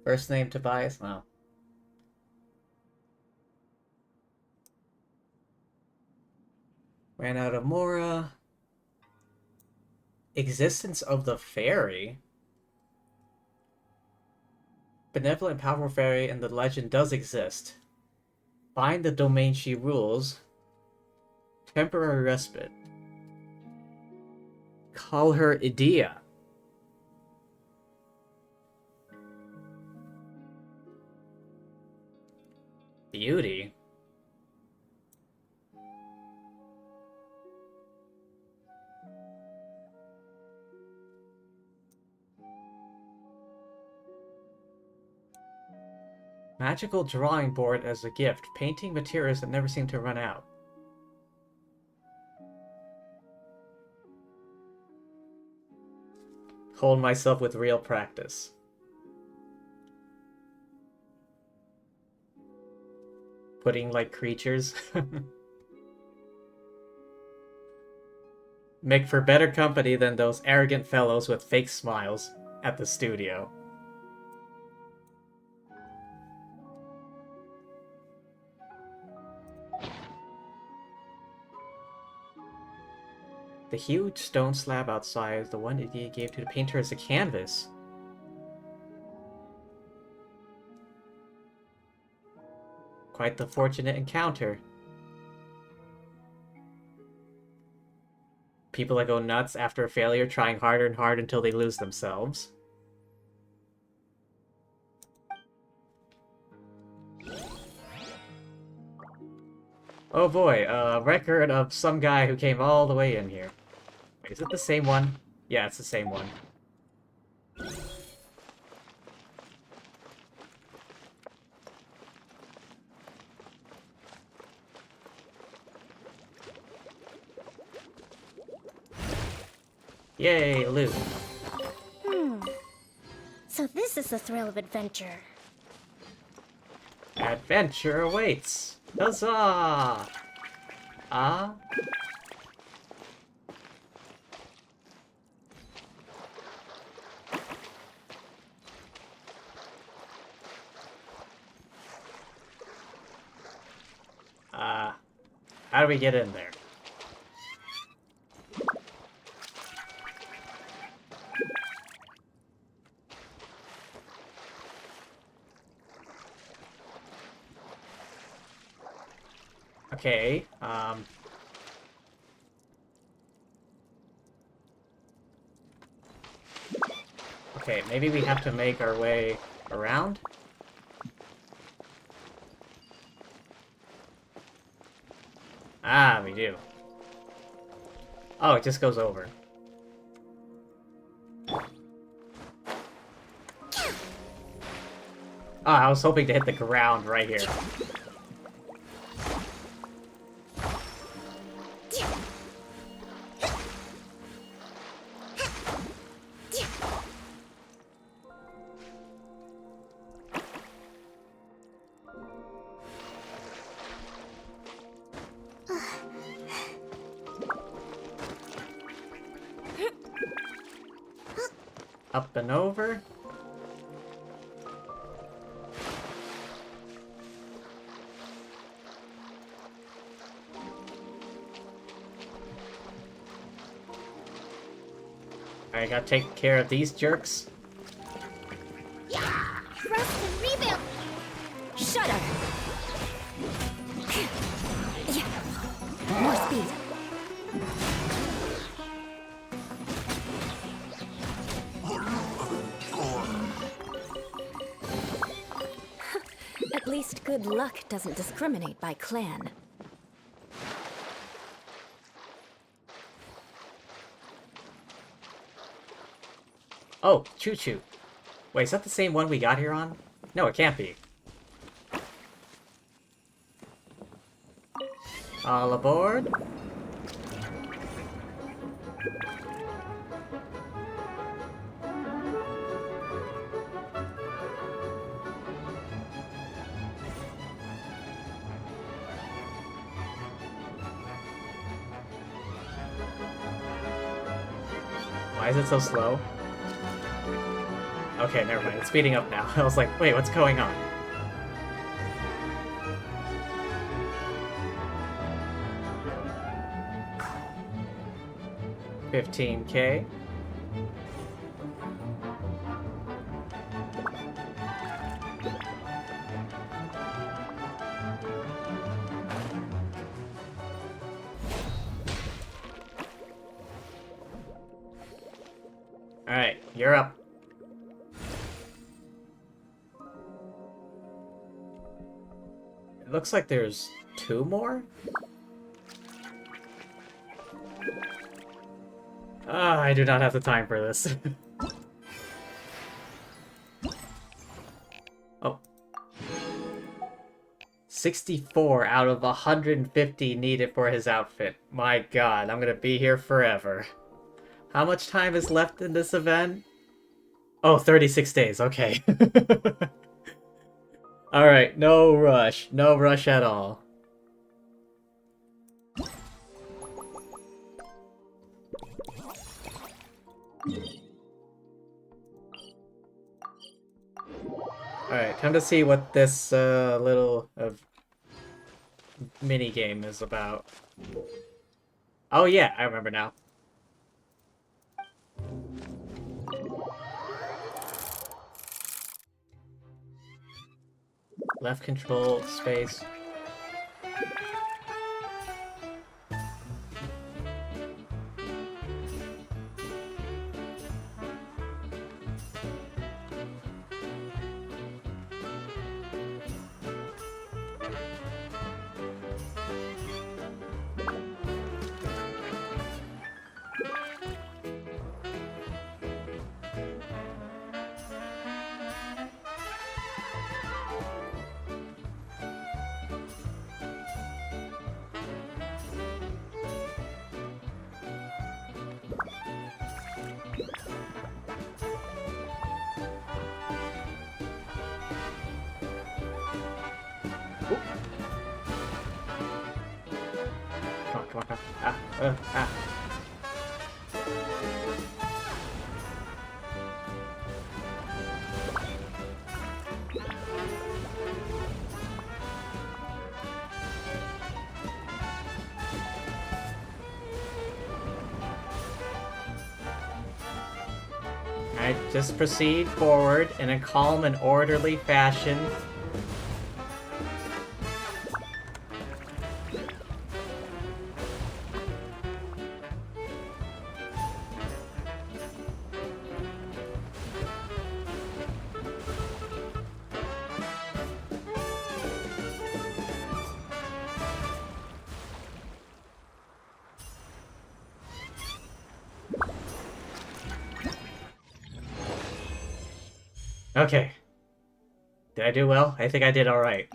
A: First name Tobias? No. Ran out of Mora. Existence of the fairy? benevolent, powerful fairy in the legend does exist. Find the domain she rules. Temporary respite. Call her Idea. Beauty? Magical drawing board as a gift. Painting materials that never seem to run out. Hold myself with real practice. Putting like creatures. Make for better company than those arrogant fellows with fake smiles at the studio. The huge stone slab outside is the one Idea gave to the painter as a canvas. Quite the fortunate encounter. People that go nuts after a failure, trying harder and harder until they lose themselves. Oh boy, a record of some guy who came all the way in here. Wait, is it the same one? Yeah, it's the same one. Yay, loot.
G: So this is the thrill of adventure.
A: Adventure awaits. Huzzah! Ah? How do we get in there? Okay, okay, maybe we have to make our way around? Ah, we do. Oh, it just goes over. Ah, I was hoping to hit the ground right here. Up and over. I gotta take care of these jerks.
G: Rest and rebuild!
E: Shut up! More speed. At least good luck doesn't discriminate by clan.
A: Oh, Choo-Choo. Wait, is that the same one we got here on? No, it can't be. All aboard. Why is it so slow? Okay, never mind. It's speeding up now. I was like, wait, what's going on? $15K. you're up. It looks like there's 2 more? Ah, I do not have the time for this. Oh. 64 out of 150 needed for his outfit. My god, I'm gonna be here forever. How much time is left in this event? Oh, 36 days, okay. Alright, no rush. No rush at all. Alright, time to see what this little mini game is about. Oh yeah, I remember now. Left control, space. Come on, come on. Ah. Alright, just proceed forward in a calm and orderly fashion. Okay. Did I do well? I think I did alright.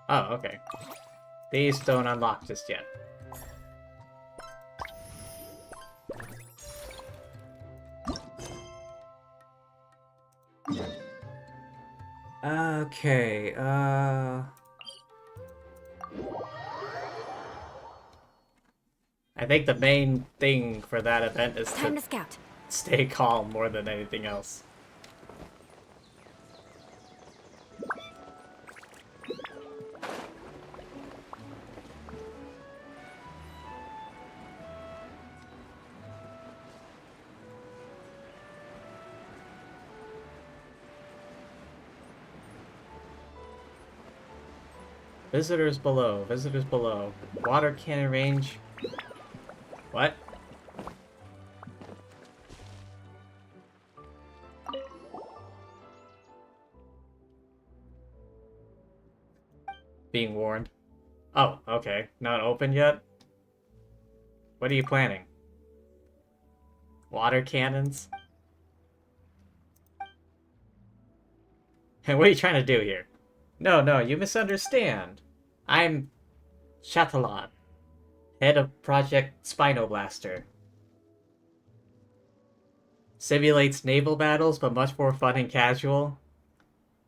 A: Oh, okay. These don't unlock just yet. Okay, I think the main thing for that event is
E: Time
A: to
E: to scout.
A: stay calm more than anything else. Visitors below. Visitors below. Water cannon range. What? Being warned. Oh, okay. Not open yet? What are you planning? Water cannons? And what are you trying to do here? No, you misunderstand. I'm Chatelot, head of Project Spinoblaster. Simulates naval battles, but much more fun and casual.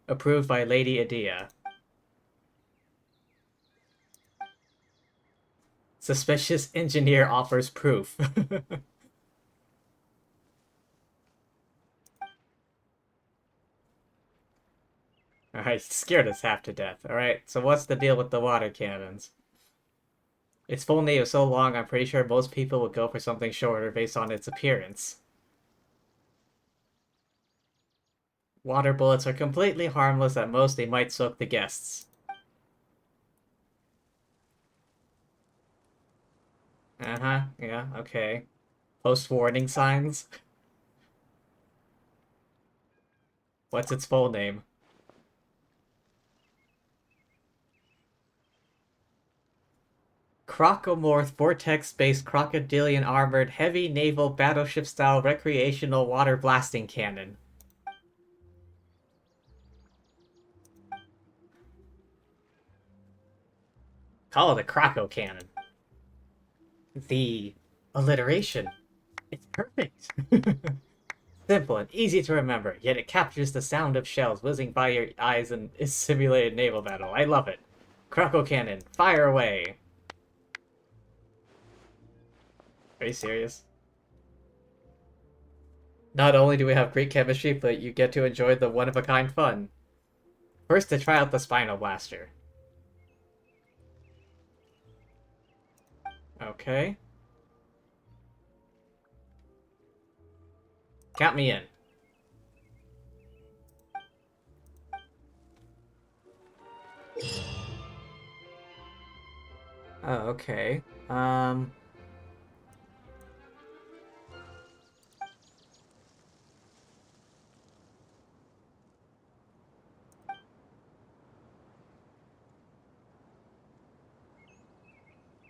A: Approved by Lady Adia. Suspicious engineer offers proof. Alright, scared us half to death. Alright, so what's the deal with the water cannons? Its full name is so long, I'm pretty sure most people would go for something shorter based on its appearance. Water bullets are completely harmless. At most, they might soak the guests. Uh-huh, yeah, okay. Post-warning signs? What's its full name? Crocomorph Vortex-based crocodilian armored heavy naval battleship-style recreational water blasting cannon. Call it a Croco cannon. The alliteration. It's perfect. Simple and easy to remember, yet it captures the sound of shells whizzing by your eyes in a simulated naval battle. I love it. Croco cannon, fire away. Are you serious? Not only do we have great chemistry, but you get to enjoy the one-of-a-kind fun. First, to try out the Spinal Blaster. Okay. Count me in. Oh, okay.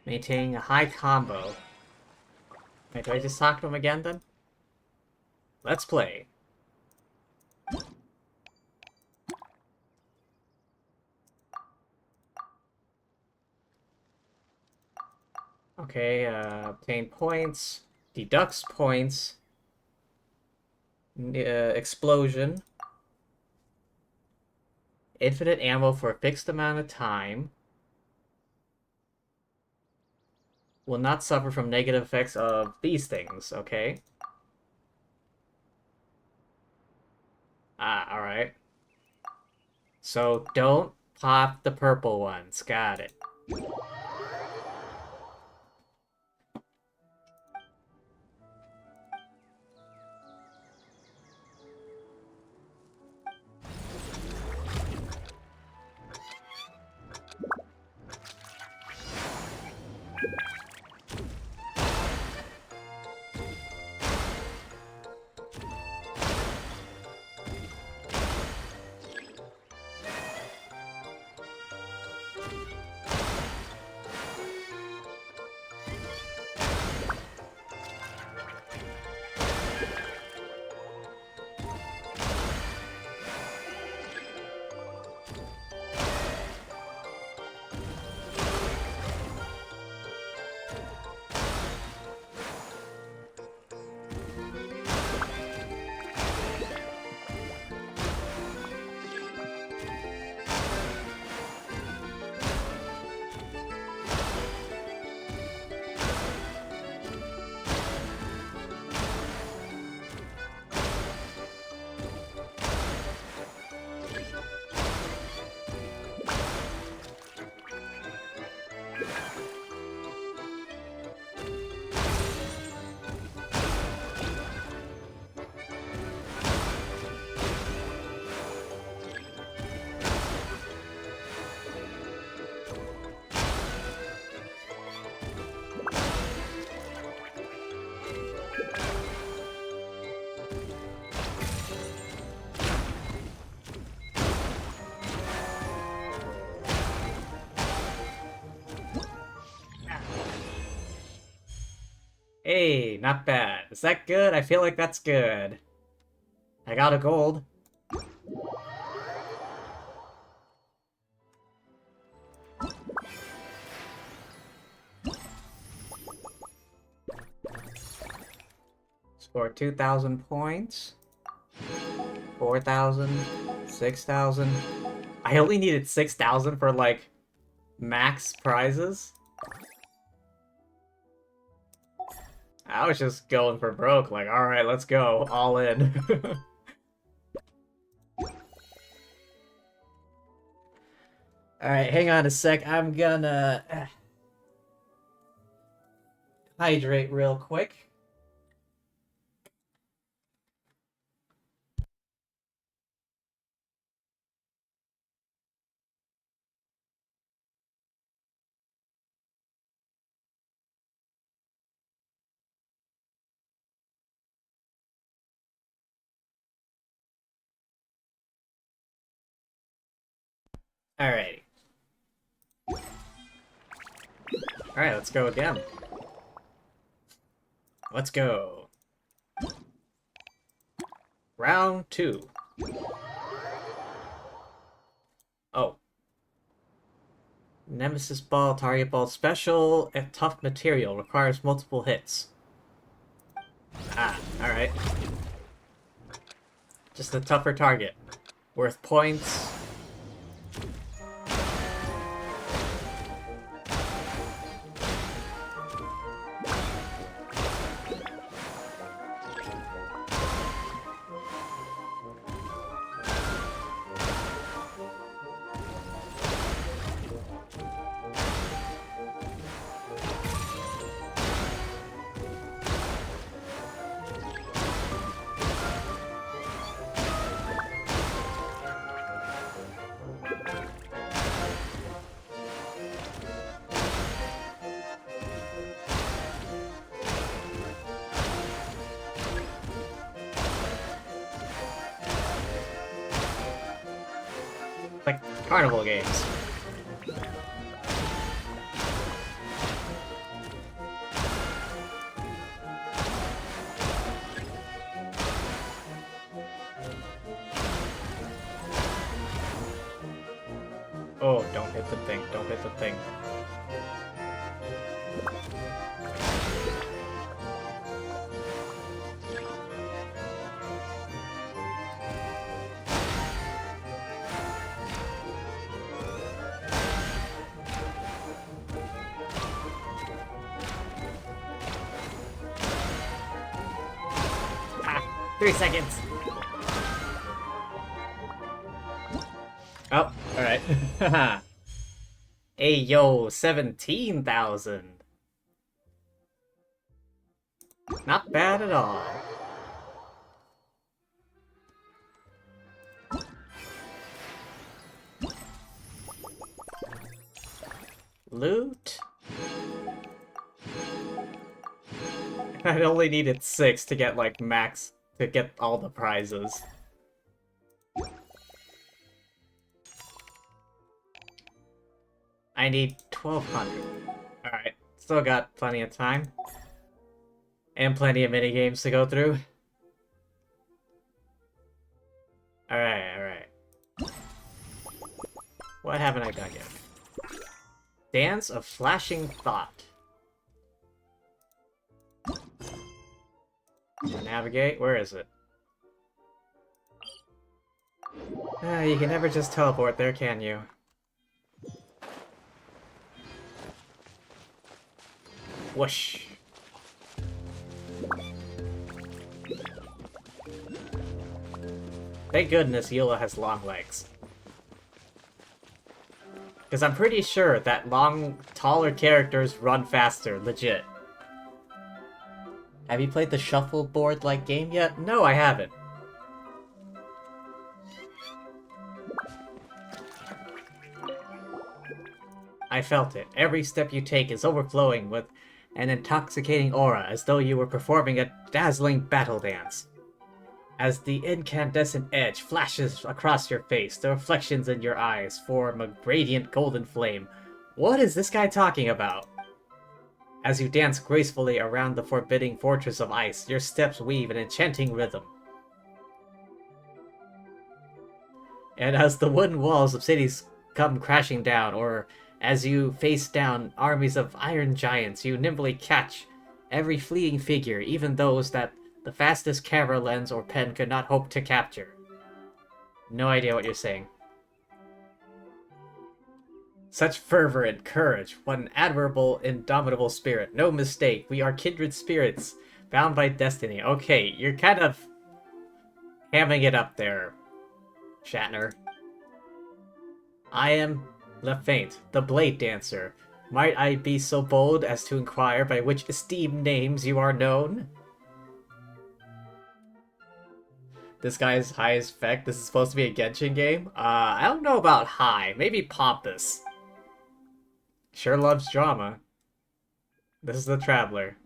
A: Maintaining a high combo. Wait, do I just talk to him again, then? Let's play. Okay, obtain points. Deducts points. Explosion. Infinite ammo for a fixed amount of time. Will not suffer from negative effects of these things, okay? Ah, alright. So, don't pop the purple ones. Got it. Hey, not bad. Is that good? I feel like that's good. I got a gold. Score 2,000 points. 4,000. 6,000. I only needed 6,000 for, like, max prizes. I was just going for broke, like, alright, let's go, all in. Alright, hang on a sec, I'm gonna... hydrate real quick. Alrighty. Alright, let's go again. Let's go. Round 2. Oh. Nemesis Ball, Target Ball Special, and Tough Material. Requires multiple hits. Ah, alright. Just a tougher target. Worth points. Like carnival games. Oh, don't hit the thing, don't hit the thing. Ah, 3 seconds. Oh, alright. Hey, yo, 17,000. Not bad at all. Loot? I only needed 6 to get, like, max, to get all the prizes. I need 1,200. Alright, still got plenty of time. And plenty of minigames to go through. Alright, alright. What haven't I done yet? Dance of Flashing Thought. Navigate? Where is it? You can never just teleport there, can you? Whoosh. Thank goodness Eula has long legs. Because I'm pretty sure that taller characters run faster, legit. Have you played the shuffleboard-like game yet? No, I haven't. I felt it. Every step you take is overflowing with an intoxicating aura, as though you were performing a dazzling battle dance. As the incandescent edge flashes across your face, the reflections in your eyes form a radiant golden flame. What is this guy talking about? As you dance gracefully around the forbidding fortress of ice, your steps weave an enchanting rhythm. And as the wooden walls of cities come crashing down, or as you face down armies of iron giants, you nimbly catch every fleeting figure, even those that the fastest camera lens or pen could not hope to capture. No idea what you're saying. Such fervor and courage, what an admirable, indomitable spirit. No mistake, we are kindred spirits, bound by destiny. Okay, you're kind of hamming it up there, Shatner. I am LaFaint, the Blade Dancer. Might I be so bold as to inquire by which esteemed names you are known? This guy's high as feck. This is supposed to be a Genshin game? I don't know about high. Maybe pompous. Sure loves drama. This is the Traveler.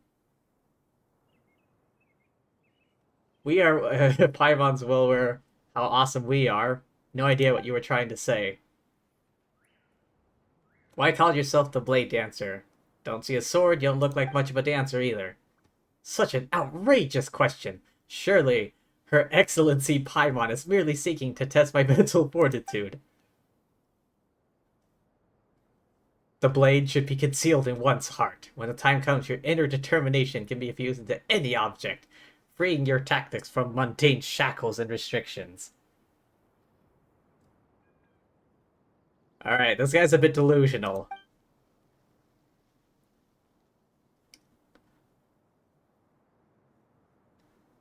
A: We are Paimon's Wilwer. How awesome we are. No idea what you were trying to say. Why call yourself the Blade Dancer? Don't see a sword, you don't look like much of a dancer either. Such an outrageous question. Surely, Her Excellency Paimon is merely seeking to test my mental fortitude. The blade should be concealed in one's heart. When the time comes, your inner determination can be fused into any object, freeing your tactics from mundane shackles and restrictions. Alright, this guy's a bit delusional.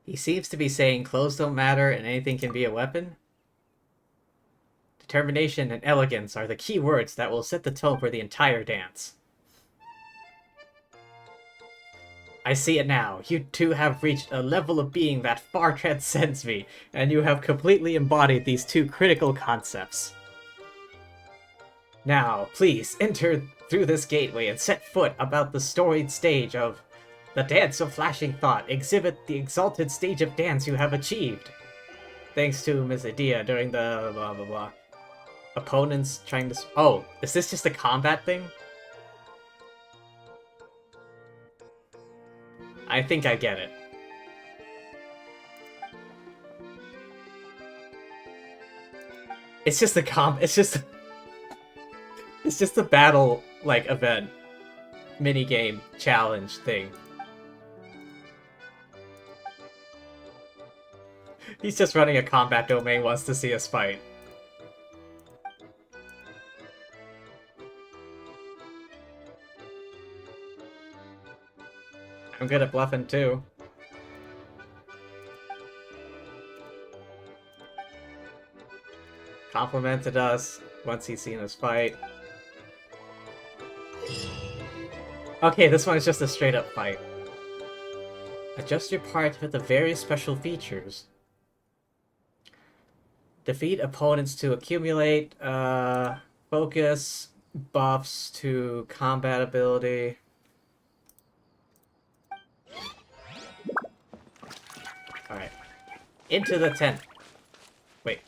A: He seems to be saying clothes don't matter and anything can be a weapon. Determination and elegance are the key words that will set the tone for the entire dance. I see it now. You two have reached a level of being that far transcends me, and you have completely embodied these two critical concepts. Now, please, enter through this gateway and set foot about the storied stage of the Dance of Flashing Thought. Exhibit the exalted stage of dance you have achieved. Thanks to Ms. Adia during the blah blah blah. Opponents trying to... Oh, is this just a combat thing? I think I get it. It's just a it's just a battle, like, event. Minigame challenge thing. He's just running a combat domain, wants to see us fight. I'm good at bluffing too. Complimented us once he's seen us fight. Okay, this one is just a straight up fight. Adjust your part with the various special features. Defeat opponents to accumulate focus, buffs to combat ability. Alright. Into the tent. Wait.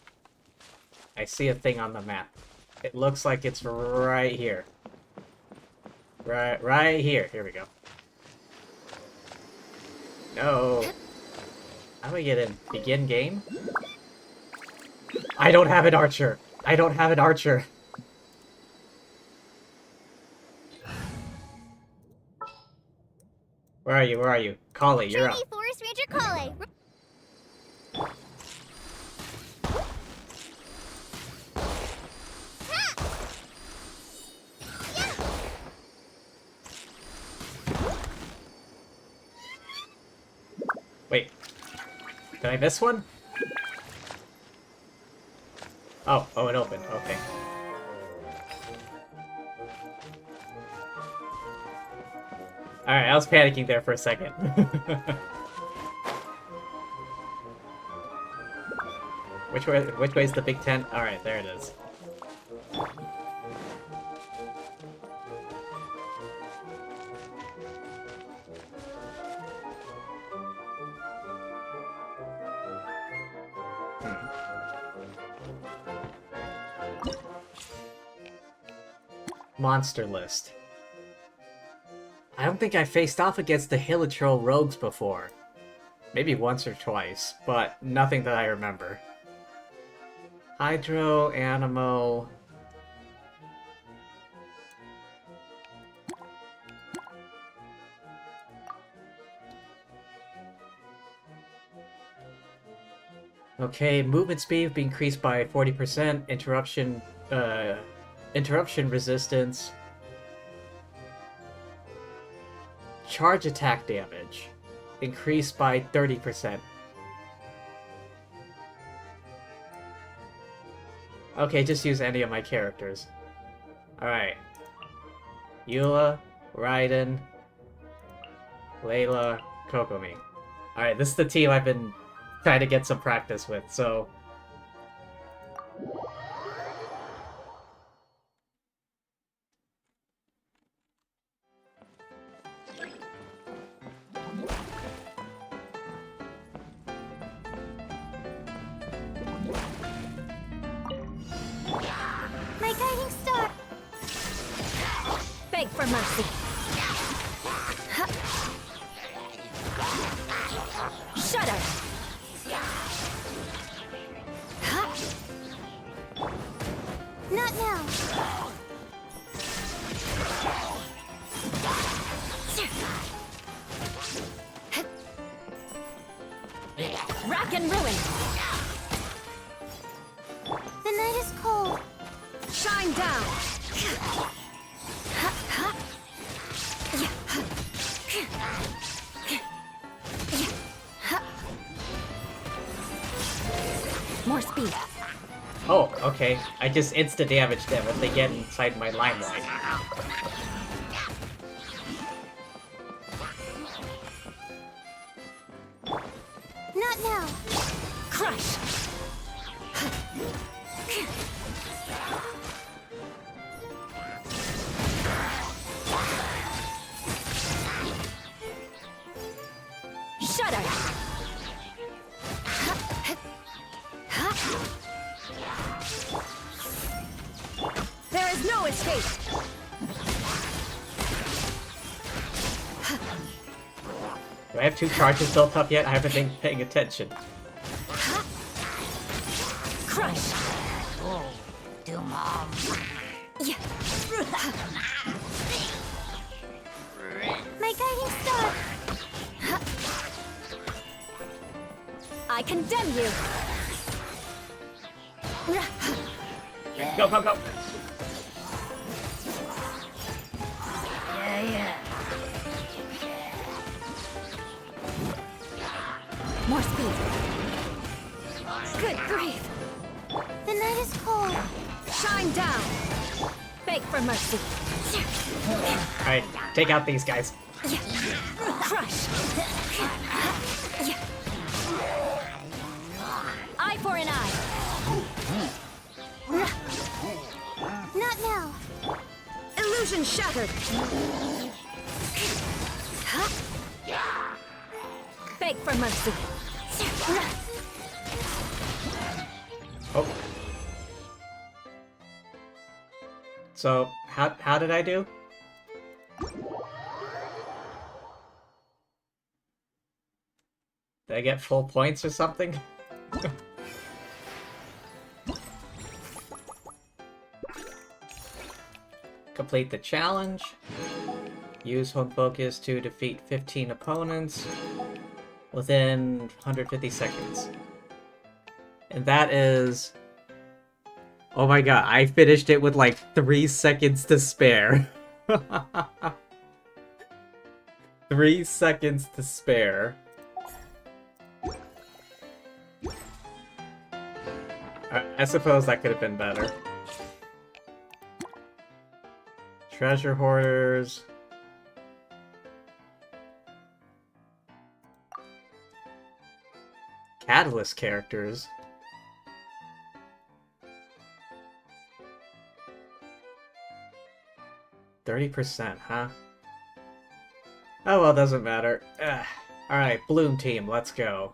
A: I see a thing on the map. It looks like it's right here. Right here. Here we go. No. How do I get in? Begin game? I don't have an archer. I don't have an archer. Where are you? Where are you? Kali, you're up.
C: Forest Ranger Kali.
A: Wait. Did I miss one? Oh, it opened. Okay. Alright, I was panicking there for a second. Which way is the big tent? Alright, there it is. Monster list. I don't think I faced off against the Hilichurl rogues before. Maybe once or twice, but nothing that I remember. Hydro, Animo... Okay, movement speed be increased by 40%, interruption resistance, charge attack damage, increased by 30%. Okay, just use any of my characters. Alright. Eula, Raiden, Layla, Kokomi. Alright, this is the team I've been trying to get some practice with, so...
C: My guiding star!
E: Beg for mercy. Shudder.
C: Not now!
E: Rack and ruin.
C: The night is cold.
E: Shine down. More speed.
A: Oh, okay. I just insta-damage them if they get inside my limelight.
C: Not now!
E: Crush. Shudder. There is no escape.
A: Do I have 2 charges built up yet? I haven't been paying attention.
E: Crush.
C: My guiding star!
E: I condemn you.
A: Go, go, go!
E: More speed. Good grief.
C: The night is cold.
E: Shine down. Beg for mercy.
A: Alright, take out these guys.
E: Crush. Eye for an eye.
C: Not now!
E: Illusion shattered. Beg for mercy.
A: Oh. So, how did I do? Did I get full points or something? Complete the challenge. Use home focus to defeat 15 opponents within 150 seconds. And that is... Oh my god, I finished it with like 3 seconds to spare. 3 seconds to spare. I suppose that could have been better. Treasure hoarders. Catalyst characters. %, huh? Oh well, doesn't matter. Alright, Bloom Team, let's go.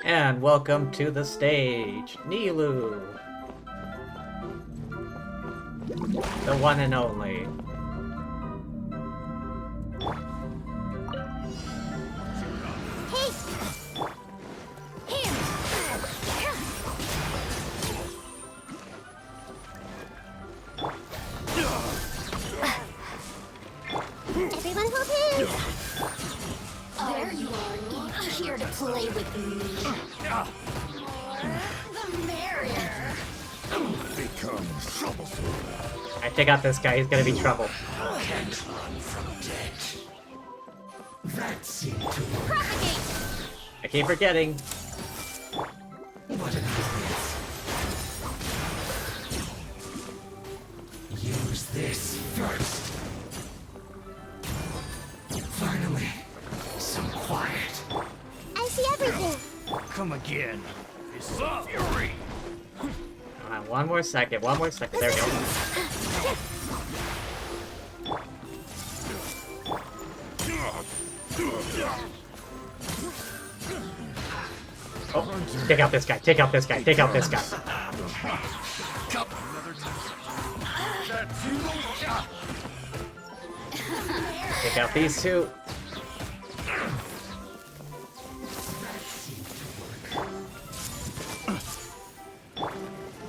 A: And welcome to the stage, Nilou! The one and only.
C: Hey! Here! Everyone hold hands!
D: There you are, here to play with me. The merrier.
F: Become troublesome.
A: I take out this guy, he's gonna be trouble.
F: Can't run from death. That seemed to
C: Propagate!
A: I keep forgetting.
J: What an obvious. Use this first. Finally, some quiet.
G: I see everything.
J: Come again. This is fury.
A: One more second. There we go. Oh, take out this guy. Take out this guy. Take out this guy. Take out these two.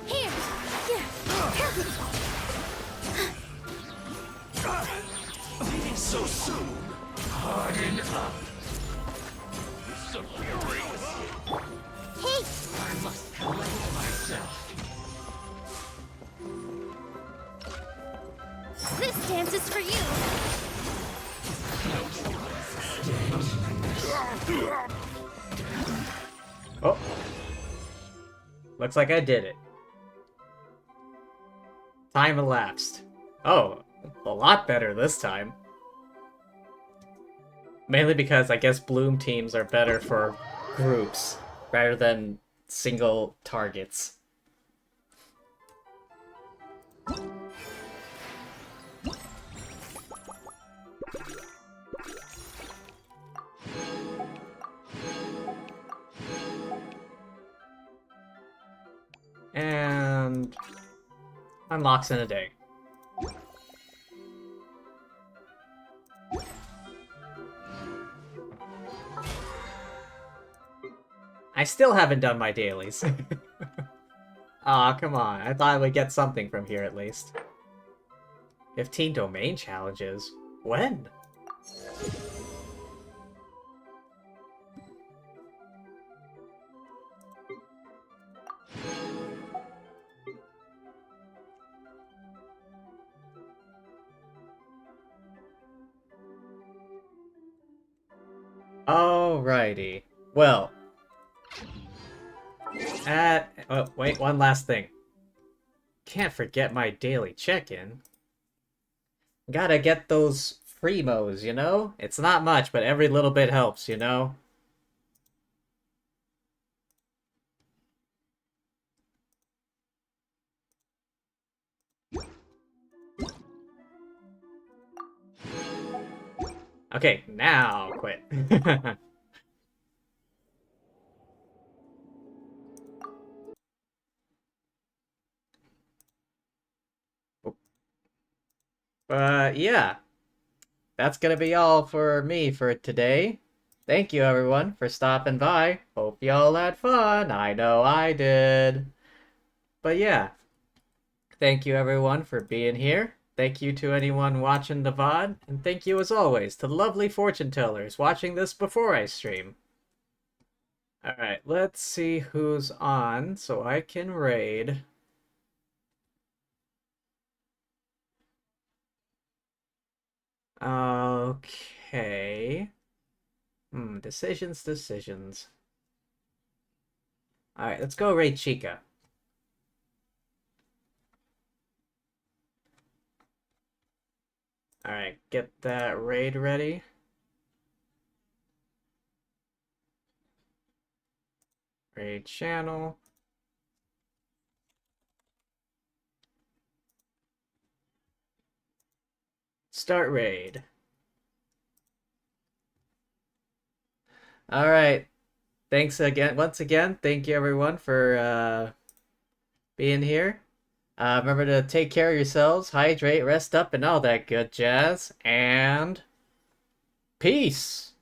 G: Here.
J: Leaving so soon. Harden up. So furious.
G: Hey.
J: I must collect myself.
D: This dance is for you.
A: Oh. Looks like I did it. Time elapsed. Oh, a lot better this time. Mainly because I guess Bloom teams are better for groups rather than single targets. And unlocks in a day. I still haven't done my dailies. Aw, come on. I thought I would get something from here at least. 15 domain challenges? When? Alrighty. Well. Oh, wait, one last thing. Can't forget my daily check-in. Gotta get those Primos, you know? It's not much, but every little bit helps, you know? Okay, now quit. But yeah, that's gonna be all for me for today. Thank you everyone for stopping by. Hope y'all had fun. I know I did. But yeah, thank you everyone for being here. Thank you to anyone watching the VOD, and thank you as always to lovely fortune tellers watching this before I stream. Alright, let's see who's on so I can raid. Okay. Decisions. Alright, let's go raid Chica. Alright, get that raid ready. Raid channel. Start raid. Alright. Thanks again. Once again, thank you everyone for being here. Remember to take care of yourselves, hydrate, rest up, and all that good jazz. And peace!